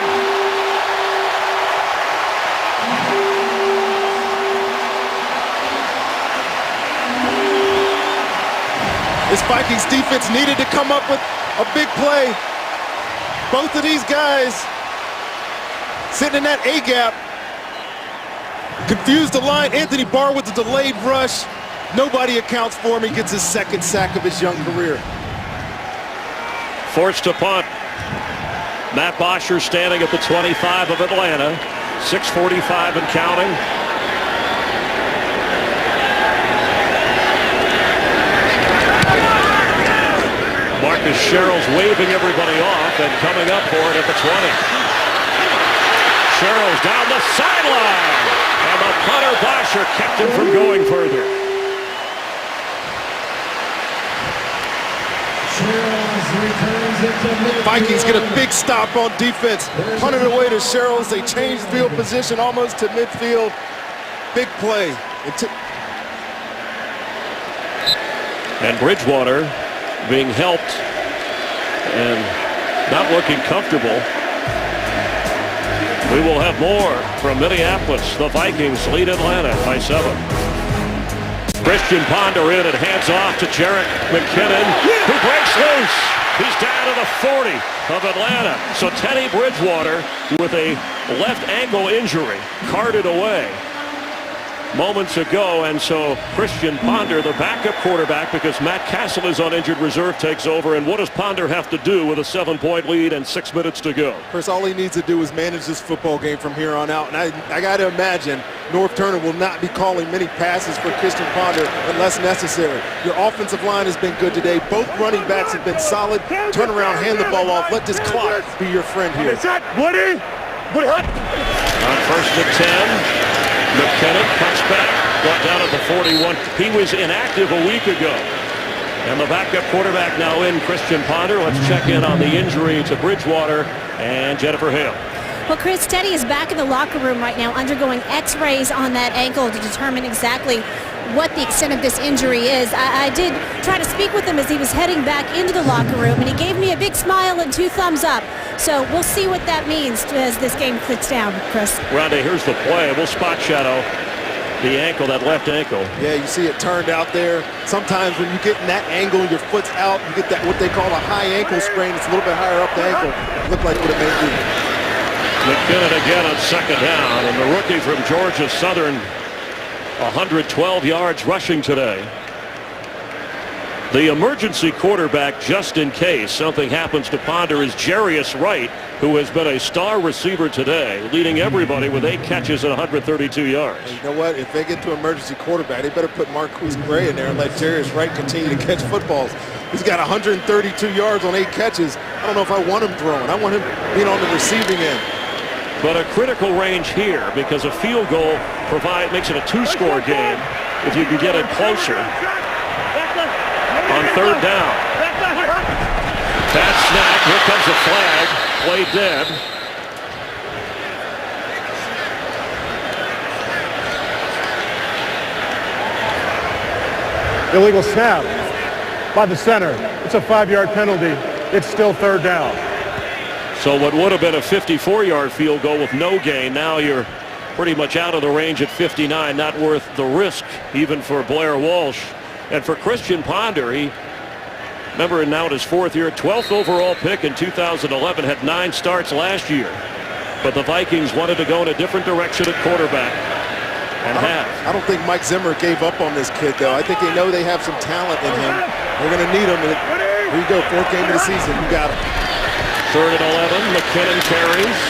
This Vikings defense needed to come up with a big play. Both of these guys sitting in that A-gap. Confused the line. Anthony Barr with the delayed rush. Nobody accounts for him. He gets his 2nd sack of his young career. Forced to punt. Matt Bosher standing at the 25 of Atlanta. 6:45 and counting. Marcus Sherrill's waving everybody off and coming up for it at the 20. Sherrill's down the sideline. And the punter Bosher kept him from going further. Vikings get a big stop on defense. Punted away to Sherrills. They change field position almost to midfield. Big play. And Bridgewater being helped and not looking comfortable. We will have more from Minneapolis. The Vikings lead Atlanta by 7. Christian Ponder in and hands off to Jerick McKinnon, who breaks loose. He's down to the 40 of Atlanta. So Teddy Bridgewater with a left ankle injury carted away moments ago, and so Christian Ponder, the backup quarterback, because Matt Castle is on injured reserve, takes over. And what does Ponder have to do with a 7-point lead and 6 minutes to go? Chris, all he needs to do is manage this football game from here on out. And I got to imagine North Turner will not be calling many passes for Christian Ponder unless necessary. Your offensive line has been good today. Both running backs have been solid. Turn around, hand the ball off. Let this clock be your friend here. Woody! On 1st and 10. McKinnon cuts back, brought down at the 41. He was inactive a week ago. And the backup quarterback now in, Christian Ponder. Let's check in on the injury to Bridgewater and Jennifer Hale. Well, Chris, Teddy is back in the locker room right now undergoing x-rays on that ankle to determine exactly what the extent of this injury is. I did try to speak with him as he was heading back into the locker room, and he gave me a big smile and 2 thumbs up. So we'll see what that means as this game clicks down, Chris. Rhonda, here's the play. We'll spot shadow the ankle, that left ankle. Yeah, you see it turned out there. Sometimes when you get in that angle, your foot's out, you get that what they call a high ankle sprain. It's a little bit higher up the ankle. It looked like what it may be. McKinnon again on 2nd down, and the rookie from Georgia Southern, 112 yards rushing today. The emergency quarterback, just in case something happens to Ponder, is Jarius Wright, who has been a star receiver today, leading everybody with 8 catches and 132 yards. And you know what? If they get to emergency quarterback, they better put Marquise Gray in there and let Jarius Wright continue to catch footballs. He's got 132 yards on 8 catches. I don't know if I want him throwing. I want him being on the receiving end. But a critical range here, because a field goal makes it a 2-score game if you can get it closer. On 3rd down. Bad snap. Here comes a flag. Play dead. Illegal snap by the center. It's a 5-yard penalty. It's still 3rd down. So what would have been a 54-yard field goal with no gain, now you're pretty much out of the range at 59. Not worth the risk even for Blair Walsh. And for Christian Ponder, he, remember, now in his 4th year, 12th overall pick in 2011, had 9 starts last year. But the Vikings wanted to go in a different direction at quarterback. And I don't think Mike Zimmer gave up on this kid, though. I think they know they have some talent in him. They're going to need him. Here you go, 4th game of the season. You got him. 3rd and 11. McKinnon carries.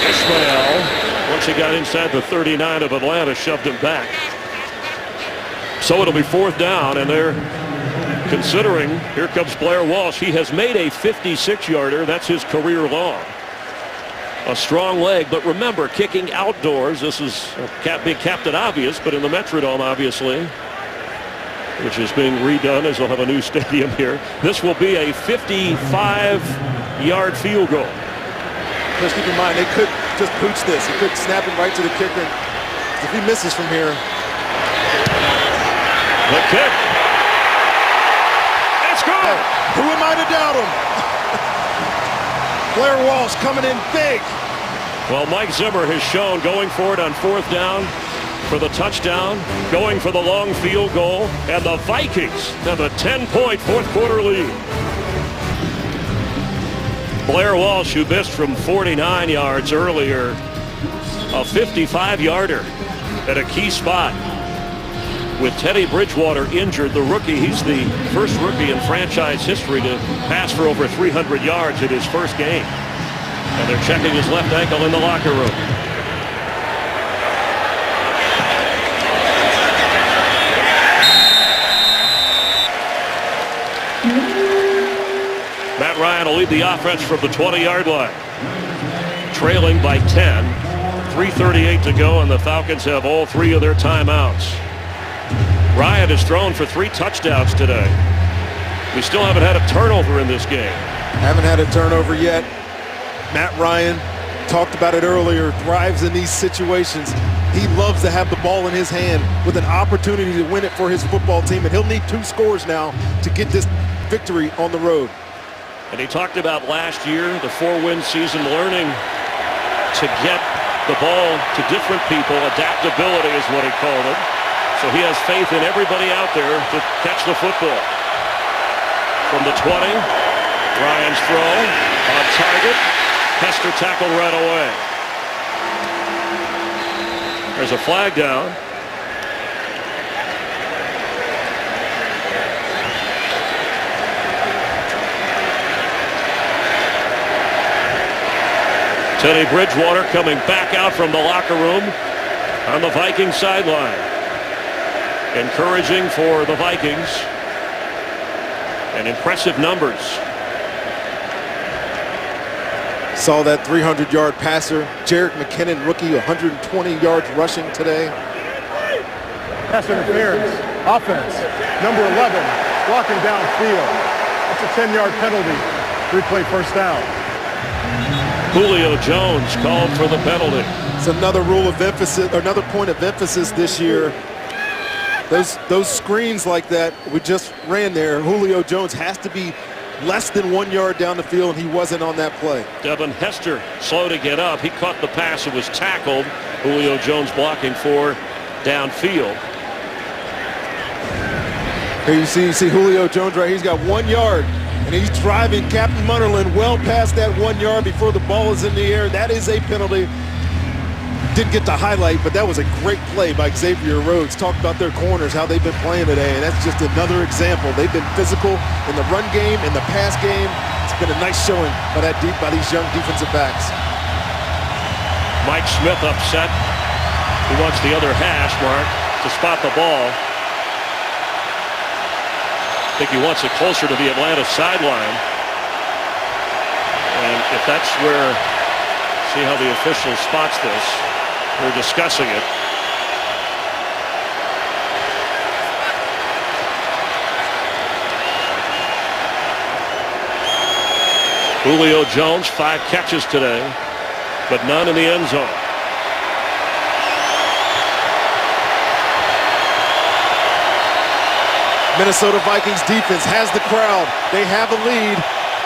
Ishmael, once he got inside the 39 of Atlanta, shoved him back. So it'll be 4th down, and they're considering, here comes Blair Walsh. He has made a 56-yarder. That's his career long. A strong leg, but remember, kicking outdoors. This is being Captain Obvious, but in the Metrodome, obviously, which is being redone as they'll have a new stadium here. This will be a 55-yard field goal. Just keep in mind, they could just pooch this. He could snap it right to the kicker. If he misses from here. The kick. It's good. Hey, who am I to doubt him? Blair Walsh coming in big. Well, Mike Zimmer has shown going for it on 4th down for the touchdown, going for the long field goal, and the Vikings have a 10-point 4th quarter lead. Blair Walsh, who missed from 49 yards earlier, a 55-yarder at a key spot. With Teddy Bridgewater injured, the rookie, he's the first rookie in franchise history to pass for over 300 yards in his first game. And they're checking his left ankle in the locker room. Matt Ryan will lead the offense from the 20-yard line. Trailing by 10. 3:38 to go, and the Falcons have all 3 of their timeouts. Ryan has thrown for 3 touchdowns today. We still haven't had a turnover in this game. Haven't had a turnover yet. Matt Ryan talked about it earlier, thrives in these situations. He loves to have the ball in his hand with an opportunity to win it for his football team, and he'll need 2 scores now to get this victory on the road. And he talked about last year, the 4-win season, learning to get the ball to different people. Adaptability is what he called it. So he has faith in everybody out there to catch the football. From the 20, Ryan's throw on target. Hester tackled right away. There's a flag down. Teddy Bridgewater coming back out from the locker room on the Vikings sideline. Encouraging for the Vikings. And impressive numbers. Saw that 300-yard passer. Jerick McKinnon, rookie, 120 yards rushing today. Pass interference. Offense. Number 11, blocking downfield. That's a 10-yard penalty. Replay 1st down. Julio Jones called for the penalty. It's another rule of emphasis, another point of emphasis this year. Those screens like that we just ran there, Julio Jones has to be less than 1 yard down the field, and he wasn't on that play. Devin Hester slow to get up. He caught the pass and was tackled. Julio Jones blocking for downfield. Here you see Julio Jones right here. He's got 1 yard, and he's driving Captain Munnerlyn well past that 1 yard before the ball is in the air. That is a penalty. Didn't get the highlight, but that was a great play by Xavier Rhodes. Talk about their corners, how they've been playing today, and that's just another example. They've been physical in the run game, in the pass game. It's been a nice showing by these young defensive backs. Mike Smith upset. He wants the other hash mark to spot the ball. I think he wants it closer to the Atlanta sideline. And if that's where, see how the official spots this. We're discussing it. Julio Jones, 5 catches today, but none in the end zone. Minnesota Vikings defense has the crowd. They have a lead.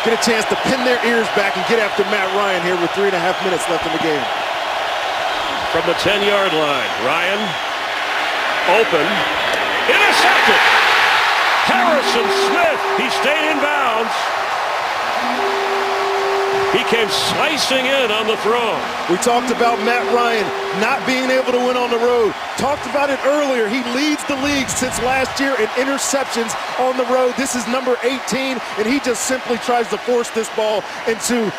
Get a chance to pin their ears back and get after Matt Ryan here with 3.5 minutes left in the game. From the 10-yard line, Ryan open, intercepted. Harrison Smith, he stayed in bounds. He came slicing in on the throw. We talked about Matt Ryan not being able to win on the road. Talked about it earlier. He leads the league since last year in interceptions on the road. This is number 18, and he just simply tries to force this ball into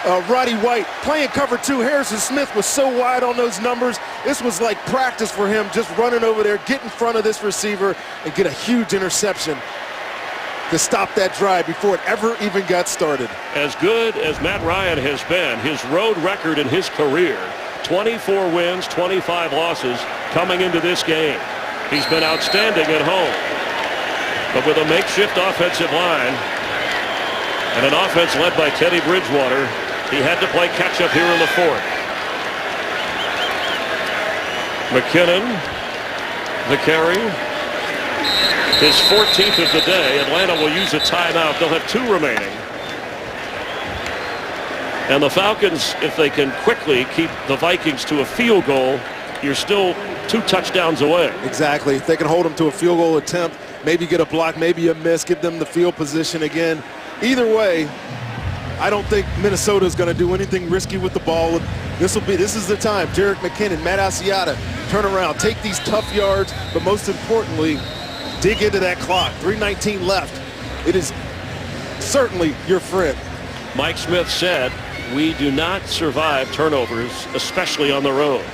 Roddy White playing cover 2. Harrison Smith was so wide on those numbers. This was like practice for him, just running over there, get in front of this receiver, and get a huge interception to stop that drive before it ever even got started. As good as Matt Ryan has been, his road record in his career, 24 wins, 25 losses coming into this game. He's been outstanding at home. But with a makeshift offensive line and an offense led by Teddy Bridgewater, he had to play catch-up here in the fourth. McKinnon, the carry. His 14th of the day. Atlanta will use a timeout. They'll have 2 remaining. And the Falcons, if they can quickly keep the Vikings to a field goal, you're still 2 touchdowns away. Exactly. If they can hold them to a field goal attempt, maybe get a block, maybe a miss, give them the field position again. Either way, I don't think Minnesota is going to do anything risky with the ball. This is the time. Jerick McKinnon, Matt Asiata, turn around, take these tough yards, but most importantly, dig into that clock. 3:19 left. It is certainly your friend. Mike Smith said, we do not survive turnovers, especially on the road.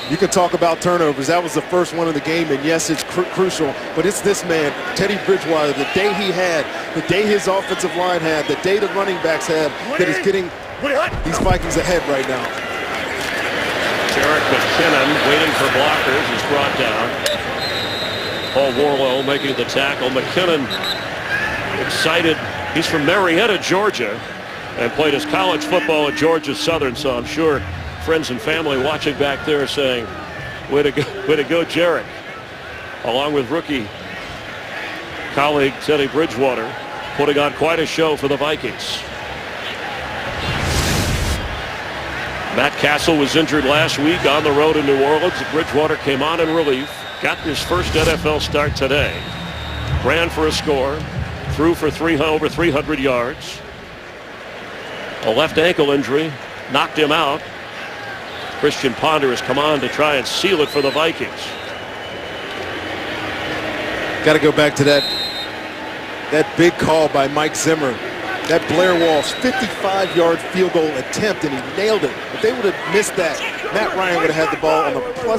You can talk about turnovers. That was the first one of the game, and yes, it's crucial, but it's this man, Teddy Bridgewater, the day he had, the day his offensive line had, the day the running backs had, that is getting these Vikings ahead right now. Jerick McKinnon waiting for blockers is brought down. Paul Warlow making the tackle. McKinnon excited. He's from Marietta, Georgia, and played his college football at Georgia Southern, so I'm sure friends and family watching back there saying, way to go, Jerick. Along with rookie colleague Teddy Bridgewater, putting on quite a show for the Vikings. Matt Castle was injured last week on the road in New Orleans. Bridgewater came on in relief, got his first NFL start today. Ran for a score, threw for over 300 yards. A left ankle injury knocked him out. Christian Ponder has come on to try and seal it for the Vikings. Got to go back to that big call by Mike Zimmer. That Blair Walsh 55-yard field goal attempt, and he nailed it. If they would have missed that, Matt Ryan would have had the ball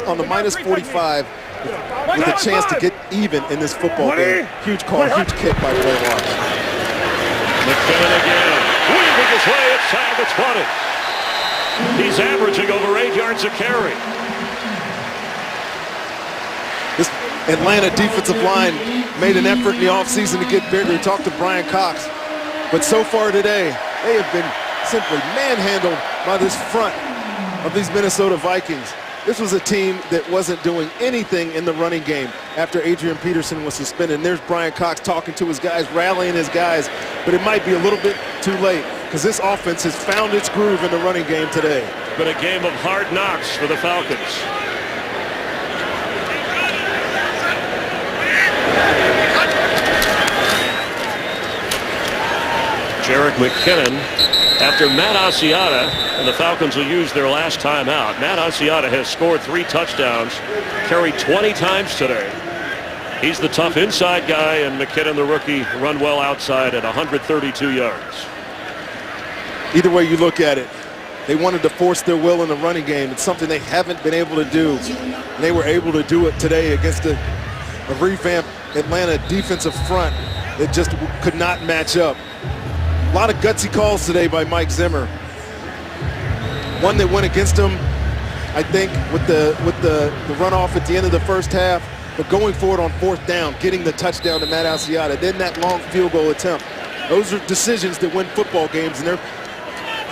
on the minus 45 with a chance to get even in this football game. Huge call, huge kick by Blair Walsh. McKinnon again, weaving his way inside the 20. He's averaging over 8 yards a carry. This Atlanta defensive line made an effort in the offseason to get bigger. Talked to Brian Cox. But so far today, they have been simply manhandled by this front of these Minnesota Vikings. This was a team that wasn't doing anything in the running game after Adrian Peterson was suspended. And there's Brian Cox talking to his guys, rallying his guys. But it might be a little bit too late, because this offense has found its groove in the running game today. Been a game of hard knocks for the Falcons. Jerick McKinnon, after Matt Asiata, and the Falcons will use their last timeout. Matt Asiata has scored 3 touchdowns, carried 20 times today. He's the tough inside guy, and McKinnon, the rookie, run well outside at 132 yards. Either way you look at it, they wanted to force their will in the running game. It's something they haven't been able to do, and they were able to do it today against a revamped Atlanta defensive front that just could not match up. A lot of gutsy calls today by Mike Zimmer. One that went against him, I think, with the runoff at the end of the first half, but going forward on 4th down, getting the touchdown to Matt Asiata, then that long field goal attempt. Those are decisions that win football games, and it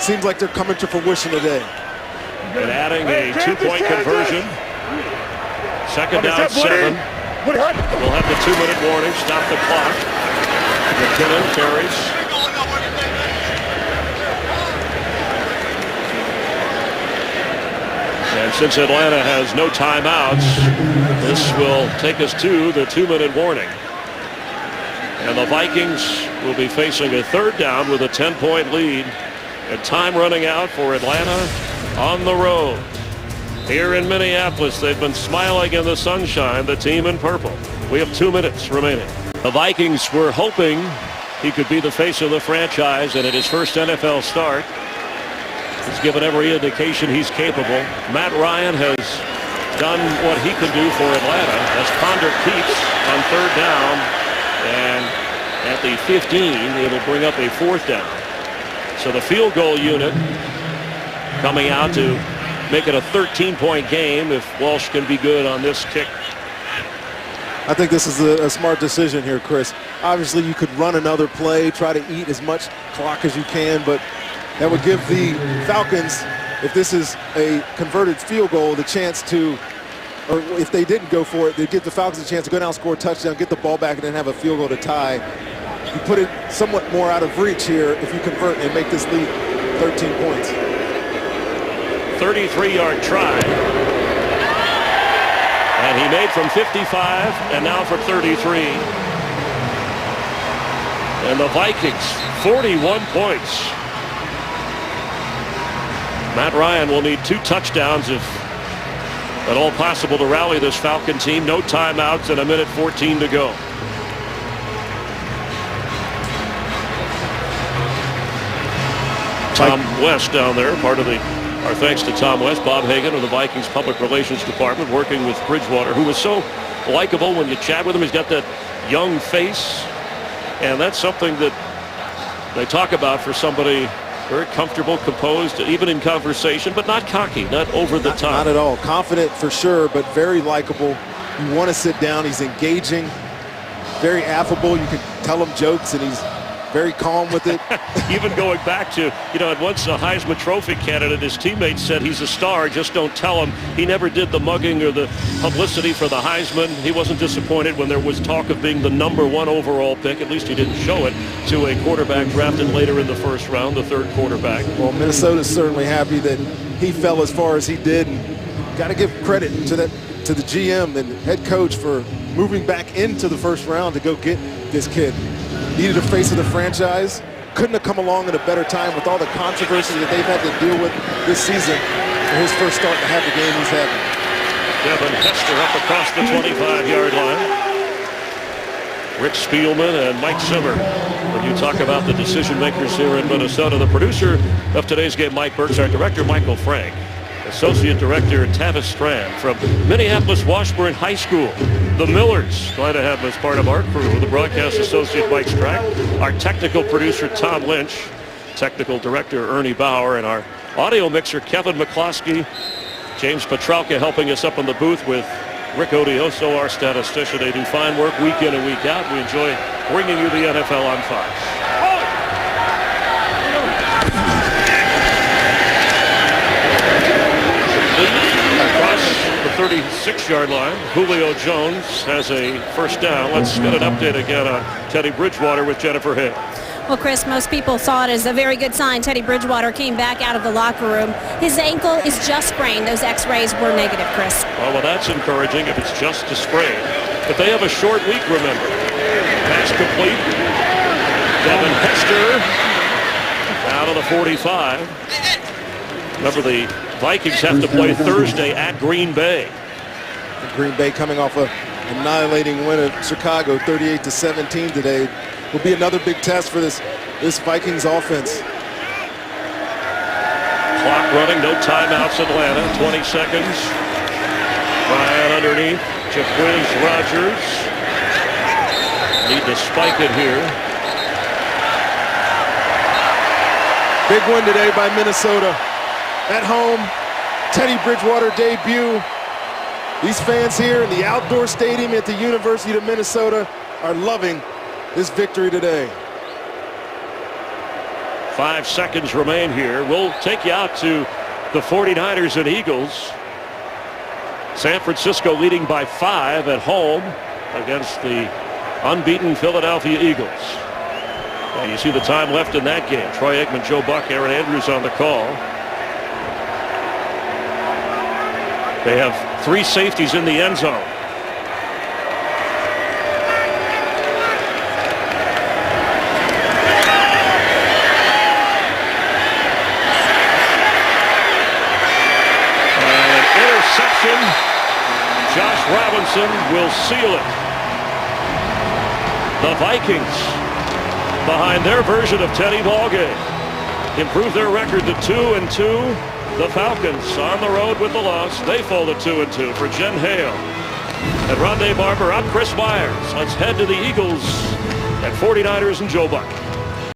seems like they're coming to fruition today. And adding a 2-point conversion. 2nd down, 7. We'll have the 2-minute warning, stop the clock. McKinnon carries. And since Atlanta has no timeouts, this will take us to the 2-minute warning. And the Vikings will be facing a 3rd down with a 10-point lead. And time running out for Atlanta on the road. Here in Minneapolis, they've been smiling in the sunshine, the team in purple. We have 2 minutes remaining. The Vikings were hoping he could be the face of the franchise and at his first NFL start. He's given every indication he's capable. Matt Ryan has done what he can do for Atlanta as Ponder keeps on 3rd down, and at the 15 it'll bring up a 4th down. So the field goal unit coming out to make it a 13-point game if Walsh can be good on this kick. I think this is a smart decision here, Chris. Obviously you could run another play, try to eat as much clock as you can, but that would give the Falcons, if this is a converted field goal, the chance to, or if they didn't go for it, they'd give the Falcons a chance to go down, score a touchdown, get the ball back, and then have a field goal to tie. You put it somewhat more out of reach here if you convert and make this lead 13 points. 33-yard try. And he made from 55 and now for 33. And the Vikings, 41 points. Matt Ryan will need 2 touchdowns if at all possible to rally this Falcon team. No timeouts and 1:14 to go. Tom West down there, part of our thanks to Tom West, Bob Hagan of the Vikings Public Relations Department, working with Bridgewater, who was so likable when you chat with him. He's got that young face, and that's something that they talk about for somebody very comfortable, composed, even in conversation, but not cocky, not over the top. Not at all. Confident for sure, but very likable. You want to sit down. He's engaging, very affable. You can tell him jokes, and he's very calm with it. Even going back to, at once a Heisman Trophy candidate, his teammates said he's a star, just don't tell him. He never did the mugging or the publicity for the Heisman. He wasn't disappointed when there was talk of being the #1 overall pick. At least he didn't show it to a quarterback drafted later in the 1st round, the 3rd quarterback. Well, Minnesota's certainly happy that he fell as far as he did, and got to give credit to the GM and head coach for moving back into the 1st round to go get this kid. Needed a face of the franchise. Couldn't have come along at a better time with all the controversy that they've had to deal with this season for his first start to have the game he's having. Devin Hester up across the 25-yard line. Rick Spielman and Mike Zimmer. When you talk about the decision makers here in Minnesota, the producer of today's game, Mike Burks, our director, Michael Frank. Associate Director Tavis Strand from Minneapolis Washburn High School. The Millers, glad to have him as part of our crew. The broadcast associate Mike Strack, our technical producer Tom Lynch, technical director Ernie Bauer, and our audio mixer Kevin McCloskey. James Petralka helping us up in the booth with Rick Odioso, our statistician. They do fine work week in and week out. We enjoy bringing you the NFL on Fox. Across the 36-yard line, Julio Jones has a 1st down. Let's get an update again on Teddy Bridgewater with Jennifer Hill. Well, Chris, most people saw it as a very good sign. Teddy Bridgewater came back out of the locker room. His ankle is just sprained. Those x-rays were negative, Chris. Well, that's encouraging if it's just a sprain. But they have a short week, remember. Pass complete. Devin Hester out of the 45. Remember, the Vikings have to play Thursday at Green Bay. Green Bay coming off a annihilating win at Chicago, 38-17 today. Will be another big test for this Vikings offense. Clock running, no timeouts, Atlanta. 20 seconds. Ryan underneath. Jaquiz Rogers. Need to spike it here. Big win today by Minnesota. At home, Teddy Bridgewater debut. These fans here in the outdoor stadium at the University of Minnesota are loving this victory today. 5 seconds remain here. We'll take you out to the 49ers and Eagles. San Francisco leading by 5 at home against the unbeaten Philadelphia Eagles. And you see the time left in that game. Troy Aikman, Joe Buck, Aaron Andrews on the call. They have 3 safeties in the end zone. And interception. Josh Robinson will seal it. The Vikings behind their version of Teddy ballgame. improve their record to 2-2. The Falcons on the road with the loss. They fall to 2-2 for Jen Hale. And Rondé Barber, I'm Chris Myers. Let's head to the Eagles and 49ers and Joe Buck.